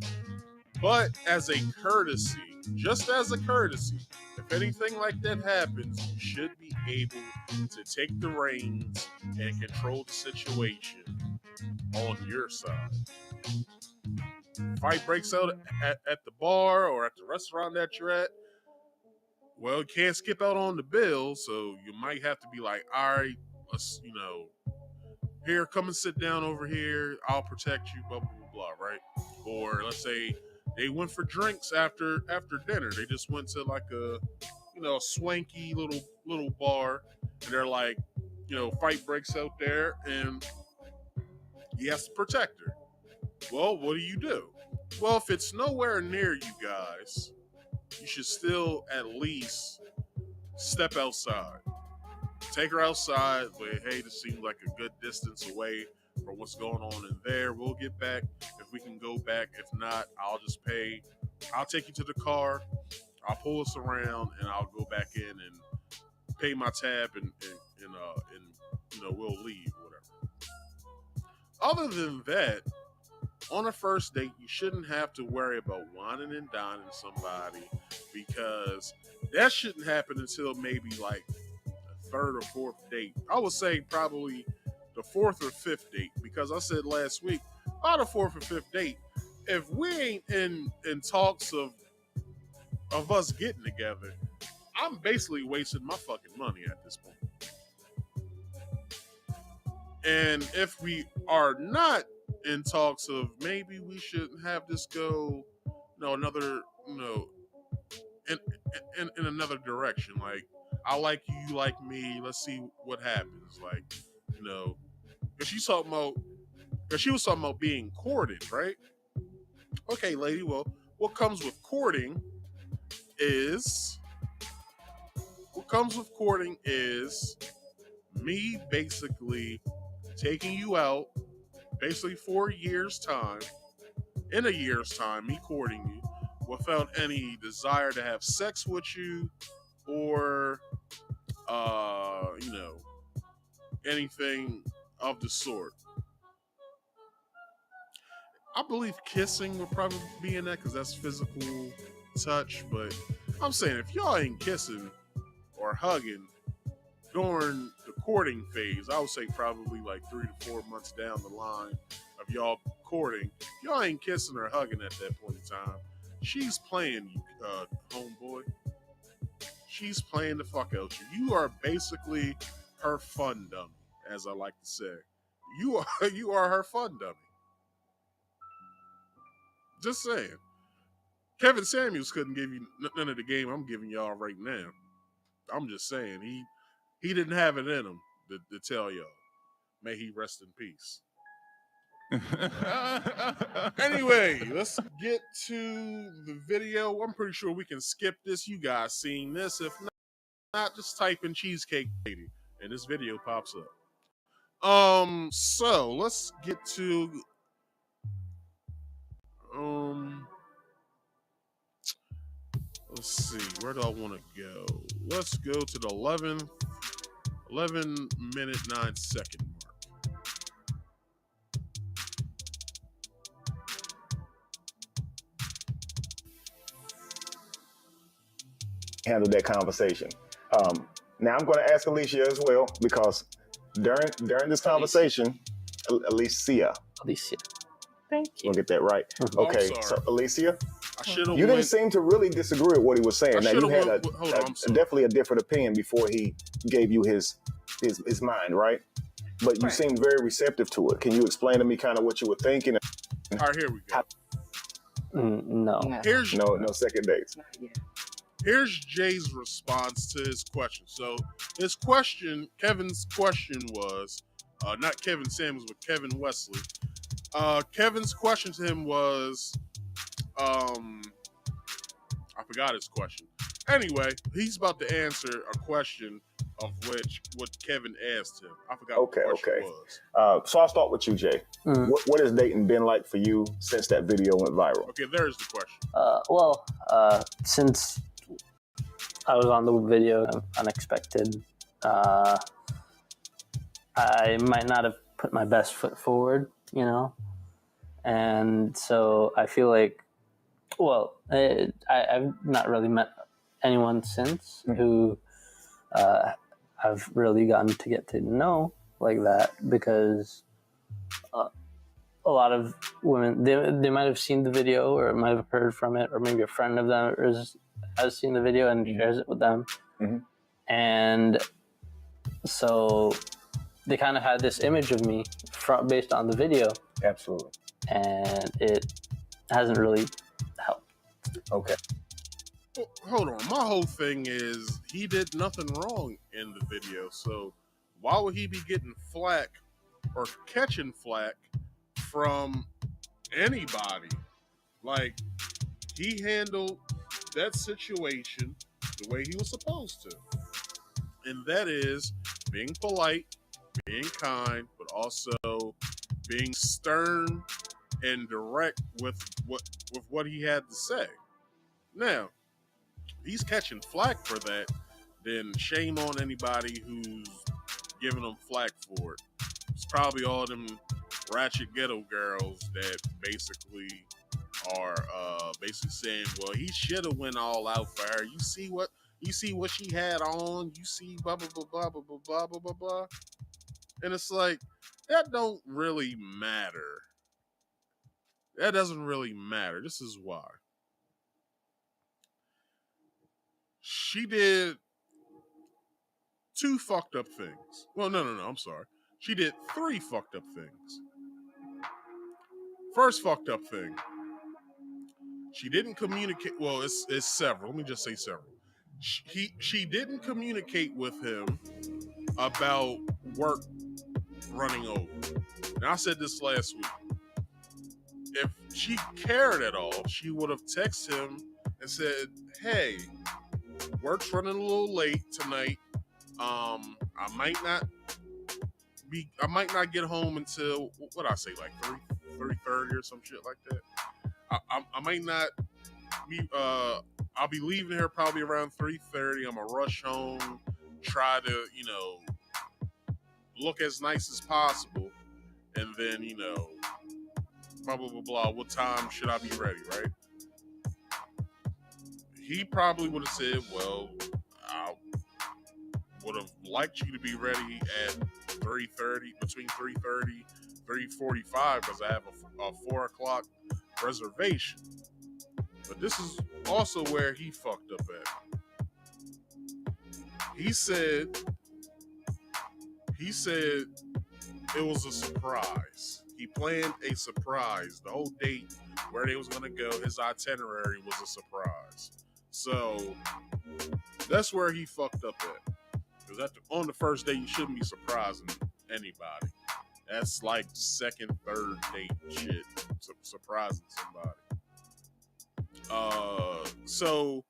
But as a courtesy, just as a courtesy, if anything like that happens, you should be able to take the reins and control the situation on your side. Fight breaks out at the bar or at the restaurant that you're at, well, you can't skip out on the bill, so you might have to be like, all right, let's, here, come and sit down over here. I'll protect you, blah, blah, blah, right? Or let's say they went for drinks after dinner. They just went to like a swanky little bar, and they're like, fight breaks out there, and he has to protect her. Well, what do? Well, if it's nowhere near you guys, you should still at least step outside. Take her outside, but hey, this seems like a good distance away from what's going on in there. We'll get back if we can go back. If not, I'll just pay. I'll take you to the car. I'll pull us around, and I'll go back in and pay my tab, and we'll leave, whatever. Other than that, on a first date, you shouldn't have to worry about whining and dining somebody, because that shouldn't happen until maybe like the third or fourth date. I would say probably the fourth or fifth date, because I said last week, by the fourth or fifth date, if we ain't in talks of us getting together, I'm basically wasting my fucking money at this point. And if we are not in talks of maybe we should have this go, another, in another direction. Like, I like you, you like me. Let's see what happens. Like, because she was talking about being courted, right? Okay, lady. Well, what comes with courting is me basically taking you out, basically for a year's time. In a year's time, me courting you without any desire to have sex with you or, anything of the sort. I believe kissing would probably be in that because that's physical touch. But I'm saying if y'all ain't kissing or hugging during the courting phase, I would say probably like 3 to 4 months down the line of y'all recording, y'all ain't kissing or hugging at that point in time. She's playing you, homeboy. She's playing the fuck out you. You are basically her fun dummy, as I like to say. You are her fun dummy. Just saying. Kevin Samuels couldn't give you none of the game I'm giving y'all right now. I'm just saying he didn't have it in him to tell y'all. May he rest in peace. Anyway, let's get to the video. I'm pretty sure we can skip this. You guys seen this. If not, just type in Cheesecake Lady and this video pops up. So let's get to let's see, where do I want to go? Let's go to the 11 minute 9 second mark.
Handle that conversation. Now I'm going to ask Alicia as well, because during this conversation, Alicia. Thank you. We'll get that right. Okay, so Alicia, you didn't seem to really disagree with what he was saying. Now you had definitely a different opinion before he gave you his mind, right? But you seemed very receptive to it. Can you explain to me kind of what you were thinking?
All right, here we go.
No.
No second dates.
Here's Jay's response to his question. So Kevin's question was, not Kevin Samuels, but Kevin Wesley. Kevin's question to him was, I forgot his question. Anyway, he's about to answer a question of what Kevin asked him. I forgot what the question was.
So I'll start with you, Jay. What has dating been like for you since that video went viral?
Okay, there's the question.
Since I was on the video, unexpected, I might not have put my best foot forward, and so I feel like, I've not really met anyone since who I've really gotten to get to know like that, because a lot of women, they might have seen the video or might have heard from it, or maybe a friend of them has seen the video and shares it with them. And so they kind of had this image of me based on the video.
Absolutely.
And it hasn't really helped.
Okay.
Well, hold on. My whole thing is he did nothing wrong in the video. So why would he be getting flack or catching flack from anybody? Like, he handled that situation the way he was supposed to. And that is being polite, being kind, but also being stern and direct with what he had to say. Now, he's catching flack for that, then shame on anybody who's giving him flack for it. It's probably all them ratchet ghetto girls that basically are basically saying, well, he should have went all out for her. You see what she had on, you see blah blah blah blah blah blah blah blah blah. And it's like, that don't really matter. That doesn't really matter. This is why. She did 2 fucked up things. Well, no, I'm sorry. She did 3 fucked up things. First fucked up thing. She didn't communicate. Well, it's several. Let me just say several. She didn't communicate with him about work running over. And I said this last week. If she cared at all, she would have texted him and said, hey, work's running a little late tonight. I might not get home until, what I say, like 3:30 or some shit like that. I might not be, I'll be leaving here probably around 3:30. I'm gonna rush home, try to, look as nice as possible, and then, blah, blah, blah, blah. What time should I be ready, right? He probably would have said, well, I would have liked you to be ready at 3:30, between 3:30, 3:45, because I have a 4 o'clock reservation. But this is also where he fucked up at. He said it was a surprise. He planned a surprise. The whole date where they was gonna go, his itinerary was a surprise. So that's where he fucked up at. Because on the first date, you shouldn't be surprising anybody. That's like second, third date shit. Surprising somebody. So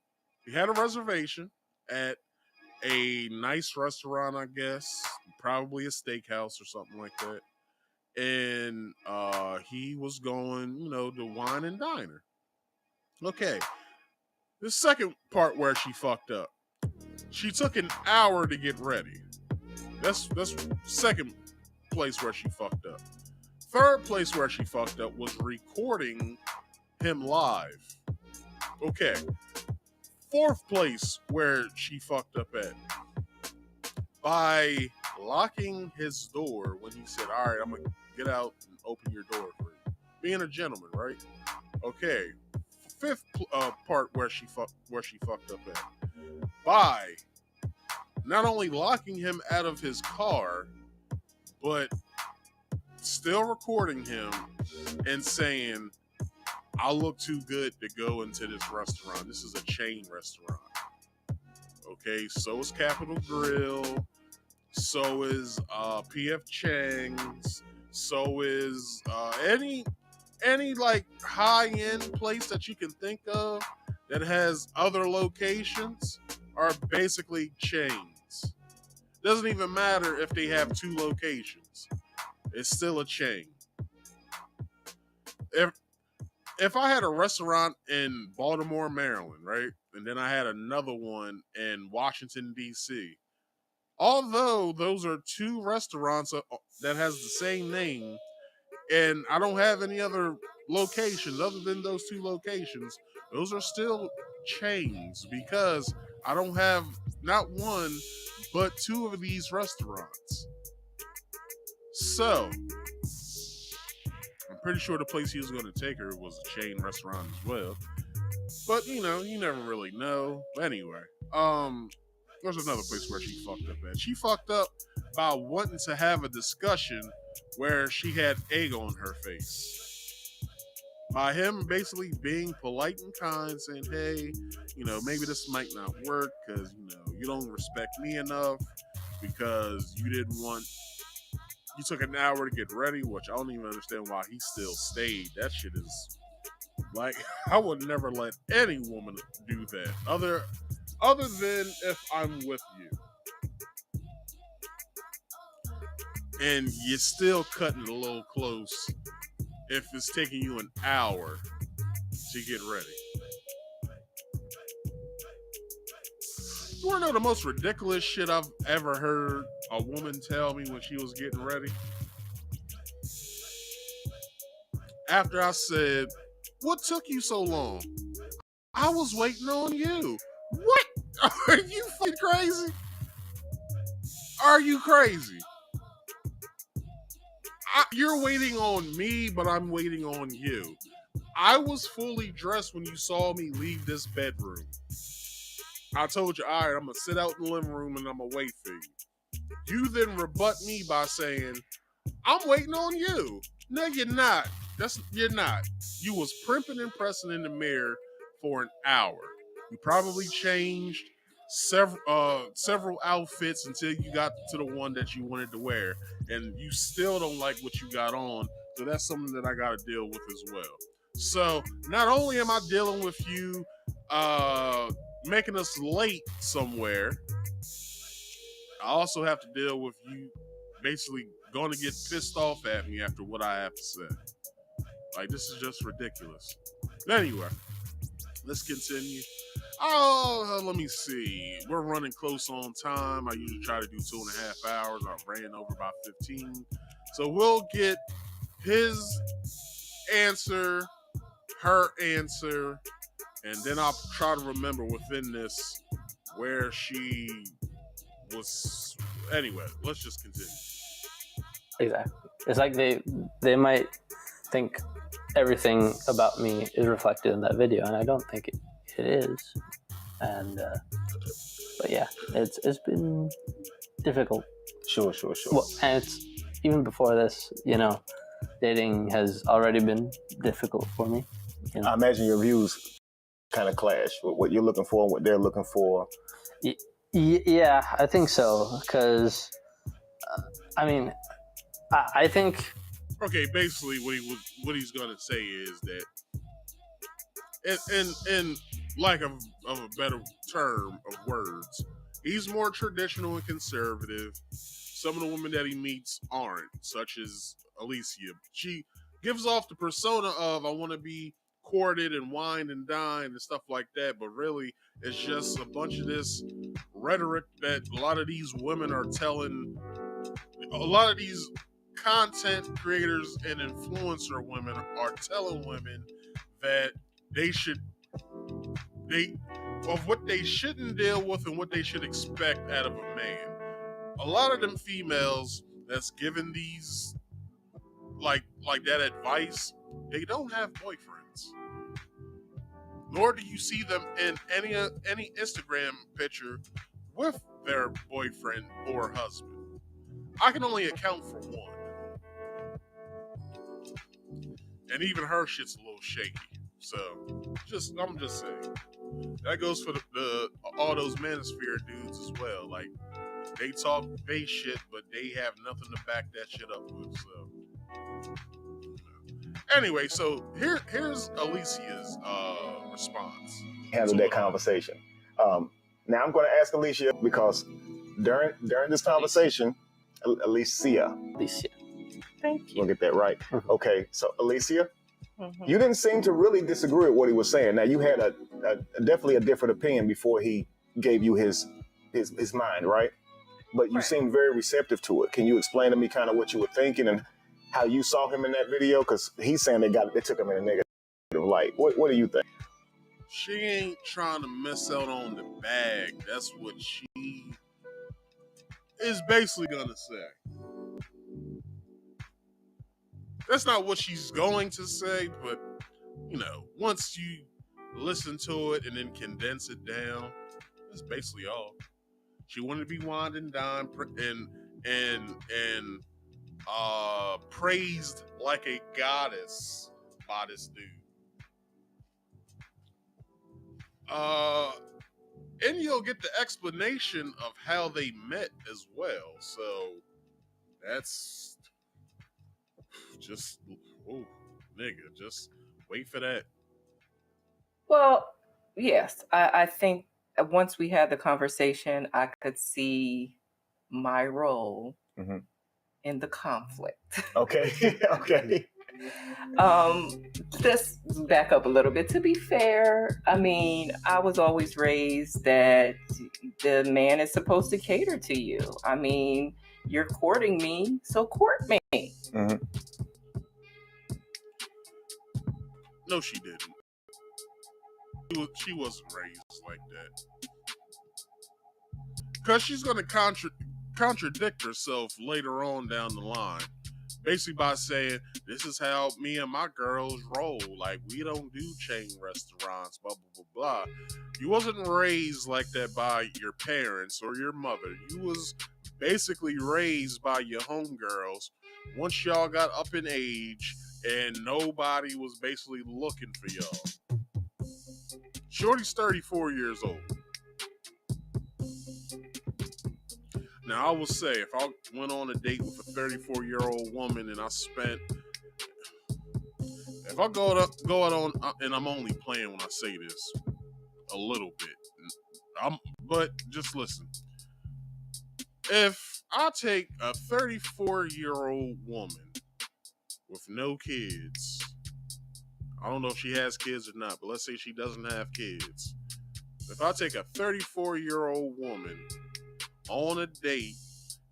he had a reservation at a nice restaurant, I guess, probably a steakhouse or something like that. And he was going, to Wine and Diner. Okay. The second part where she fucked up. She took an hour to get ready. That's second place where she fucked up. Third place where she fucked up was recording him live. Okay. Fourth place where she fucked up at. By locking his door when he said, all right, I'm going to get out and open your door for you. Being a gentleman, right? Okay. Fifth part where she fucked up at. By not only locking him out of his car, but still recording him and saying, I look too good to go into this restaurant. This is a chain restaurant. Okay, so is Capital Grill. So is P.F. Chang's. So is any like high-end place that you can think of that has other locations are basically chains. Doesn't even matter if they have 2 locations. It's still a chain. If I had a restaurant in Baltimore, Maryland, right? And then I had another one in Washington, D.C. Although those are 2 restaurants that has the same name, and I don't have any other locations other than those 2 locations, those are still chains because I don't have not 1, but 2 of these restaurants. So, I'm pretty sure the place he was going to take her was a chain restaurant as well. But, you never really know. Anyway, there's another place where she fucked up at. She fucked up by wanting to have a discussion where she had egg on her face. By him basically being polite and kind, saying, hey, maybe this might not work because, you don't respect me enough because you took an hour to get ready, which I don't even understand why he still stayed. That shit is like, I would never let any woman do that other than if I'm with you. And you're still cutting it a little close if it's taking you an hour to get ready. You want to know the most ridiculous shit I've ever heard a woman tell me when she was getting ready? After I said, what took you so long? I was waiting on you. What? Are you fucking crazy? Are you crazy? You're waiting on me, but I'm waiting on you. I was fully dressed when you saw me leave this bedroom. I told you, all right, I'm going to sit out in the living room and I'm going to wait for you. You then rebut me by saying, I'm waiting on you. No, you're not. You're not. You was primping and pressing in the mirror for an hour. You probably changed several outfits until you got to the one that you wanted to wear, and you still don't like what you got on. So that's something that I got to deal with as well. So not only am I dealing with you making us late somewhere, I also have to deal with you basically going to get pissed off at me after what I have to say. Like, this is just ridiculous. Anyway, let's continue. Oh, let me see. We're running close on time. I usually try to do 2.5 hours. I ran over about 15. So we'll get his answer, her answer, and then I'll try to remember within this where she was. Anyway, let's just continue.
Exactly. It's like they might think everything about me is reflected in that video, and I don't think it is. And but yeah, it's been difficult.
Sure.
Well, and it's even before this, dating has already been difficult for me.
I imagine your views kind of clash with what you're looking for and what they're looking for.
Yeah, I think so. Because, I think.
Okay, basically, what he's gonna say is that, in lack of a better term of words, he's more traditional and conservative. Some of the women that he meets aren't, such as Alicia. She gives off the persona of I want to be courted and wined and dined and stuff like that, but really it's just a bunch of this rhetoric that a lot of these women are telling. A lot of these content creators and influencer women are telling women that of what they shouldn't deal with and what they should expect out of a man. A lot of them females that's given these like that advice, they don't have boyfriends. Nor do you see them in any Instagram picture with their boyfriend or husband. I can only account for one. And even her shit's a little shaky. So, I'm just saying. That goes for the all those manosphere dudes as well. Like, they talk base shit, but they have nothing to back that shit up with. So, anyway, so here's Alicia's response.
Handle that conversation. Now I'm going to ask Alicia because during this conversation, Alicia.
Thank you.
We'll get that right. Okay, so Alicia, you didn't seem to really disagree with what he was saying. Now you had a definitely a different opinion before he gave you his mind, right? But you seemed very receptive to it. Can you explain to me kind of what you were thinking and how you saw him in that video? Because he's saying they took him in a negative light. What do you think?
She ain't trying to miss out on the bag. That's what she is basically gonna say. That's not what she's going to say, but once you listen to it and then condense it down, that's basically all. She wanted to be wined and dined and praised like a goddess by this dude. And you'll get the explanation of how they met as well. So that's just, just wait for that.
Well, yes, I think once we had the conversation, I could see my role in the conflict.
Okay.
Let's back up a little bit. To be fair, I mean, I was always raised that the man is supposed to cater to you. I mean, you're courting me, so court me.
No, she didn't. She wasn't raised like that. Because she's going to contradict herself later on down the line. Basically by saying, this is how me and my girls roll. Like, we don't do chain restaurants, blah, blah, blah, blah. You wasn't raised like that by your parents or your mother. You was basically raised by your homegirls once y'all got up in age and nobody was basically looking for y'all. Shorty's 34 years old. Now, I will say, if I went on a date with a 34-year-old woman and I spent... If I go out on... And I'm only playing when I say this. A little bit. But just listen. If I take a 34-year-old woman with no kids... I don't know if she has kids or not, but let's say she doesn't have kids. If I take a 34-year-old woman on a date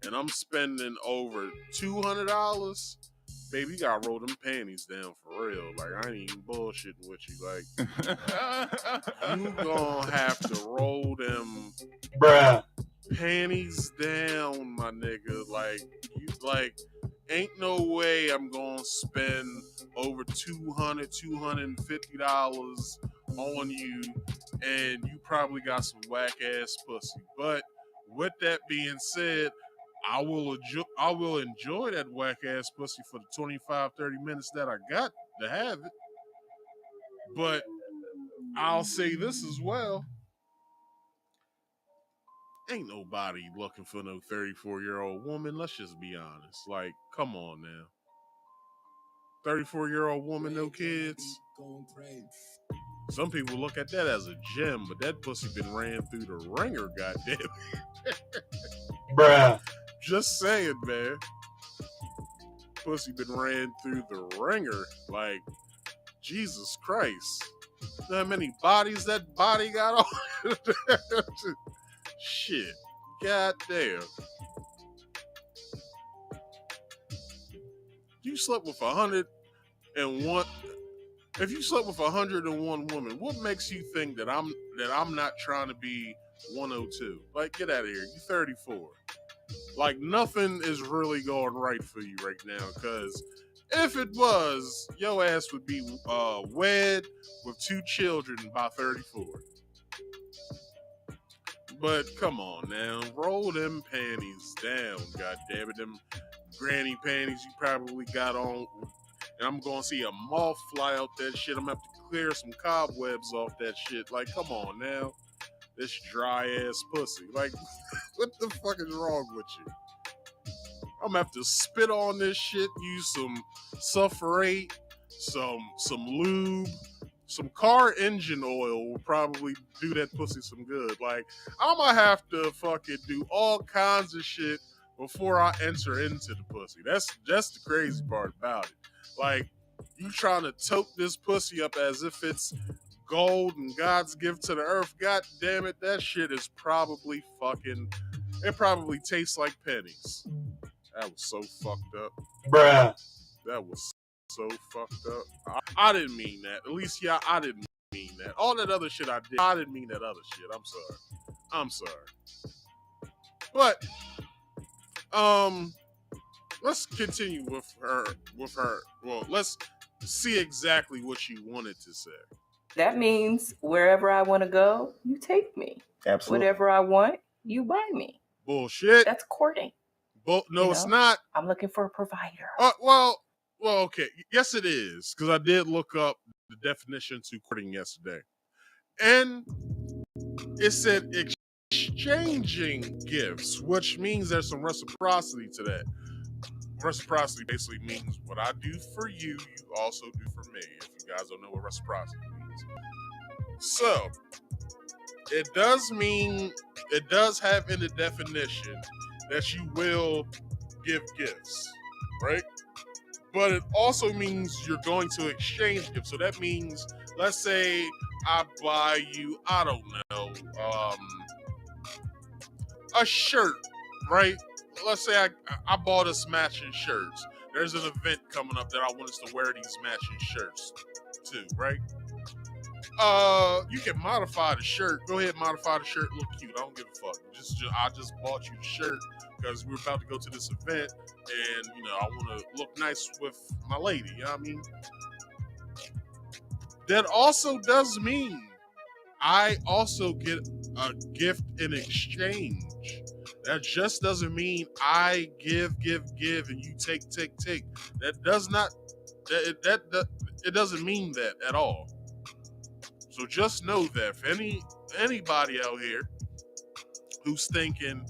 and I'm spending over $200, baby, you gotta roll them panties down for real. Like, I ain't even bullshitting with you. Like, you gonna have to roll them panties down, my nigga. Like, Ain't no way I'm going to spend over $200, $250 on you, and you probably got some whack-ass pussy. But with that being said, I will enjoy that whack-ass pussy for the 25, 30 minutes that I got to have it. But I'll say this as well. Ain't nobody looking for no 34-year-old woman. Let's just be honest. Like, come on now. 34-year-old woman, no kids. Some people look at that as a gem, but that pussy been ran through the ringer, goddamn.
Bruh.
Just saying, man. Pussy been ran through the ringer. Like, Jesus Christ. You know how many bodies that body got on? Shit. Goddamn. You slept with 101. If you slept with 101 women, what makes you think that I'm not trying to be 102? Like, get out of here. You 34. Like, nothing is really going right for you right now, because if it was, your ass would be wed with 2 children by 34. But come on now, roll them panties down, goddammit. Them granny panties you probably got on, and I'm gonna see a moth fly out that shit. I'm gonna have to clear some cobwebs off that shit. Like, come on now. This dry ass pussy. Like, what the fuck is wrong with you? I'm gonna have to spit on this shit, use some sulfurate, some lube, some car engine oil will probably do that pussy some good. Like, I'm gonna have to fucking do all kinds of shit before I enter into the pussy. That's the crazy part about it. Like, you trying to tote this pussy up as if it's gold and God's gift to the earth. God damn it, that shit is probably fucking, it probably tastes like pennies. That was so fucked up.
Bruh.
That was so fucked up. I didn't mean that. At least, yeah, I didn't mean that. All that other shit I did, I didn't mean that other shit. I'm sorry. But, let's continue with her. Well, let's see exactly what she wanted to say.
That means wherever I want to go, you take me.
Absolutely.
Whatever I want, you buy me.
Bullshit.
That's courting.
No, it's not.
I'm looking for a provider.
Well, okay. Yes, it is. Because I did look up the definition to courting yesterday. And it said exchanging gifts, which means there's some reciprocity to that. Reciprocity basically means what I do for you, you also do for me. If you guys don't know what reciprocity means. So, it does have in the definition that you will give gifts, right? But it also means you're going to exchange gifts. So that means, let's say I buy you, I don't know, a shirt, right? Let's say I bought us matching shirts. There's an event coming up that I want us to wear these matching shirts to, right? You can modify the shirt. Go ahead, modify the shirt. Look cute. I don't give a fuck. I just bought you the shirt because we're about to go to this event, and I want to look nice with my lady. You know what I mean? That also does mean I also get a gift in exchange. That just doesn't mean I give, and you take. That does not. That it doesn't mean that at all. So just know that for anybody out here who's thinking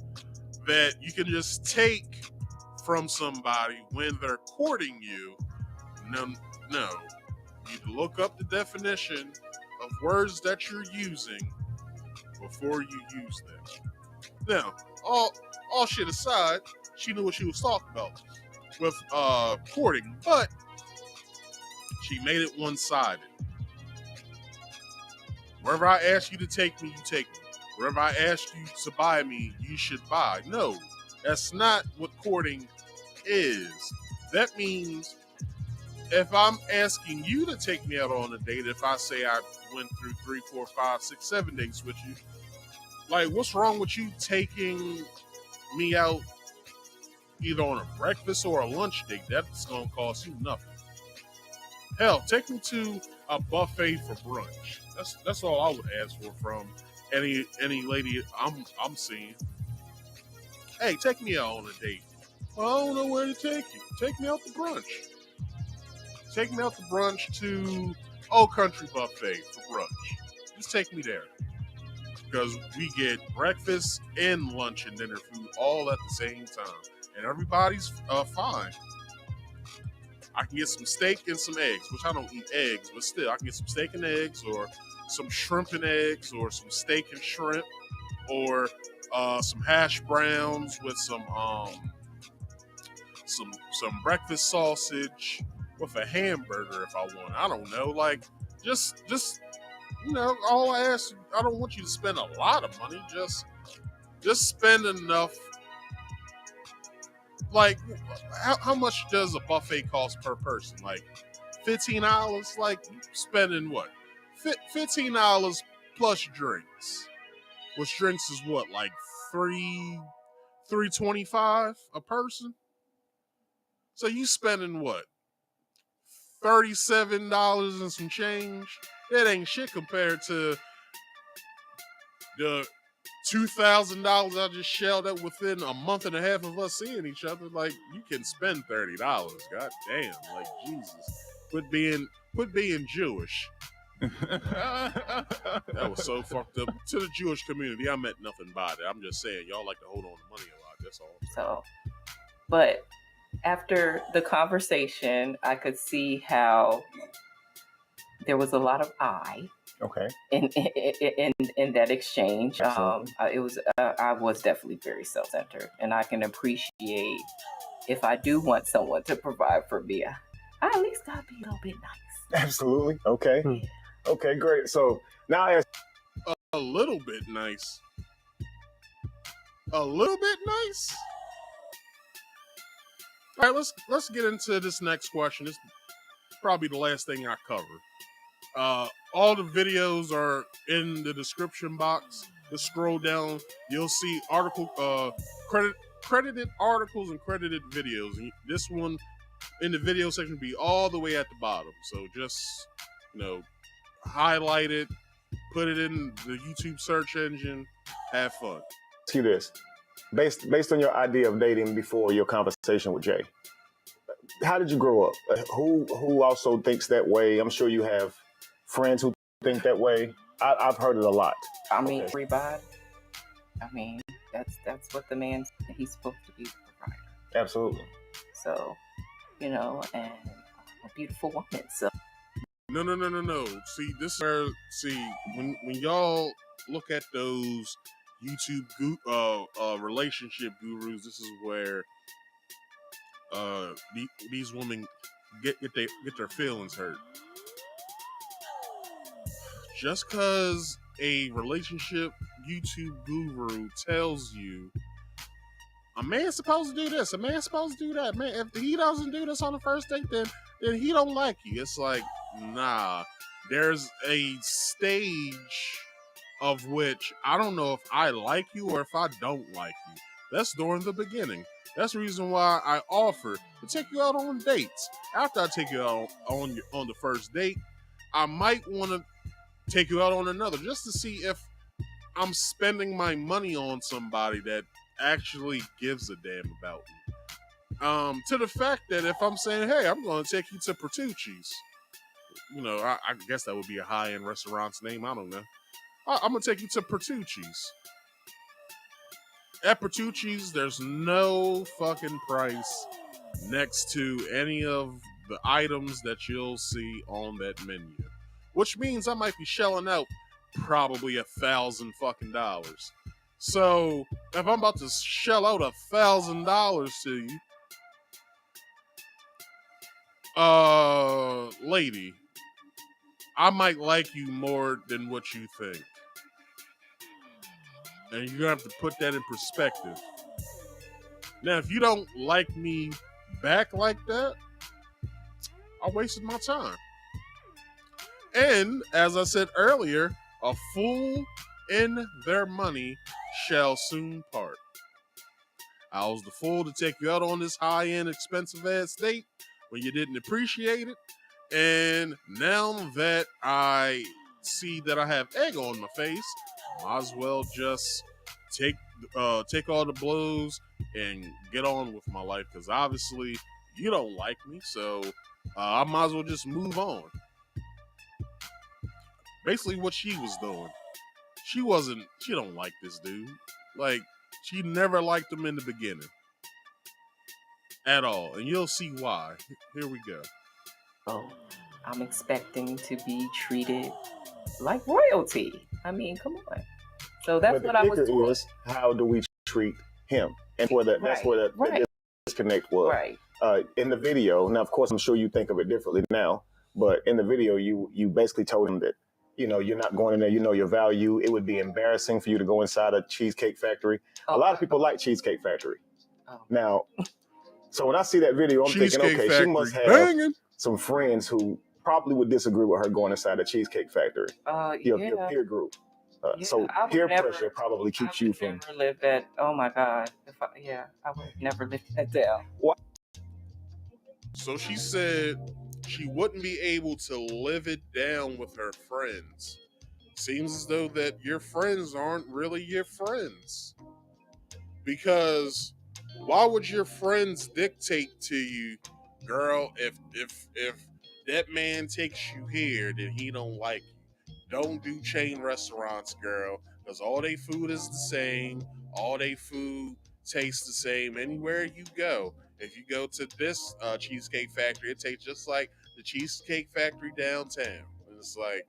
that you can just take from somebody when they're courting you, no. You look up the definition of words that you're using before you use them. Now, all shit aside, she knew what she was talking about with courting, but she made it one-sided. Wherever I ask you to take me, you take me. Wherever I ask you to buy me, you should buy. No, that's not what courting is. That means if I'm asking you to take me out on a date, if I say I went through 3, 4, 5, 6, 7 dates with you, like, what's wrong with you taking me out either on a breakfast or a lunch date, that's going to cost you nothing. Hell, take me to a buffet for brunch. That's all I would ask for from any lady I'm seeing. Hey, take me out on a date. Well, I don't know where to take you. Take me out to brunch. Take me out to brunch to Old Country Buffet for brunch. Just take me there. Because we get breakfast and lunch and dinner food all at the same time. And everybody's fine. I can get some steak and some eggs, which I don't eat eggs, but still, I can get some steak and eggs, or some shrimp and eggs, or some steak and shrimp, or some hash browns with some breakfast sausage with a hamburger if I want. I don't know, like just all I ask. I don't want you to spend a lot of money. Just spend enough. Like, how much does a buffet cost per person? Like $15? Like, spending what? $15 plus drinks. Which drinks is what? Like $3.25 a person? So you spending what? $37 and some change? That ain't shit compared to the $2,000 I just shelled out within a month and a half of us seeing each other. Like, you can spend $30. God damn. Like, Jesus. Quit being Jewish. That was so fucked up. To the Jewish community, I meant nothing by it. I'm just saying, y'all like to hold on to money a lot. That's all.
So, but after the conversation, I could see how there was a lot of
Okay.
in that exchange. I was definitely very self-centered, and I can appreciate if I do want someone to provide for me, I at least gotta be a little bit nice.
Absolutely. Okay. Okay, great. So now I ask
a little bit nice. A little bit nice? All right, let's get into this next question. It's probably the last thing I cover. All the videos are in the description box. Just scroll down. You'll see credited articles and credited videos. And this one in the video section will be all the way at the bottom. So just, highlight it, put it in the YouTube search engine, have fun.
you this. Based on your idea of dating before your conversation with Jay, how did you grow up? Who also thinks that way? I'm sure you have friends who think that way. I've heard it a lot.
I mean, everybody. I mean, that's what the man, he's supposed to be the provider.
Absolutely.
So, and a beautiful woman. So.
No. See, this is where, when y'all look at those YouTube relationship gurus, this is where these women get their feelings hurt. Just because a relationship YouTube guru tells you a man's supposed to do this, a man's supposed to do that, man, if he doesn't do this on the first date, then he don't like you. It's like, nah. There's a stage of which I don't know if I like you or if I don't like you. That's during the beginning. That's the reason why I offer to take you out on dates. After I take you out on the first date, I might want to take you out on another, just to see if I'm spending my money on somebody that actually gives a damn about me. To the fact that if I'm saying, hey, I'm going to take you to Pertucci's, I guess that would be a high-end restaurant's name. I don't know. I'm going to take you to Pertucci's. At Pertucci's, there's no fucking price next to any of the items that you'll see on that menu. Which means I might be shelling out probably $1,000 fucking dollars. So if I'm about to shell out $1,000 to you, lady, I might like you more than what you think. And you're gonna have to put that in perspective. Now, if you don't like me back like that, I wasted my time. And as I said earlier, a fool in their money shall soon part. I was the fool to take you out on this high-end, expensive-ass date when you didn't appreciate it. And now that I see that I have egg on my face, might as well just take all the blows and get on with my life, because obviously you don't like me, so I might as well just move on. Basically what she was doing. She don't like this dude. Like, she never liked him in the beginning. At all. And you'll see why. Here we go.
Oh, I'm expecting to be treated like royalty. I mean, come on. So that's what I was doing.
Is, how do we treat him? And that's where the disconnect was.
Right.
In the video, now of course I'm sure you think of it differently now, but in the video you basically told him that, you know, you're not going in there, you know your value. It would be embarrassing for you to go inside a Cheesecake Factory. A lot of people like Cheesecake Factory. Now, so when I see that video, I'm thinking, okay, she must have some friends who probably would disagree with her going inside a Cheesecake Factory. Your peer group. So peer pressure probably keeps you from.
Never live that. Oh my God! I would never live that down.
What?
So she said she wouldn't be able to live it down with her friends. Seems as though that your friends aren't really your friends, because why would your friends dictate to you, girl? If that man takes you here, then he don't like you. Don't do chain restaurants, girl, because all they food is the same. All they food tastes the same anywhere you go. If you go to this Cheesecake Factory, it tastes just like the Cheesecake Factory downtown. And it's like,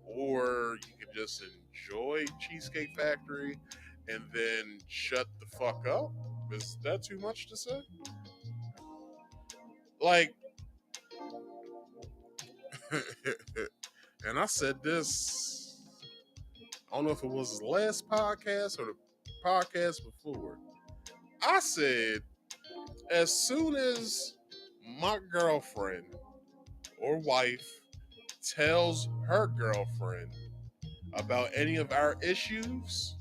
or you can just enjoy Cheesecake Factory and then shut the fuck up. Is that too much to say? Like, and I said this, I don't know if it was the last podcast or the podcast before. I said, as soon as my girlfriend or wife tells her girlfriend about any of our issues,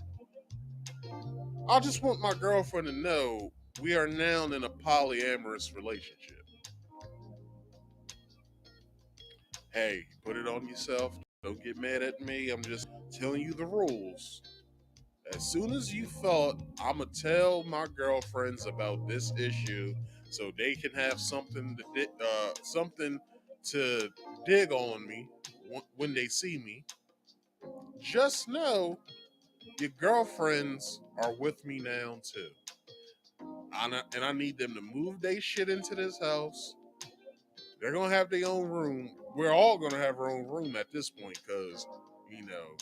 I just want my girlfriend to know we are now in a polyamorous relationship. Hey, put it on yourself. Don't get mad at me. I'm just telling you the rules. As soon as you thought, I'm going to tell my girlfriends about this issue so they can have something to dig on me when they see me, just know your girlfriends are with me now too. And I need them to move their shit into this house. They're going to have their own room. We're all going to have our own room at this point, because, you know,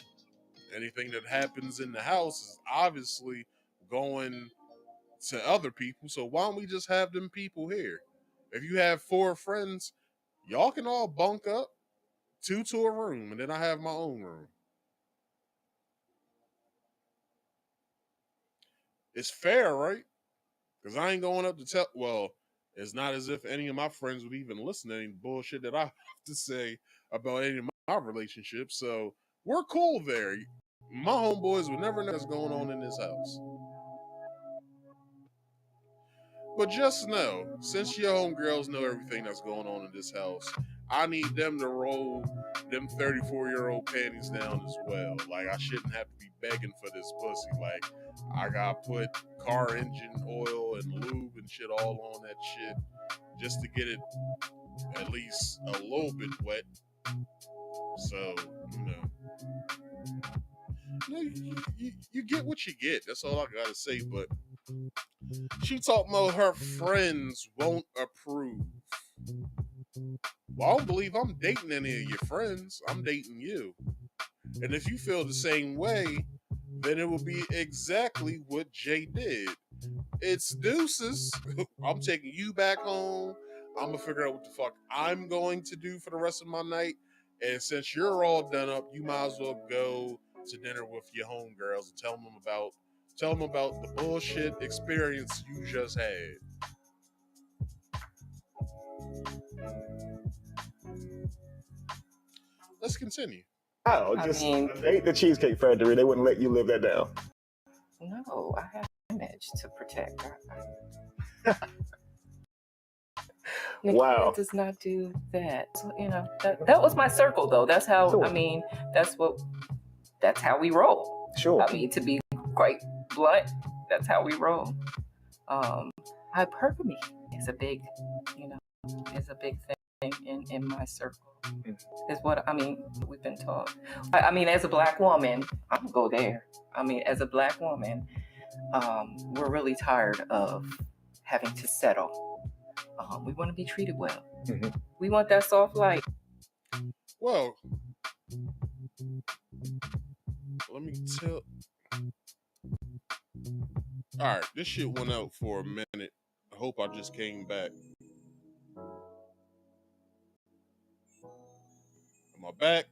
anything that happens in the house is obviously going to other people. So why don't we just have them people here? If you have 4 friends, y'all can all bunk up 2 to a room, and then I have my own room. It's fair, right? Because I ain't going up to tell. Well, it's not as if any of my friends would even listen to any bullshit that I have to say about any of my relationships. So we're cool there. My homeboys would never know what's going on in this house. But just know, since your homegirls know everything that's going on in this house, I need them to roll them 34-year-old panties down as well. Like, I shouldn't have to be begging for this pussy. Like, I gotta put car engine oil and lube and shit all on that shit just to get it at least a little bit wet. So, you get what you get. That's all I gotta say. But she talking about her friends won't approve. Well, I don't believe I'm dating any of your friends. I'm dating you. And if you feel the same way, then it will be exactly what Jay did. It's deuces. I'm taking you back home. I'm going to figure out what the fuck I'm going to do for the rest of my night. And since you're all done up, you might as well go to dinner with your homegirls and tell them about the bullshit experience you just had. Let's continue.
Oh, I ate the Cheesecake Factory. They wouldn't let you live that down.
No, I have it. image to protect.
Wow.
It does not do that. So, that was my circle, though. That's how,
Sure.
that's how we roll.
Sure.
I mean, to be quite blunt, that's how we roll. Hypergamy is a big, thing in my circle. Is what, we've been taught. As a Black woman, I'm gonna go there. As a Black woman, we're really tired of having to settle. We want to be treated well.
Mm-hmm.
We want that soft life.
Well, let me tell. All right, this shit went out for a minute. I hope I just came back. Am I back?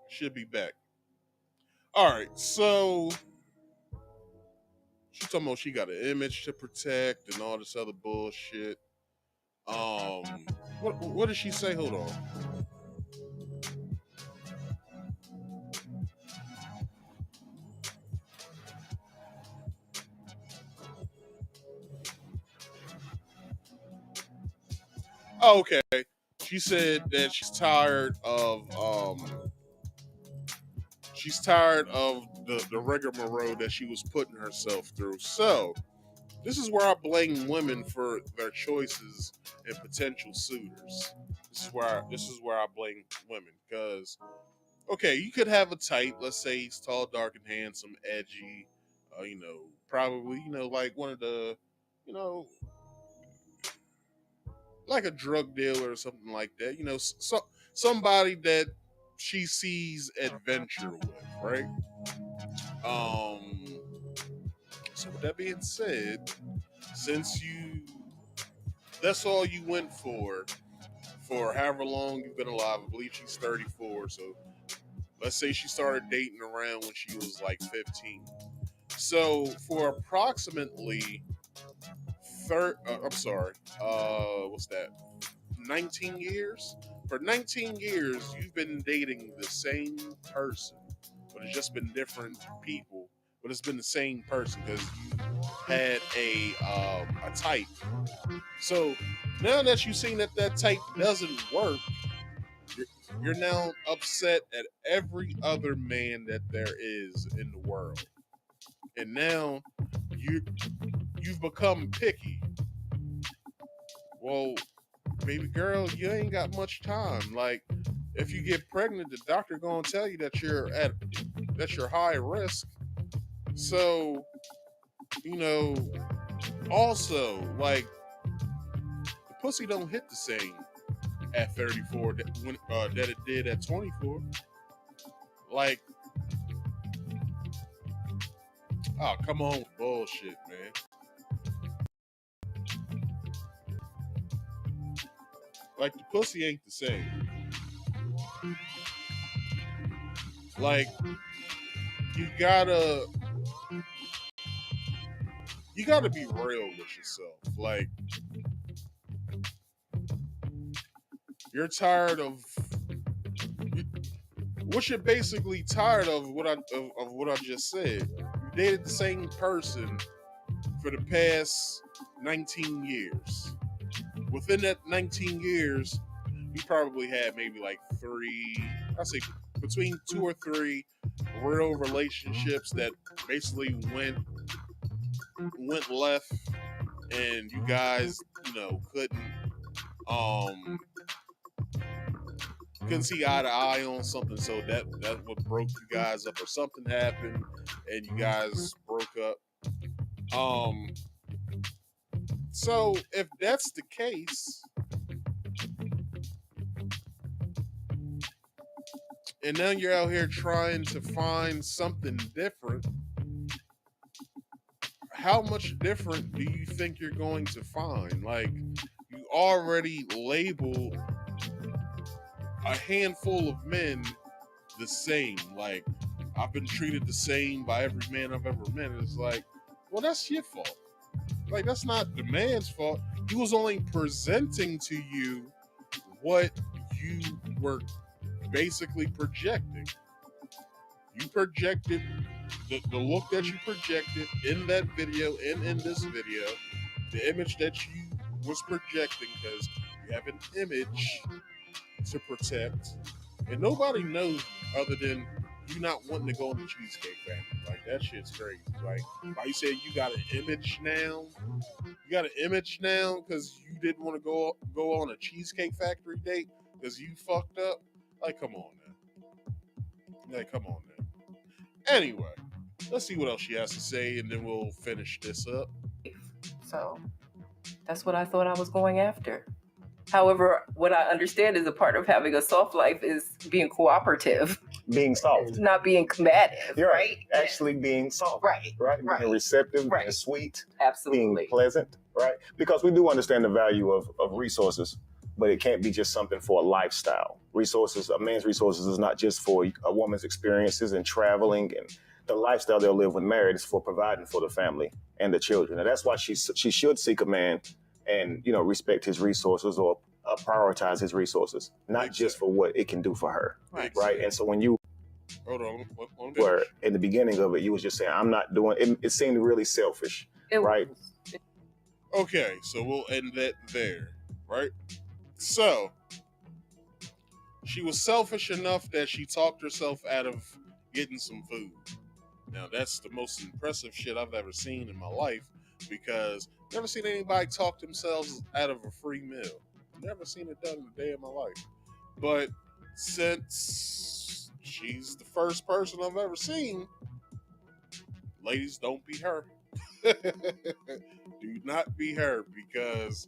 Should be back. All right, so she's talking about she got an image to protect and all this other bullshit. What did she say? Hold on. Oh, okay. She said that she's tired of the rigmarole that she was putting herself through. So this is where I blame women for their choices and potential suitors. This is where I blame women, because okay, you could have a type. Let's say he's tall, dark, and handsome, edgy. Probably like one of the, like a drug dealer or something like that. Somebody that she sees adventure with, right? So with that being said, since that's all you went for however long you've been alive. I believe she's 34, so let's say she started dating around when she was like 15. So for approximately 19 years? For 19 years, you've been dating the same person, but it's just been different people. But it's been the same person because you had a type. So now that you've seen that type doesn't work, you're now upset at every other man that there is in the world, and now you've become picky. Well, baby girl, you ain't got much time. Like, if you get pregnant, the doctor gonna tell you that you're high risk. So, also, like, the pussy don't hit the same at 34 that it did at 24. Like, oh, come on with bullshit, man. Like, the pussy ain't the same. Like, you gotta be real with yourself. Like, you're tired of what you're basically tired of what I just said. You dated the same person for the past 19 years. Within that 19 years, you probably had maybe like between 2 or 3 real relationships that basically went left, and you guys, couldn't see eye to eye on something, so that what broke you guys up, or something happened and you guys broke up. So if that's the case, and now you're out here trying to find something different, how much different do you think you're going to find? Like, you already labeled a handful of men the same. Like, I've been treated the same by every man I've ever met. It's like, well, that's your fault. Like, that's not the man's fault. He was only presenting to you what you were basically projecting. You projected the look that you projected in that video and in this video, the image that you was projecting, because you have an image to protect, and nobody knows other than you not wanting to go on the Cheesecake Factory. Like, that shit's crazy. Like, why you say you got an image now? You got an image now because you didn't want to go on a Cheesecake Factory date because you fucked up? Like, come on now. Like, come on now. Anyway, let's see what else she has to say, and then we'll finish this up.
So that's what I thought I was going after. However, what I understand is a part of having a soft life is being cooperative.
Being soft.
Not being combative.
You're
right?
Actually being soft. Right. Being receptive, being sweet.
Absolutely.
Being pleasant. Right. Because we do understand the value of resources, but it can't be just something for a lifestyle. Resources, a man's resources is not just for a woman's experiences and traveling and the lifestyle they'll live when married. Is for providing for the family and the children. And that's why she should seek a man and, respect his resources or prioritize his resources, not just for what it can do for her. Right. And so when you were in the beginning of it, you was just saying, I'm not doing it. It seemed really selfish. Right.
Okay, so we'll end that there, right? So, she was selfish enough that she talked herself out of getting some food. Now, that's the most impressive shit I've ever seen in my life, because I've never seen anybody talk themselves out of a free meal. Never seen it done in a day of my life. But since she's the first person I've ever seen, ladies, don't be her. Do not be her, because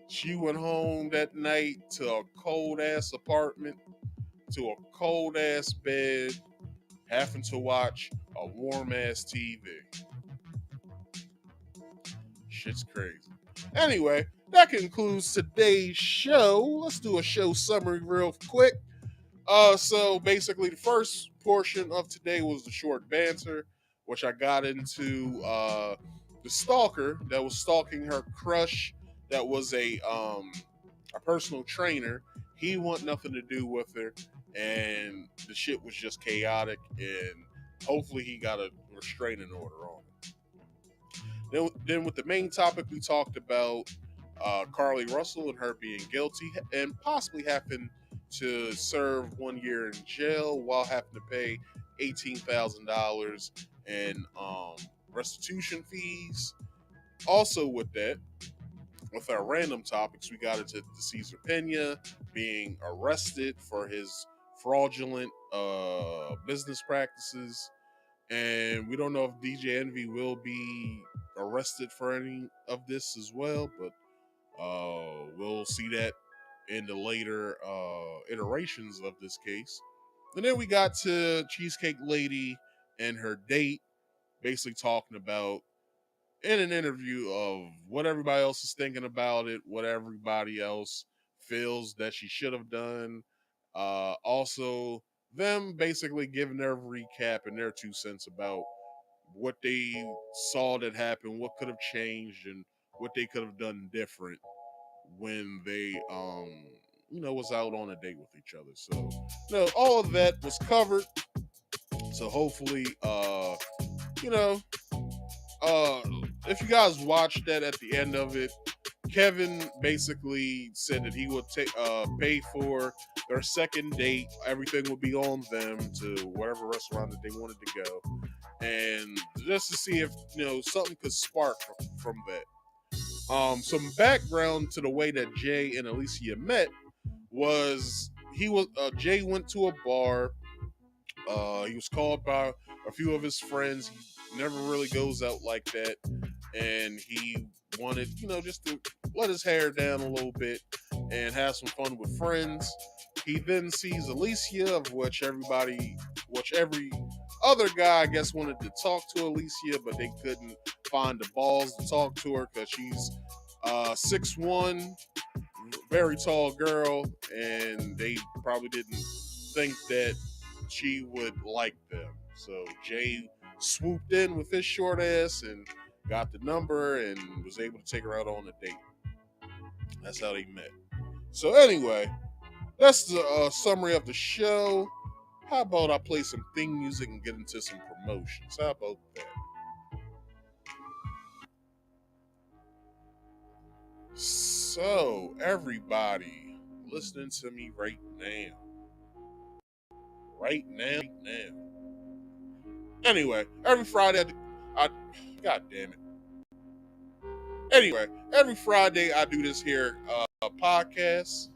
she went home that night to a cold ass apartment, to a cold ass bed, having to watch a warm ass TV. Shit's crazy. Anyway, that concludes today's show. Let's do a show summary real quick. So basically the first portion of today was the short banter, which I got into the stalker that was stalking her crush that was a personal trainer. He wanted nothing to do with her, and the shit was just chaotic, and hopefully he got a restraining order on it. Then with the main topic, we talked about Carlee Russell and her being guilty and possibly having to serve 1 year in jail while having to pay $18,000 in restitution fees. Also with that, with our random topics, we got into the Cesar Piña being arrested for his fraudulent business practices. And we don't know if DJ Envy will be arrested for any of this as well, but we'll see that in the later iterations of this case. And then we got to Cheesecake Lady and her date, basically talking about, in an interview, of what everybody else is thinking about it, what everybody else feels that she should have done. Also, them basically giving their recap and their 2 cents about what they saw that happened, what could have changed, and what they could have done different when they, was out on a date with each other. So, all of that was covered. So hopefully, if you guys watched that, at the end of it, Kevin basically said that he would pay for their second date. Everything would be on them to whatever restaurant that they wanted to go, and just to see if something could spark from that. Some background to the way that Jay and Alicia met was Jay went to a bar. He was called by a few of his friends. He never really goes out like that, and he wanted, just to let his hair down a little bit and have some fun with friends. He then sees Alicia, of which every other guy, I guess, wanted to talk to Alicia, but they couldn't find the balls to talk to her because she's 6'1", very tall girl, and they probably didn't think that she would like them. So Jay swooped in with his short ass and got the number and was able to take her out on a date. That's how they met. So anyway, that's the summary of the show. how about I play some theme music and get into some promotions? How about that? So, everybody listening to me right now. Anyway, every Friday, God damn it. Anyway, every Friday I do this here podcast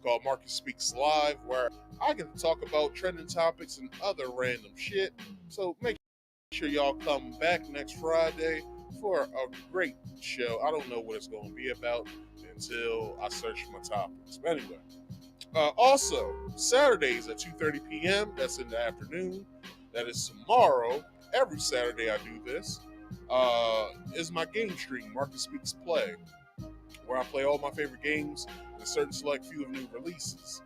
called Marcus Speaks Live, where I get to talk about trending topics and other random shit. So make sure y'all come back next Friday for a great show. I don't know what it's going to be about until I search my topics. But anyway, also Saturdays at 2:30 p.m. That's in the afternoon. That is tomorrow. Every Saturday I do this. Is my game stream, Marcus Speaks Play, where I play all my favorite games and a certain select few of new releases.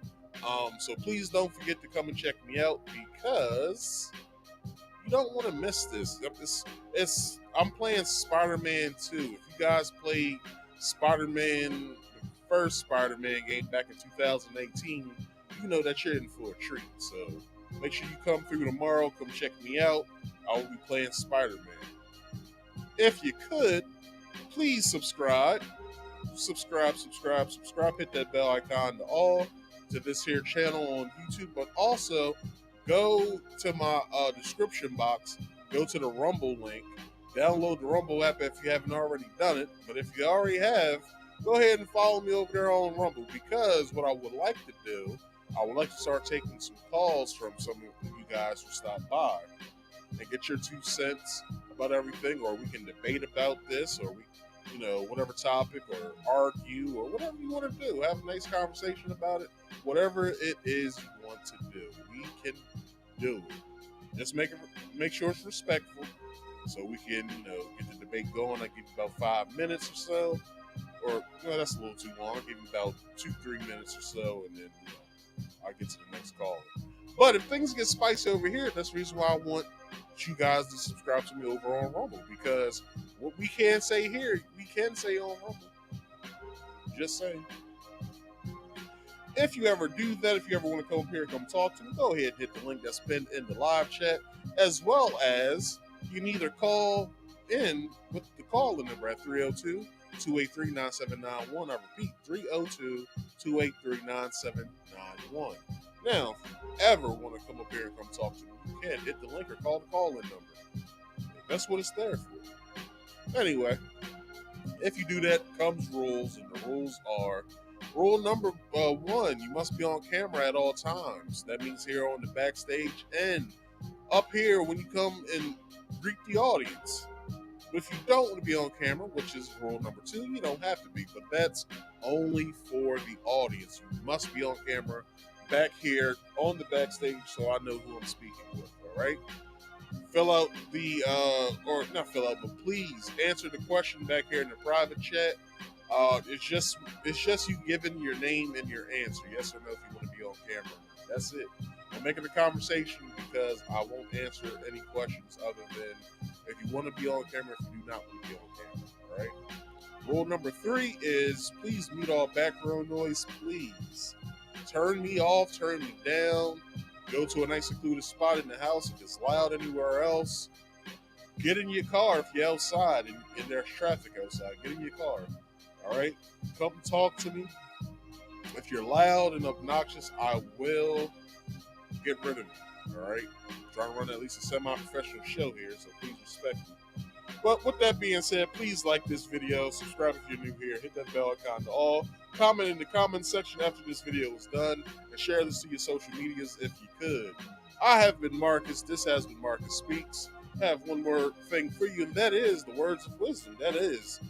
So please don't forget to come and check me out because you don't want to miss this. I'm playing Spider-Man 2. If you guys played Spider-Man, the first Spider-Man game back in 2018, you know that you're in for a treat. So make sure you come through tomorrow. Come check me out. I will be playing Spider-Man. If you could, please subscribe. Hit that bell icon to this here channel on YouTube, but also go to my description box, go to the Rumble link, download the Rumble app if you haven't already done it, but if you already have, go ahead and follow me over there on Rumble, because what I would like to do, I would like to start taking some calls from some of you guys who stop by and get your 2 cents about everything, or we can debate about this, or whatever topic, or argue, or whatever you want to do. Have a nice conversation about it. Whatever it is you want to do, we can do it. Just make sure it's respectful, so we can get the debate going. I give you about 5 minutes or so, or that's a little too long. I give you about 2-3 minutes or so, and then I'll get to the next call. But if things get spicy over here, that's the reason why I want you guys to subscribe to me over on Rumble, because what we can't say here, we can say on Rumble. Just saying. If you ever do that, if you ever want to come up here and come talk to me, go ahead and hit the link that's pinned in the live chat, as well as you can either call in with the call-in number at 302-283-9791. I repeat, 302-283-9791. Now, if you ever want to come up here and come talk to me, you can hit the link or call the call-in number. That's what it's there for. Anyway, if you do that, comes rules, and the rules are: rule number 1, you must be on camera at all times. That means here on the backstage and up here when you come and greet the audience. But if you don't want to be on camera, which is rule number 2, you don't have to be, but that's only for the audience. You must be on camera back here on the backstage, so I know who I'm speaking with. All right, fill out the or not fill out, but please answer the question back here in the private chat. It's just you giving your name and your answer, yes or no, if you want to be on camera. That's it. I'm making a conversation because I won't answer any questions other than if you want to be on camera, if you do not want to be on camera. All right. Rule number 3 is please mute all background noise. Please turn me off, turn me down. Go to a nice secluded spot in the house if it's loud anywhere else. Get in your car if you're outside and there's traffic outside. Get in your car. All right? Come talk to me. If you're loud and obnoxious, I will get rid of you. All right? I'm trying to run at least a semi-professional show here, so please respect me. But with that being said, please like this video, subscribe if you're new here, hit that bell icon to all, comment in the comment section after this video is done, and share this to your social medias if you could. I have been Marcus. This has been Marcus Speaks. I have one more thing for you, and that is the words of wisdom. That is,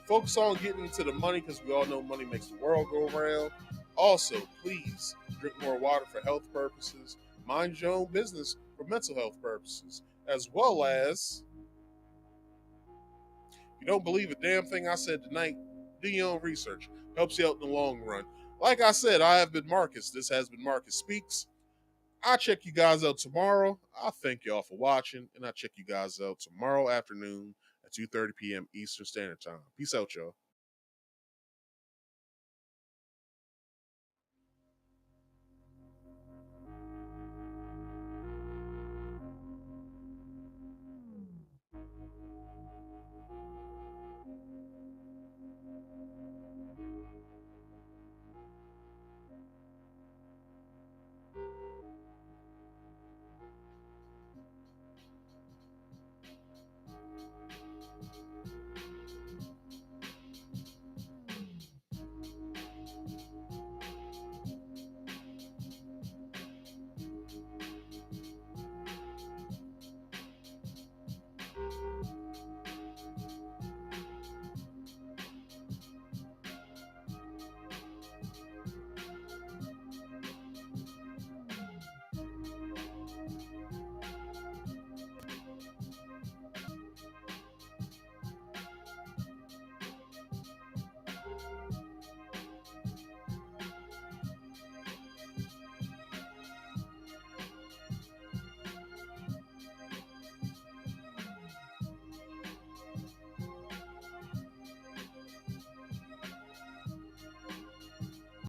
focus on getting into the money, because we all know money makes the world go around. Also, please drink more water for health purposes. Mind your own business for mental health purposes. As well as, if you don't believe a damn thing I said tonight, do your own research. Helps you out in the long run. Like I said, I have been Marcus. This has been Marcus Speaks. I'll check you guys out tomorrow. I thank y'all for watching, and I'll check you guys out tomorrow afternoon at 2:30 p.m. Eastern Standard Time. Peace out, y'all.